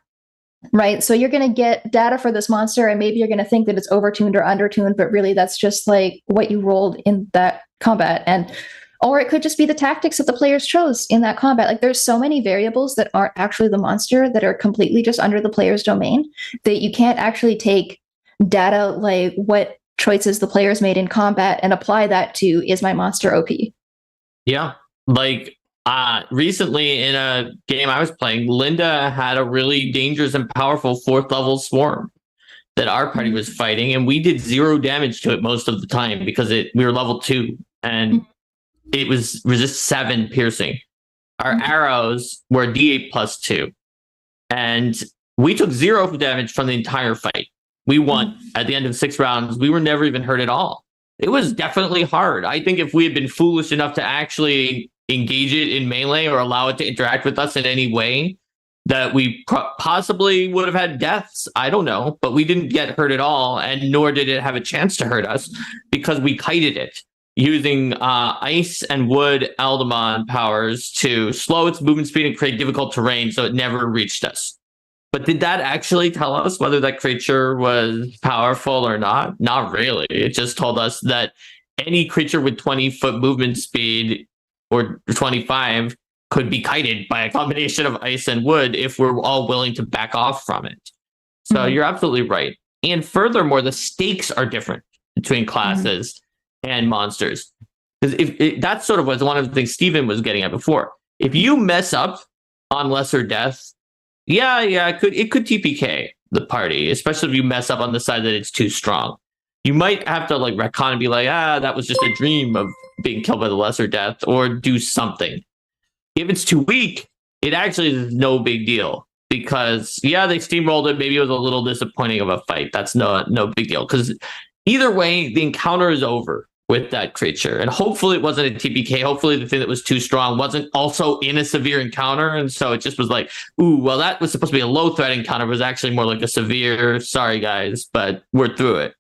Right. So you're going to get data for this monster, and maybe you're going to think that it's overtuned or undertuned, but really that's just like what you rolled in that combat. Or it could just be the tactics that the players chose in that combat. Like, there's so many variables that aren't actually the monster, that are completely just under the player's domain, that you can't actually take data like what choices the players made in combat and apply that to, is my monster OP? Yeah. Like, recently in a game I was playing, Linda had a really dangerous and powerful 4th level swarm that our party was fighting, and we did 0 damage to it most of the time because we were level 2 and it was resist 7 piercing. Our arrows were D8 plus 2, and we took 0 damage from the entire fight. We won at the end of 6 rounds. We were never even hurt at all. It was definitely hard. I think if we had been foolish enough to actually engage it in melee or allow it to interact with us in any way, that we possibly would have had deaths. I don't know, but we didn't get hurt at all, and nor did it have a chance to hurt us because we kited it using ice and wood Aldemon powers to slow its movement speed and create difficult terrain so it never reached us. But did that actually tell us whether that creature was powerful or not? Not really. It just told us that any creature with 20-foot movement speed or 25 could be kited by a combination of ice and wood if we're all willing to back off from it. So you're absolutely right. And furthermore, the stakes are different between classes and monsters. Because if that's sort of was one of the things Steven was getting at before. If you mess up on lesser death, it could TPK the party, especially if you mess up on the side that it's too strong. You might have to like retcon and be like, that was just a dream of being killed by the lesser death, or do something. If it's too weak, it actually is no big deal because they steamrolled it. Maybe it was a little disappointing of a fight. That's no big deal because either way, the encounter is over with that creature. And hopefully it wasn't a TPK. Hopefully the thing that was too strong wasn't also in a severe encounter. And so it just was like, that was supposed to be a low threat encounter. It was actually more like a severe, sorry guys, but we're through it.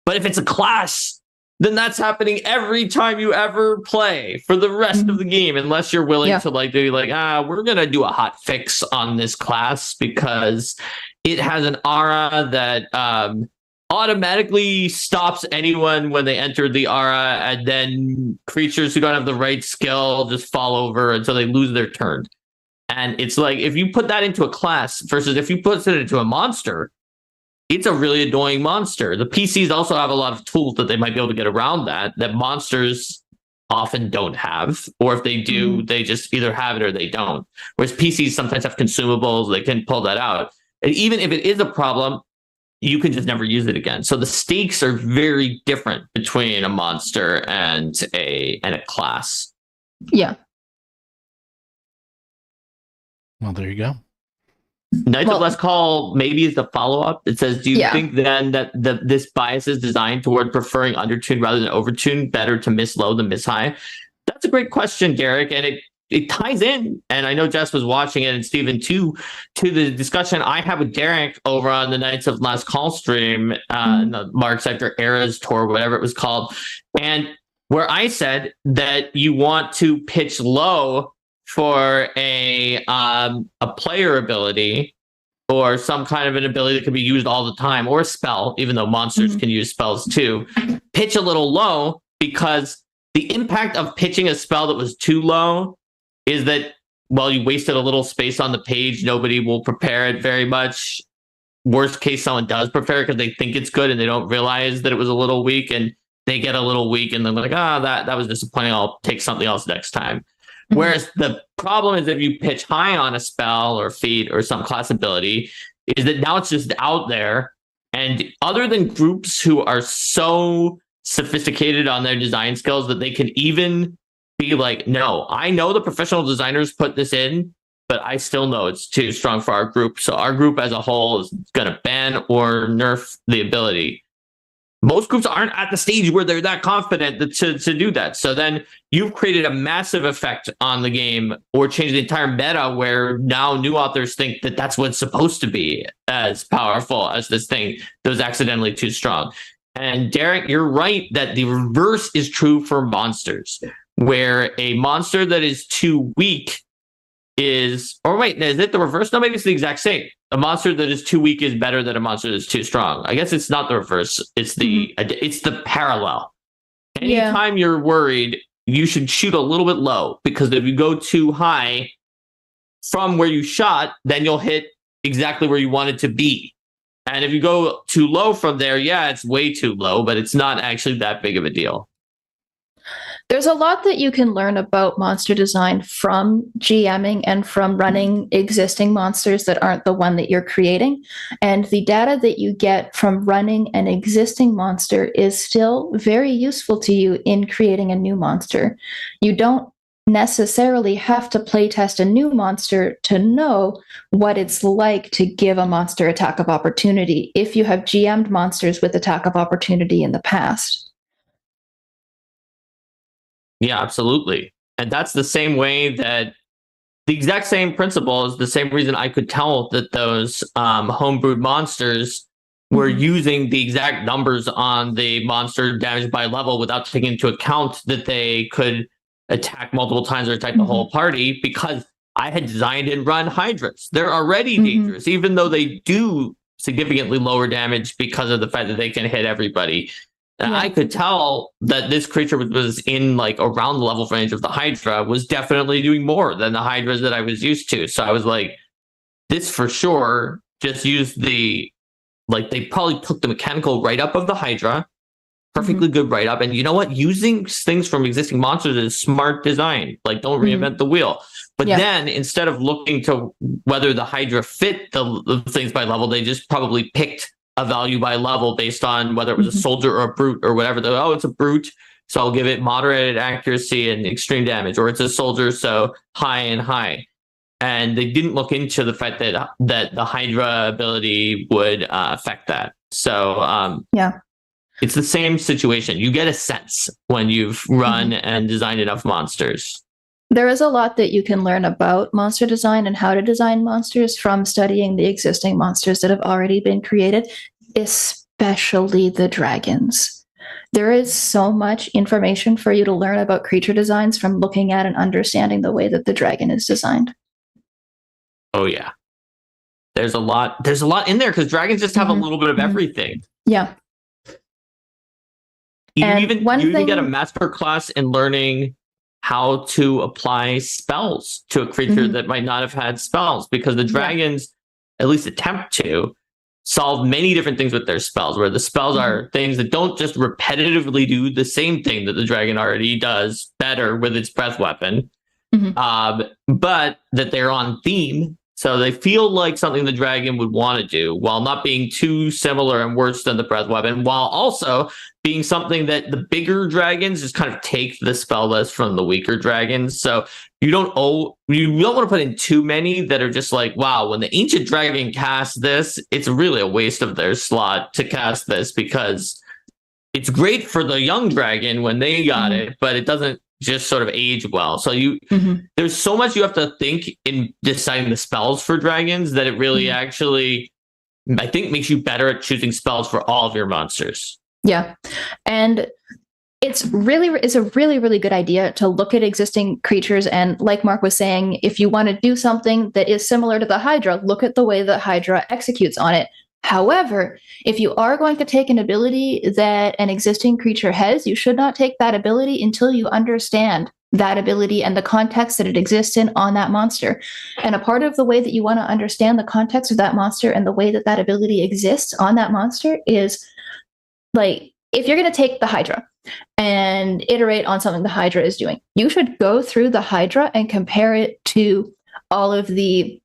But if it's a class then that's happening every time you ever play for the rest of the game, unless you're willing to like do like, we're gonna do a hot fix on this class because it has an aura that automatically stops anyone when they enter the aura, and then creatures who don't have the right skill just fall over until they lose their turn. And it's like, if you put that into a class versus if you put it into a monster, it's a really annoying monster. The PCs also have a lot of tools that they might be able to get around that monsters often don't have. Or if they do, they just either have it or they don't. Whereas PCs sometimes have consumables, they can pull that out. And even if it is a problem, you can just never use it again. So the stakes are very different between a monster and a class. Yeah. Well, there you go. Knights of Last Call maybe is the follow-up. It says, do you think then that this bias is designed toward preferring undertune rather than overtune, better to miss low than miss high? That's a great question, Garrick, and it ties in, and I know Jess was watching it, and Stephen too, to the discussion I had with Derek over on the Knights of Last Call stream, in the Mark Sector Eras tour, whatever it was called, and where I said that you want to pitch low for a player ability or some kind of an ability that can be used all the time, or a spell, even though monsters can use spells too. Pitch a little low, because the impact of pitching a spell that was too low is that, well, you wasted a little space on the page. Nobody will prepare it very much. Worst case, someone does prepare it because they think it's good and they don't realize that it was a little weak, and they get a little weak and they're like, that was disappointing. I'll take something else next time. Whereas the problem is, if you pitch high on a spell or feat or some class ability, is that now it's just out there. And other than groups who are so sophisticated on their design skills that they can even be like, no, I know the professional designers put this in, but I still know it's too strong for our group. So our group as a whole is going to ban or nerf the ability. Most groups aren't at the stage where they're that confident to do that. So then you've created a massive effect on the game, or changed the entire meta, where now new authors think that that's what it's supposed to be, as powerful as this thing that was accidentally too strong. And Derek, you're right that the reverse is true for monsters, where a monster that is too weak is, or wait, is it the reverse? No, maybe it's the exact same. A monster that is too weak is better than a monster that's too strong. I guess it's not the reverse. It's the it's the parallel. Anytime you're worried, you should shoot a little bit low, because if you go too high from where you shot, then you'll hit exactly where you want it to be. And if you go too low from there, it's way too low, but it's not actually that big of a deal. There's a lot that you can learn about monster design from GMing and from running existing monsters that aren't the one that you're creating. And the data that you get from running an existing monster is still very useful to you in creating a new monster. You don't necessarily have to playtest a new monster to know what it's like to give a monster attack of opportunity if you have GM'd monsters with attack of opportunity in the past. Yeah, absolutely. And that's the same way that the exact same principle is the same reason I could tell that those homebrewed monsters were using the exact numbers on the monster damage by level without taking into account that they could attack multiple times or attack the whole party, because I had designed and run Hydras. They're already dangerous, even though they do significantly lower damage because of the fact that they can hit everybody. I could tell that this creature was in like around the level range of the Hydra, was definitely doing more than the Hydras that I was used to. So I was like, this for sure just used they probably took the mechanical write-up of the Hydra, perfectly good write-up. And you know what? Using things from existing monsters is smart design. Like, don't reinvent the wheel. But then instead of looking to whether the Hydra fit the things by level, they just probably picked a value by level based on whether it was a soldier or a brute or whatever. It's a brute, so I'll give it moderated accuracy and extreme damage, or it's a soldier, so high and high. And they didn't look into the fact that the Hydra ability would affect that. So it's the same situation. You get a sense when you've run and designed enough monsters. There is a lot that you can learn about monster design and how to design monsters from studying the existing monsters that have already been created, especially the dragons. There is so much information for you to learn about creature designs from looking at and understanding the way that the dragon is designed. Oh yeah. There's a lot in there because dragons just have a little bit of everything. Yeah. You And even one you even thing- get a master class in learning how to apply spells to a creature that might not have had spells, because the dragons at least attempt to solve many different things with their spells, where the spells are things that don't just repetitively do the same thing that the dragon already does better with its breath weapon, but that they're on theme. So they feel like something the dragon would want to do while not being too similar and worse than the breath weapon, while also being something that the bigger dragons just kind of take the spell list from the weaker dragons. So you don't want to put in too many that are just like, wow, when the ancient dragon casts this, it's really a waste of their slot to cast this, because it's great for the young dragon when they got it, but it doesn't just sort of age well. So there's so much you have to think in deciding the spells for dragons that it really actually, I think, makes you better at choosing spells for all of your monsters. Yeah. And it's a really good idea to look at existing creatures. And like Mark was saying, if you want to do something that is similar to the Hydra, look at the way that Hydra executes on it. However, if you are going to take an ability that an existing creature has, you should not take that ability until you understand that ability and the context that it exists in on that monster. And a part of the way that you want to understand the context of that monster and the way that that ability exists on that monster is, like, if you're going to take the Hydra and iterate on something the Hydra is doing, you should go through the Hydra and compare it to all of the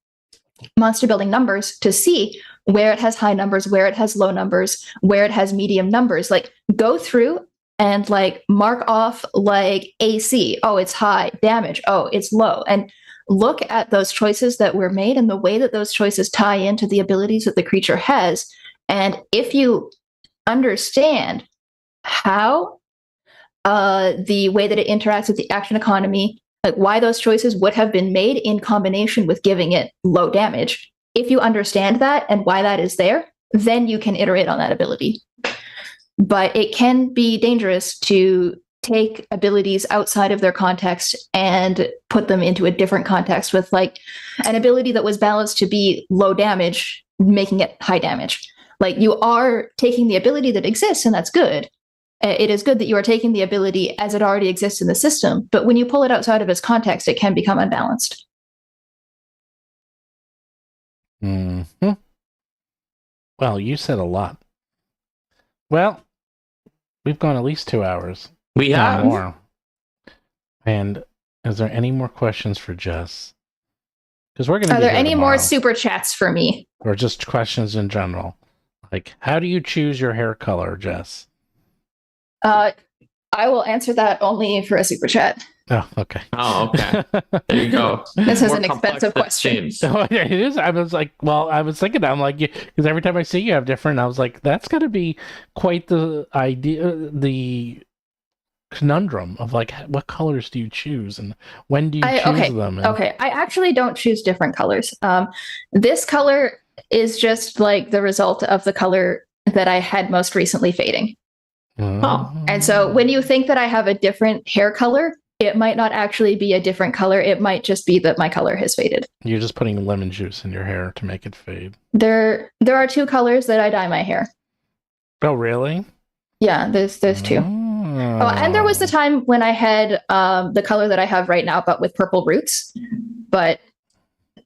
monster building numbers to see where it has high numbers, where it has low numbers, where it has medium numbers. Like, go through and like mark off like AC. Oh, it's high. Damage. Oh, it's low. And look at those choices that were made and the way that those choices tie into the abilities that the creature has. And if you understand how the way that it interacts with the action economy, like why those choices would have been made in combination with giving it low damage, if you understand that and why that is there, then you can iterate on that ability. But it can be dangerous to take abilities outside of their context and put them into a different context with like an ability that was balanced to be low damage, making it high damage. Like, you are taking the ability that exists, and that's good. It is good that you are taking the ability as it already exists in the system, but when you pull it outside of its context, it can become unbalanced. Well, you said a lot. Well, we've gone at least 2 hours. We have more. And is there any more questions for Jess? Because we're going to. Are there any more super chats for me, or just questions in general? Like, how do you choose your hair color, Jess? I will answer that only for a super chat. Oh, okay. Oh, okay. There you go. This is More an expensive question. Oh, yeah, it is. I was like, well, I was thinking, I'm like, because every time I see you have different, I was like, that's got to be quite the idea, the conundrum of like, what colors do you choose and when do you choose them? Okay, I actually don't choose different colors. This color is just like the result of the color that I had most recently fading. And so when you think that I have a different hair color, it might not actually be a different color. It might just be that my color has faded. You're just putting lemon juice in your hair to make it fade. There are two colors that I dye my hair. Oh, really? Yeah, there's two. Oh, and there was the time when I had the color that I have right now, but with purple roots. But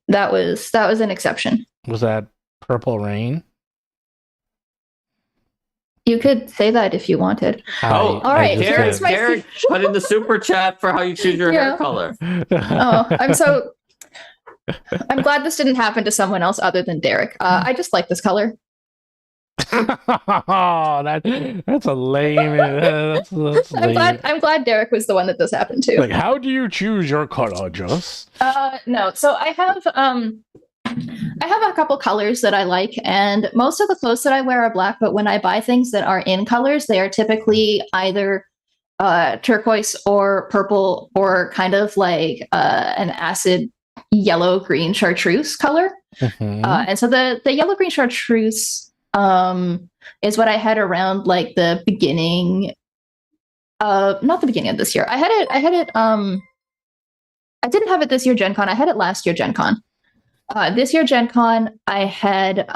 that was an exception. Was that Purple Rain? You could say that if you wanted. All right. Derek, put in the super chat for how you choose your hair color. Oh, I'm glad this didn't happen to someone else other than Derek. I just like this color. Oh, that's a lame. That's lame. I'm glad Derek was the one that this happened to. Like, how do you choose your color, Joss? No. So I have a couple colors that I like, and most of the clothes that I wear are black. But when I buy things that are in colors, they are typically either turquoise or purple, or kind of like an acid yellow-green chartreuse color. And so the yellow-green chartreuse is what I had around like the beginning Not the beginning of this year. I had it I didn't have it this year Gen Con. I had it last year Gen Con. This year Gen Con, I had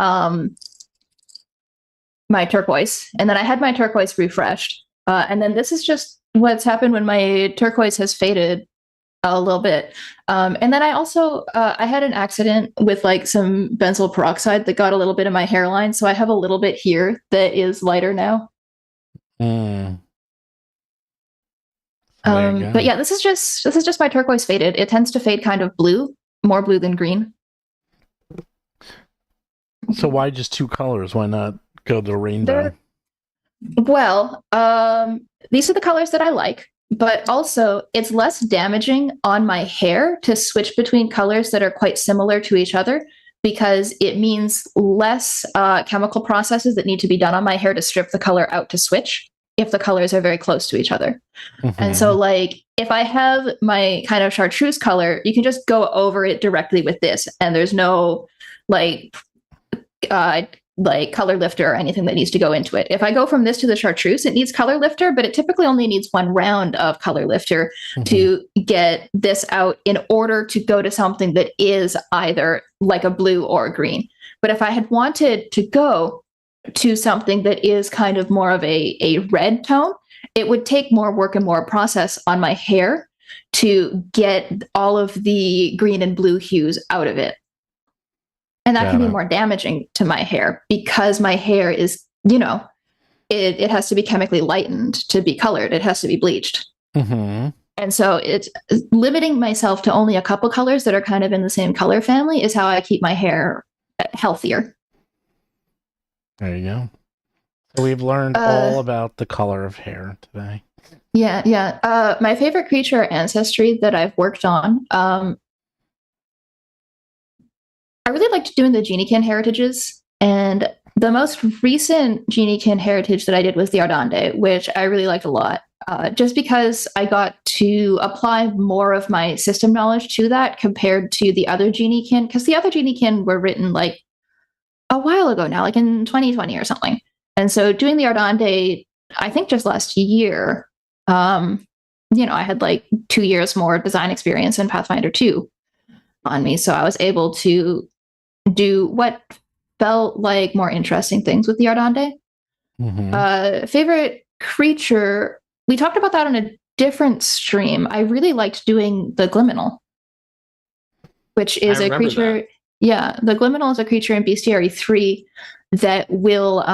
my turquoise, and then I had my turquoise refreshed. And then this is just what's happened when my turquoise has faded a little bit. And then I also I had an accident with like some benzoyl peroxide that got a little bit of my hairline, so I have a little bit here that is lighter now. Mm. But yeah, this is just my turquoise faded. It tends to fade kind of blue, more blue than green. So why just 2 colors? Why not go the rainbow? Well, these are the colors that I like, but also it's less damaging on my hair to switch between colors that are quite similar to each other, because it means less chemical processes that need to be done on my hair to strip the color out to switch if the colors are very close to each other. Mm-hmm. And so, like, if I have my kind of chartreuse color, you can just go over it directly with this, and there's no like color lifter or anything that needs to go into it. If I go from this to the chartreuse, it needs color lifter, but it typically only needs 1 round of color lifter to get this out in order to go to something that is either like a blue or a green. But if I had wanted to go to something that is kind of more of a red tone, it would take more work and more process on my hair to get all of the green and blue hues out of it. And that can be more damaging to my hair because my hair is, it has to be chemically lightened to be colored. It has to be bleached. Mm-hmm. And so it's limiting myself to only a couple colors that are kind of in the same color family is how I keep my hair healthier. There you go. So we've learned all about the color of hair today. Yeah. My favorite creature ancestry that I've worked on, I really liked doing the Geniekin heritages, and the most recent Geniekin heritage that I did was the Ardande, which I really liked a lot, just because I got to apply more of my system knowledge to that compared to the other Geniekin, because the other Geniekin were written like a while ago now, like in 2020 or something. And so doing the Ardande, I think just last year, I had like 2 years more design experience in Pathfinder 2 on me. So I was able to do what felt like more interesting things with the Ardande. Mm-hmm. Favorite creature, we talked about that on a different stream. I really liked doing the Gliminal, which is a creature. That. Yeah, the Gliminal is a creature in Bestiary 3 that will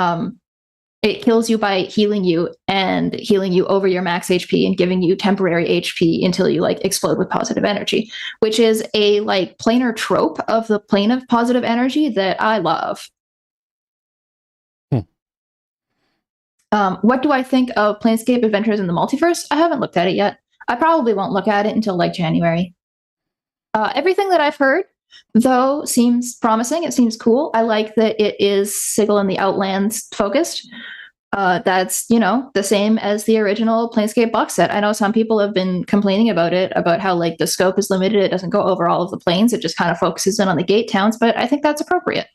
it kills you by healing you over your max HP and giving you temporary HP until you like explode with positive energy, which is a like planar trope of the plane of positive energy that I love. What do I think of Planescape Adventures in the Multiverse? I haven't looked at it yet. I probably won't look at it until like January. Everything that I've heard, though, seems promising. It seems cool. I like that it is Sigil and the Outlands focused. That's, the same as the original Planescape box set. I know some people have been complaining about it, about how like the scope is limited. It doesn't go over all of the planes. It just kind of focuses in on the gate towns, but I think that's appropriate.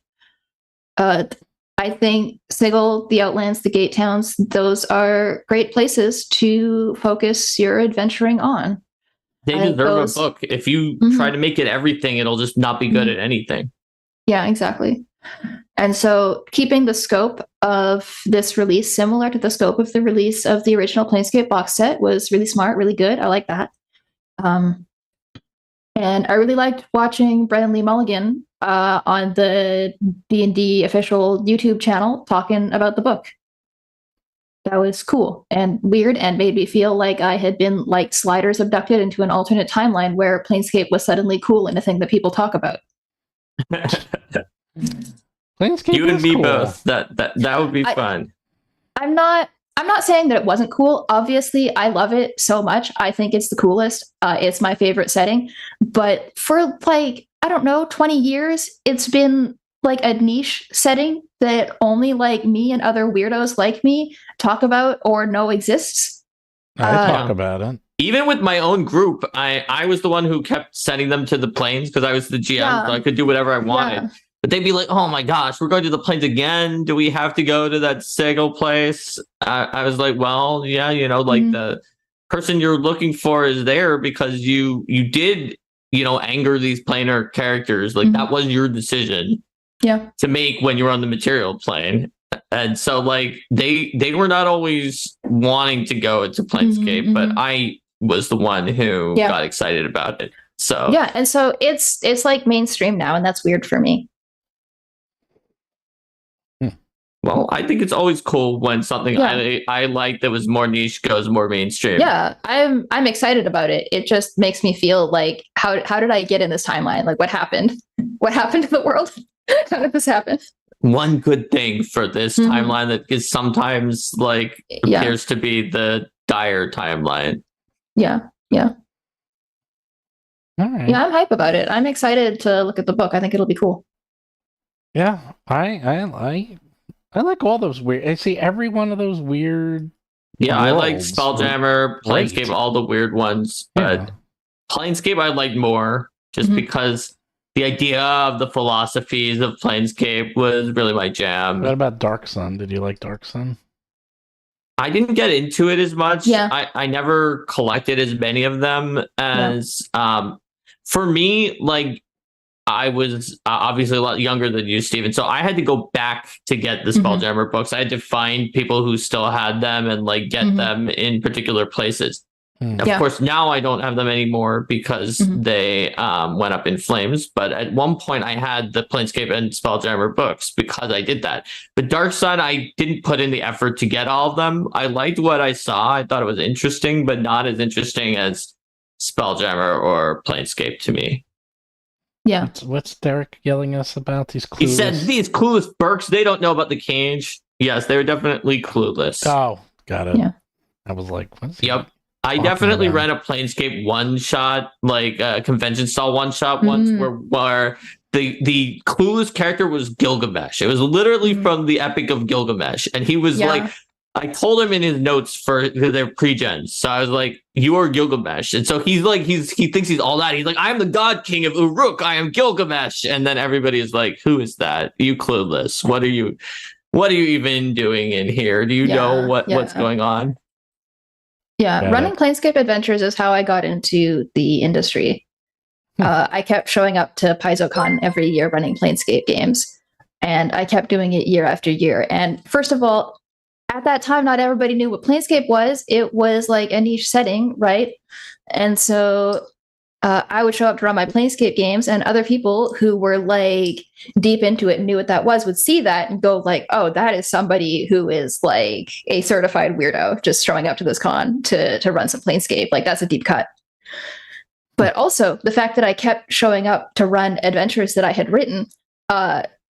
I think Sigil, the Outlands, the gate towns, those are great places to focus your adventuring on. They deserve a book. If you try to make it everything, it'll just not be good at anything. Yeah, exactly. And so keeping the scope of this release similar to the scope of the release of the original Planescape box set was really smart, really good. I like that. And I really liked watching Brennan Lee Mulligan on the D&D official YouTube channel talking about the book. That was cool and weird and made me feel like I had been like sliders abducted into an alternate timeline where Planescape was suddenly cool and a thing that people talk about. Planescape you and me cool. both. That would be fun. I'm not saying that it wasn't cool. Obviously, I love it so much. I think it's the coolest. It's my favorite setting. But for like, I don't know, 20 years, it's been like a niche setting that only like me and other weirdos like me talk about or know exists. I talk about it. Even with my own group, I was the one who kept sending them to the planes because I was the GM, so I could do whatever I wanted. But they'd be like, "Oh my gosh, we're going to the plains again. Do we have to go to that Sago place?" I was like, "Well, yeah, like the person you're looking for is there because you did, anger these planar characters. Like that was your decision to make when you were on the material plane." And so like they were not always wanting to go into Planescape, but I was the one who got excited about it. So yeah, and so it's like mainstream now, and that's weird for me. Well, I think it's always cool when something I like that was more niche goes more mainstream. Yeah, I'm excited about it. It just makes me feel like how did I get in this timeline? Like what happened? What happened to the world? How did this happen? One good thing for this timeline that is sometimes like appears to be the dire timeline. Yeah. All right. Yeah, I'm hype about it. I'm excited to look at the book. I think it'll be cool. Yeah, I like all those weird. I see every one of those weird. Yeah, I like worlds. Spelljammer, Great. Planescape, all the weird ones. But Planescape I like more just because the idea of the philosophies of Planescape was really my jam. What about Dark Sun? Did you like Dark Sun? I didn't get into it as much. Yeah. I never collected as many of them as for me, like I was obviously a lot younger than you, Steven. So I had to go back to get the Spelljammer books. I had to find people who still had them and like get them in particular places. Of course, now I don't have them anymore because they went up in flames. But at one point, I had the Planescape and Spelljammer books because I did that. But Dark Sun, I didn't put in the effort to get all of them. I liked what I saw. I thought it was interesting, but not as interesting as Spelljammer or Planescape to me. Yeah. What's Derek yelling at us about? These clueless? He said, "These clueless Burks, they don't know about the cage." Yes, they were definitely clueless. Oh, got it. Yeah. I was like, what's Yep. I definitely ran a Planescape one-shot, like a convention-style one-shot once where the clueless character was Gilgamesh. It was literally from the Epic of Gilgamesh. And he was like, I told him in his notes for their pre-gens. So I was like, "You are Gilgamesh." And so he's like, he thinks he's all that. He's like, "I am the God King of Uruk. I am Gilgamesh." And then everybody is like, "Who is that? You clueless. What are you even doing in here? Do you know what's going on?" Yeah, running Planescape Adventures is how I got into the industry. I kept showing up to PaizoCon every year running Planescape games, and I kept doing it year after year. And first of all, at that time, not everybody knew what Planescape was. It was like a niche setting, right? And so I would show up to run my Planescape games, and other people who were like deep into it and knew what that was would see that and go like, "Oh, that is somebody who is like a certified weirdo just showing up to this con to run some Planescape. Like that's a deep cut." But also the fact that I kept showing up to run adventures that I had written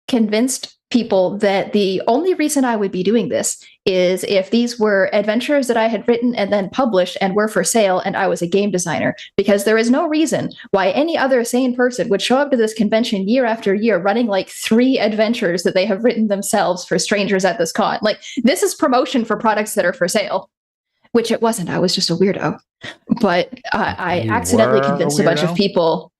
convinced people that the only reason I would be doing this is if these were adventures that I had written and then published and were for sale and I was a game designer, because there is no reason why any other sane person would show up to this convention year after year running like 3 adventures that they have written themselves for strangers at this con. Like this is promotion for products that are for sale, which it wasn't. I was just a weirdo. But I accidentally convinced a bunch of people.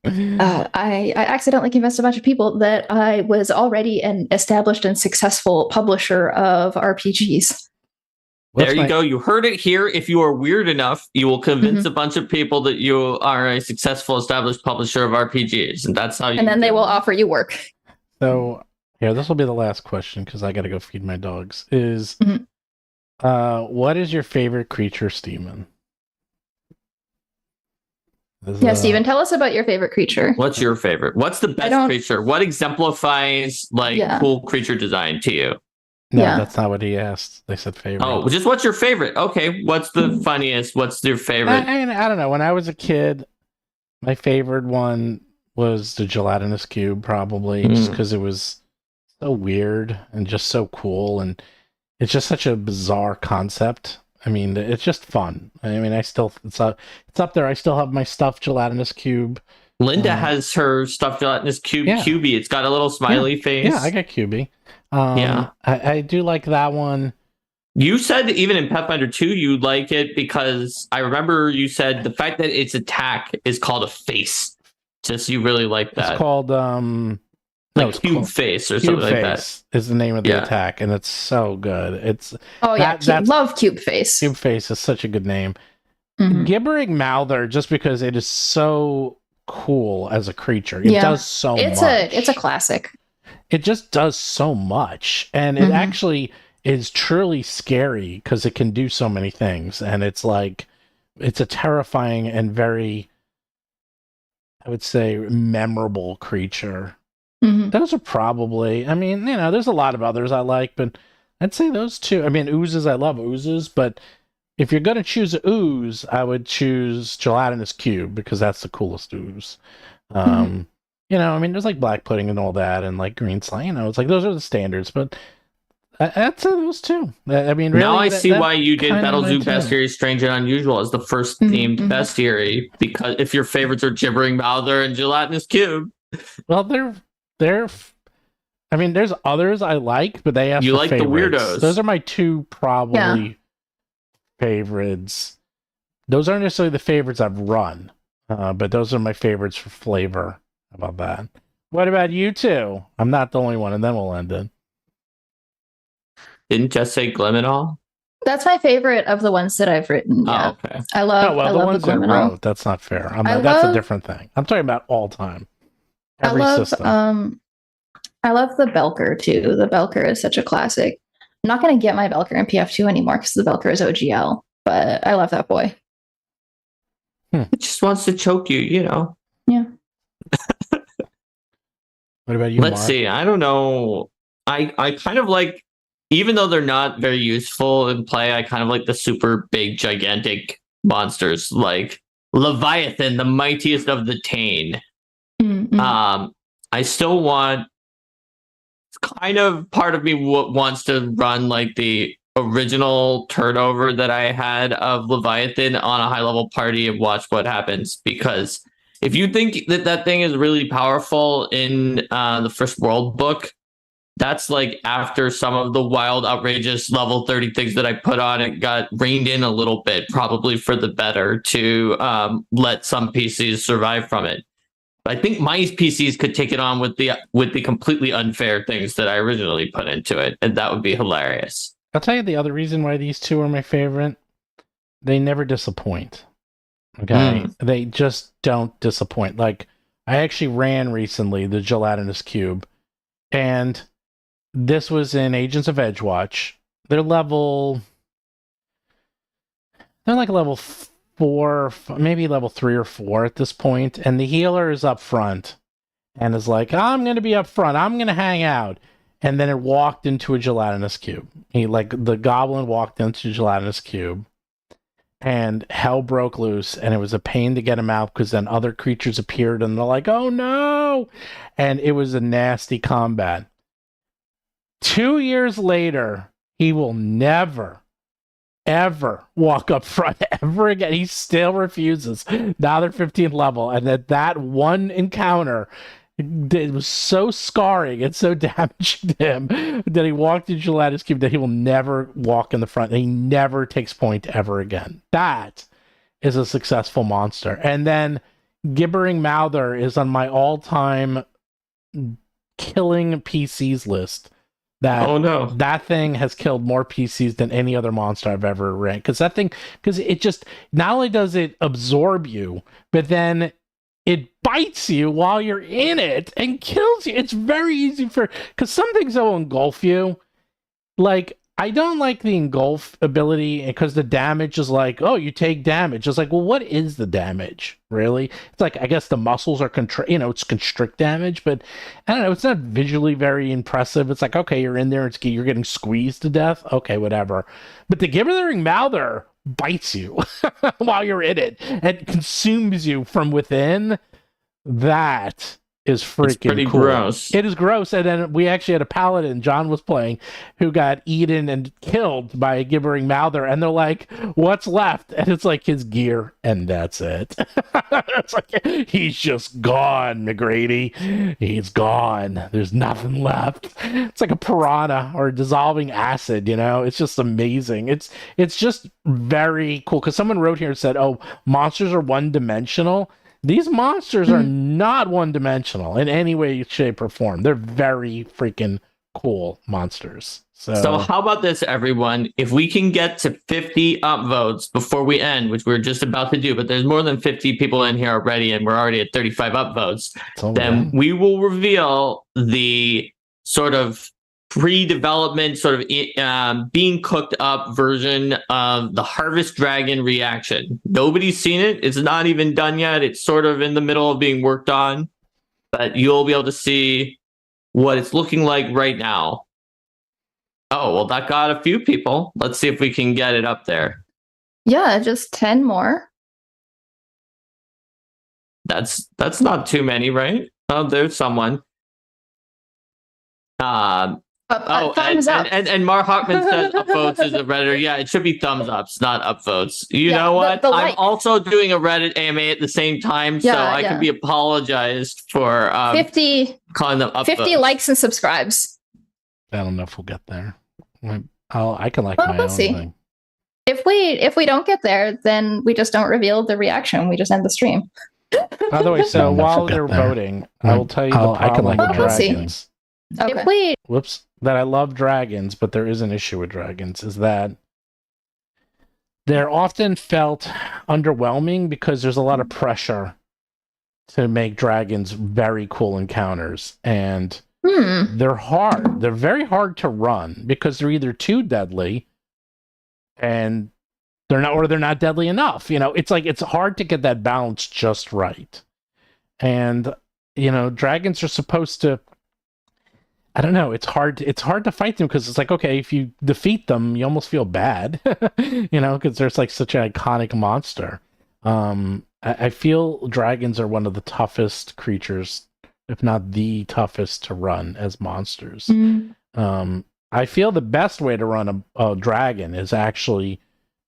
I accidentally convinced a bunch of people that I was already an established and successful publisher of RPGs. There you go. You heard it here. If you are weird enough, you will convince a bunch of people that you are a successful, established publisher of RPGs, and that's how you. And then they will offer you work. So, yeah, this will be the last question because I got to go feed my dogs. Is what is your favorite creature, Steven? Steven, tell us about your favorite creature. What's your favorite? What's the best creature? What exemplifies cool creature design to you? No, that's not what he asked. They said favorite. Oh, just what's your favorite? Okay, what's the funniest? What's your favorite? I don't know. When I was a kid, my favorite one was the gelatinous cube, probably, just because it was so weird and just so cool, and it's just such a bizarre concept. I mean, it's just fun. I mean, it's up there. I still have my stuffed gelatinous cube. Linda has her stuffed gelatinous cube, Cubey. It's got a little smiley face. Yeah, I got Cubey. I do like that one. You said even in Pathfinder 2 you like it because I remember you said the fact that its attack is called a face. Just you really like that. It's called like cube face or Cube something like Face that. is the name of the attack, and it's so good. It's love Cube Face. Cube Face is such a good name. Mm-hmm. Gibbering Mouther, just because it is so cool as a creature. It does so much. It's a classic. It just does so much, and it actually is truly scary because it can do so many things, and it's like it's a terrifying and very, I would say, memorable creature. Those are probably, I mean, you know, there's a lot of others I like, but I'd say those two. I mean, oozes, I love oozes, but if you're going to choose an ooze, I would choose Gelatinous Cube because that's the coolest ooze. You know, I mean, there's like black pudding and all that, and like green slime. You know, it's like those are the standards, but I'd say those two. I mean, really, now I see why you did Battlezoo Bestiary Strange and Unusual as the first themed bestiary, because if your favorites are Gibbering Mouther and Gelatinous Cube. Well, they're. I mean, there's others I like, but they have you like favorites. The weirdos. Those are my two probably favorites. Those aren't necessarily the favorites I've run, but those are my favorites for flavor. How about that? What about you two? I'm not the only one, and then we'll end it. Didn't Jess say Gliminal? That's my favorite of the ones that I've written. Yeah. Oh, okay. I love. Oh, well, the ones that wrote. That's not fair. That's a different thing. I'm talking about all time. Every system. I love the Belker too. The Belker is such a classic. I'm not going to get my Belker in PF2 anymore because the Belker is OGL, but I love that boy. It just wants to choke you, you know. Yeah. What about you? Let's see. I don't know. I kind of like, even though they're not very useful in play, I kind of like the super big, gigantic monsters like Leviathan, the mightiest of the Tane. I still want, kind of part of me wants to run like the original turnover that I had of Leviathan on a high level party and watch what happens, because if you think that thing is really powerful in the First World book, that's like after some of the wild, outrageous level 30 things that I put on it got reined in a little bit, probably for the better, to let some PCs survive from it. I think my PCs could take it on with the completely unfair things that I originally put into it, and that would be hilarious. I'll tell you the other reason why these two are my favorite. They never disappoint. Okay? They just don't disappoint. Like, I actually ran recently the Gelatinous Cube, and this was in Agents of Edgewatch. They're like level 4, maybe level 3 or 4 at this point, and the healer is up front and is like, I'm going to be up front, I'm going to hang out. And then it walked into a Gelatinous Cube. The goblin walked into a Gelatinous Cube, and hell broke loose, and it was a pain to get him out because then other creatures appeared and they're like, oh no! And it was a nasty combat. 2 years later, he will never, ever walk up front ever again. He still refuses. Now they're 15th level, and that one encounter, it was so scarring and so damaging to him that he walked in Gelatinous Cube that he will never walk in the front, and he never takes point ever again. That is a successful monster. And then Gibbering Mouther is on my all-time killing PCs list. That thing has killed more PCs than any other monster I've ever ran. Because it just, not only does it absorb you, but then it bites you while you're in it and kills you. It's very easy because some things will engulf you. Like, I don't like the engulf ability because the damage is like, oh, you take damage. It's like, well, what is the damage, really? It's like, I guess the muscles are it's constrict damage, but I don't know. It's not visually very impressive. It's like, okay, you're in there, you're getting squeezed to death. Okay, whatever. But the Gibbering Mouther bites you while you're in it and consumes you from within. That is freaking pretty cool. gross. It is gross. And then we actually had a paladin, John was playing, who got eaten and killed by a gibbering mouther. And they're like, what's left? And it's like his gear, and that's it. It's like, he's just gone, McGrady. He's gone. There's nothing left. It's like a piranha or dissolving acid, you know? It's just amazing. It's just very cool. Because someone wrote here and said, oh, monsters are one-dimensional. These monsters are not one-dimensional in any way, shape, or form. They're very freaking cool monsters. So how about this, everyone? If we can get to 50 upvotes before we end, which we're just about to do, but there's more than 50 people in here already, and we're already at 35 upvotes, then we will reveal the sort of pre-development, sort of being cooked up version of the Harvest Dragon reaction. Nobody's seen it. It's not even done yet. It's sort of in the middle of being worked on, but you'll be able to see what it's looking like right now. Oh, well, that got a few people. Let's see if we can get it up there. Yeah, just 10 more. That's not too many, right? Oh, there's someone. Thumbs up. And Mark Hockman says upvotes is a Redditor. Yeah, it should be thumbs ups, not upvotes. You know what? I'm also doing a Reddit AMA at the same time, so I can be apologized for 50 calling them upvotes. 50 likes and subscribes. I don't know if we'll get there. I can like my own see. thing. If we don't get there, then we just don't reveal the reaction. We just end the stream. By the way, so while they're voting, I will tell you the problem with dragons. Okay. That I love dragons, but there is an issue with dragons, is that they're often felt underwhelming because there's a lot of pressure to make dragons very cool encounters. And they're hard. They're very hard to run because they're either too deadly and they're not deadly enough. You know, it's like it's hard to get that balance just right. And, you know, dragons are supposed to, I don't know, it's hard to fight them because it's like, okay, if you defeat them, you almost feel bad, you know, because there's like such an iconic monster. I feel dragons are one of the toughest creatures, if not the toughest to run as monsters. I feel the best way to run a dragon is actually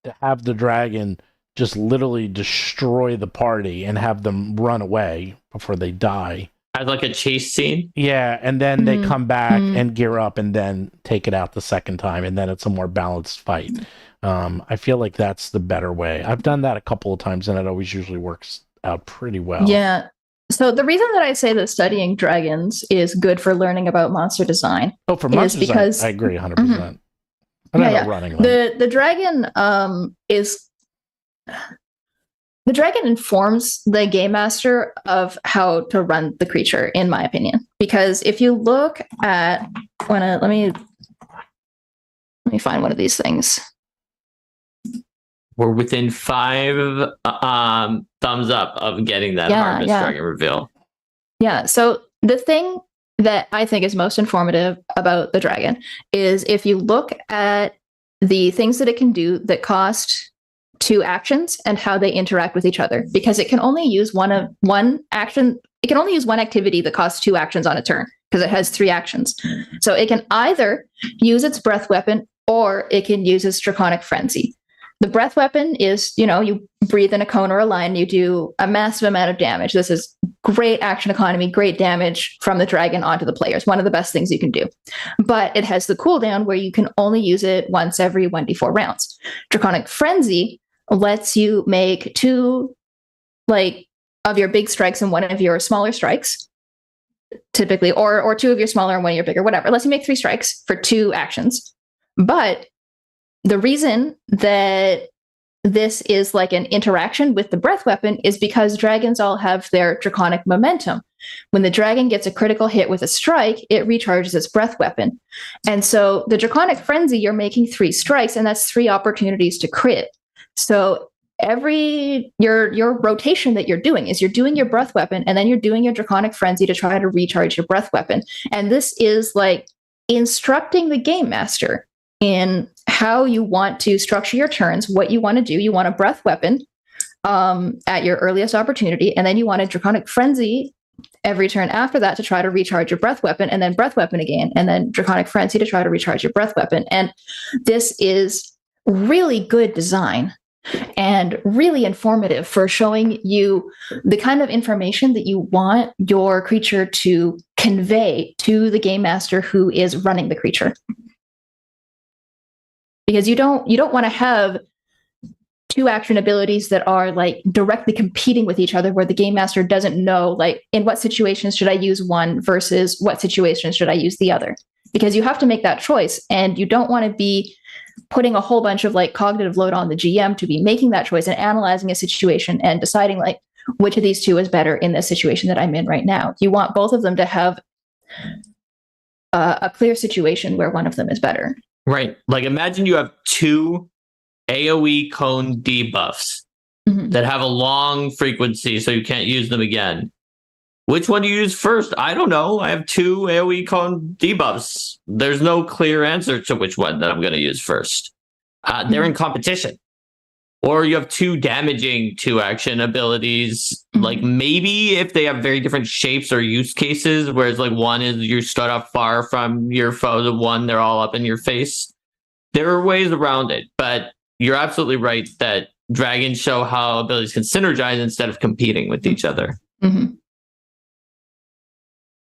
to have the dragon just literally destroy the party and have them run away before they die. As like a chase scene? Yeah, and then they come back and gear up and then take it out the second time, and then it's a more balanced fight. I feel like that's the better way. I've done that a couple of times, and it always usually works out pretty well. Yeah. So the reason that I say that studying dragons is good for learning about monster design. Oh, for monster design, I agree 100%. Running the dragon the dragon informs the game master of how to run the creature, in my opinion. Because if you look at let me find one of these things. We're within 5 thumbs up of getting that Harvest Dragon reveal. Yeah. So the thing that I think is most informative about the dragon is if you look at the things that it can do that cost 2 actions and how they interact with each other, because it can only use one action. It can only use one activity that costs 2 actions on a turn because it has 3 actions. So it can either use its breath weapon or it can use its draconic frenzy. The breath weapon is, you breathe in a cone or a line, you do a massive amount of damage. This is great action economy, great damage from the dragon onto the players. One of the best things you can do. But it has the cooldown where you can only use it once every 1d4 rounds. Draconic Frenzy lets you make 2 of your big strikes and 1 of your smaller strikes, typically, or 2 of your smaller and 1 of your bigger, whatever. It lets you make 3 strikes for 2 actions. But the reason that this is like an interaction with the breath weapon is because dragons all have their draconic momentum. When the dragon gets a critical hit with a strike, it recharges its breath weapon. And so the draconic frenzy, you're making 3 strikes, and that's 3 opportunities to crit. So your rotation that you're doing is you're doing your breath weapon, and then you're doing your draconic frenzy to try to recharge your breath weapon. And this is like instructing the game master in how you want to structure your turns, what you want to do. You want a breath weapon at your earliest opportunity, and then you want a draconic frenzy every turn after that to try to recharge your breath weapon, and then breath weapon again, and then Draconic Frenzy to try to recharge your breath weapon. And this is really good design and really informative for showing you the kind of information that you want your creature to convey to the game master who is running the creature. Because you don't want to have two action abilities that are like directly competing with each other, where the game master doesn't know, like, in what situations should I use one versus what situations should I use the other. Because you have to make that choice, and you don't want to be putting a whole bunch of like cognitive load on the GM to be making that choice and analyzing a situation and deciding like which of these two is better in this situation that I'm in right now. You want both of them to have a clear situation where one of them is better. Right. Like, imagine you have two AoE cone debuffs that have a long frequency, so you can't use them again. Which one do you use first? I don't know. I have two AoE cone debuffs. There's no clear answer to which one that I'm going to use first. They're in competition. Or you have two damaging two-action abilities. Like, maybe if they have very different shapes or use cases, whereas like one is you start off far from your foe, the one they're all up in your face. There are ways around it, but you're absolutely right that dragons show how abilities can synergize instead of competing with each other.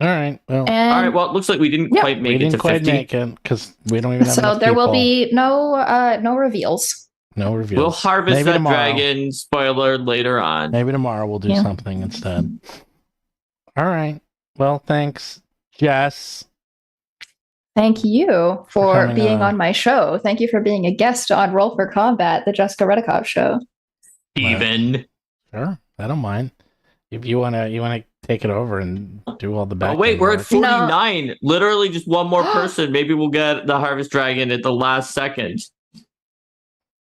All right. Well, Well, it looks like we didn't quite make it to 50. Because we don't even have So enough there will people. be no reveals. No reveals. We'll harvest Maybe that tomorrow. dragon spoiler later on. Maybe tomorrow we'll do something instead. All right. Well, thanks, Jess. Thank you for coming being on. on my show. Thank you for being a guest on Roll for Combat, the Jessica Redekop show. Steven. Sure, I don't mind. If you wanna take it over and do all the back. Oh wait, we're at work. 49. Literally just one more person. Maybe we'll get the Harvest Dragon at the last second.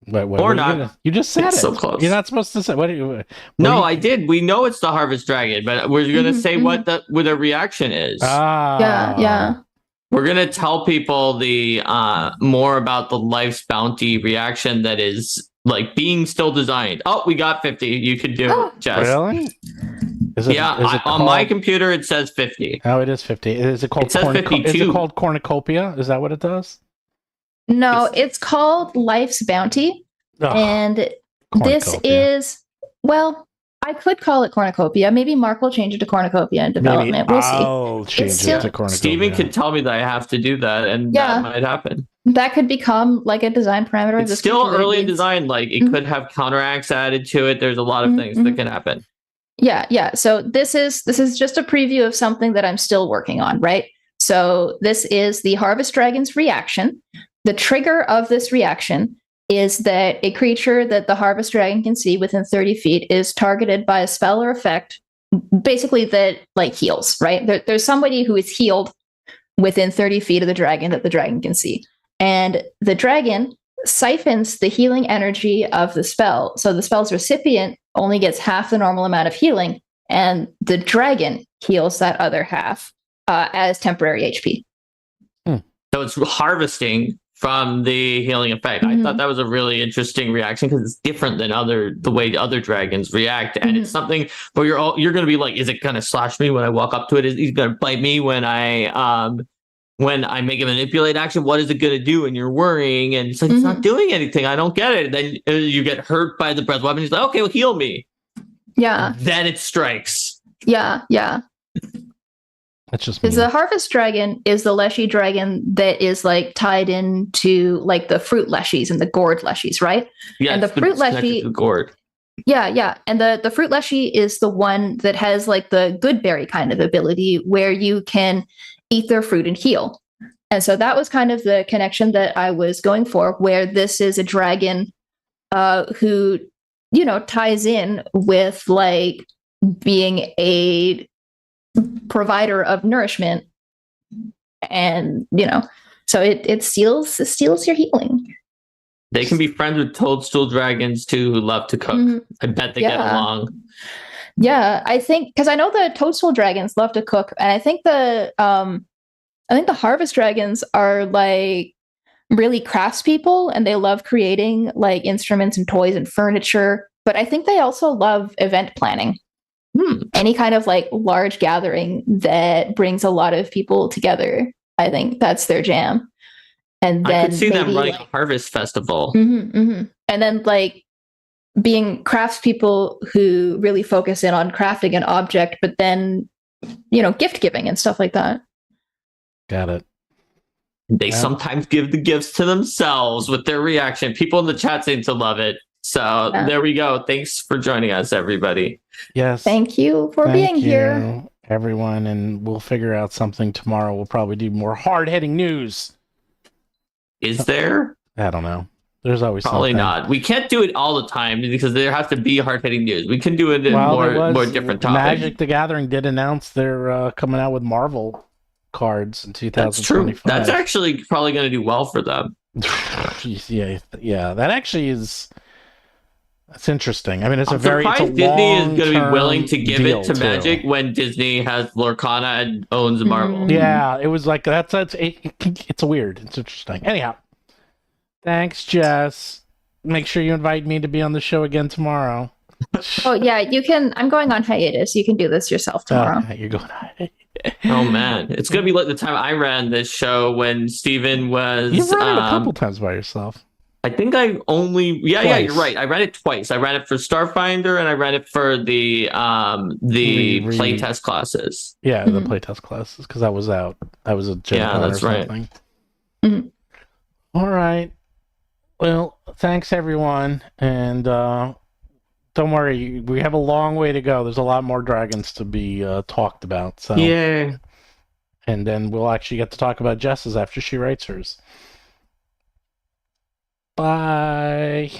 What or are not. You just said It's it. so close. You're not supposed to say. What do you? No, I did. We know it's the Harvest Dragon, but we're gonna say what the reaction is. Yeah. We're gonna tell people the more about the Life's Bounty reaction that is like being still designed. Oh, we got 50. You could do it, Jess. Really? Is it On my computer it says 50. Oh, it is 50. Is it called? It says 52. Is it called cornucopia? Is that what it does? No, it's called Life's Bounty. Oh, And this cornucopia. is, well, I could call it cornucopia. Maybe Mark will change it to cornucopia in development. We'll see. I'll change still- it to cornucopia. Steven can tell me that I have to do that, and that might happen. That could become like a design parameter. It's This still creature early in needs- design. Like it could have counteracts added to it. There's a lot of things that can happen. Yeah. So this is just a preview of something that I'm still working on, right? So this is the Harvest Dragon's reaction. The trigger of this reaction is that a creature that the Harvest Dragon can see within 30 feet is targeted by a spell or effect, basically that like heals, right? There's somebody who is healed within 30 feet of the dragon that the dragon can see. And the dragon siphons the healing energy of the spell. So the spell's recipient only gets half the normal amount of healing, and the dragon heals that other half as temporary HP. So it's harvesting from the healing effect. I thought that was a really interesting reaction because it's different than the way other dragons react, and it's something where you're going to be like, is it going to slash me when I walk up to it? Is he going to bite me when I make a manipulate action? What is it going to do? And you're worrying, and it's like it's not doing anything. I don't get it. Then you get hurt by the breath weapon. He's like, okay, well, heal me. Yeah. Then it strikes. Yeah. That's just because the Harvest Dragon is the Leshy dragon that is like tied into like the fruit leshies and the gourd leshies, right? Yeah, and the fruit leshy, the gourd. Yeah. And the fruit leshy is the one that has like the good berry kind of ability where you can eat their fruit and heal. And so that was kind of the connection that I was going for, where this is a dragon who, ties in with like being a provider of nourishment, and so it steals your healing. They can be friends with toadstool dragons too, who love to cook. I bet they get along. Yeah, I think because I know the toadstool dragons love to cook, and I think the harvest dragons are like really craftspeople, and they love creating like instruments and toys and furniture. But I think they also love event planning. Any kind of like large gathering that brings a lot of people together, I think that's their jam. And then I could see them maybe running like, a harvest festival. and then like being craftspeople who really focus in on crafting an object, but then gift giving and stuff like that. Got it. They sometimes give the gifts to themselves with their reaction. People in the chat seem to love it. So there we go. Thanks for joining us, everybody. Yes. Thank you for being here, everyone. And we'll figure out something tomorrow. We'll probably do more hard-hitting news. Is there? I don't know. There's always probably something. Not. We can't do it all the time because there has to be hard-hitting news. We can do it in more different topics. Magic the Gathering did announce they're coming out with Marvel cards in 2025. That's true. That's actually probably going to do well for them. yeah. That actually is. That's interesting. I mean, it's I'm a very surprised Disney is going to be willing to give it to Magic when Disney has Lorcana and owns Marvel. Yeah, it was like it's weird. It's interesting. Anyhow, thanks, Jess. Make sure you invite me to be on the show again tomorrow. Oh yeah, you can. I'm going on hiatus. You can do this yourself tomorrow. You're going on. Oh man, it's gonna be like the time I ran this show when Steven was. You've run it a couple times by yourself. I think I only yeah, you're right. I ran it twice. I ran it for Starfinder and I ran it for the playtest classes. Yeah, the playtest classes because I was out. I was a Gen that's or something. Right. All right. Well, thanks everyone, and don't worry. We have a long way to go. There's a lot more dragons to be talked about. So yeah, and then we'll actually get to talk about Jess's after she writes hers. Bye.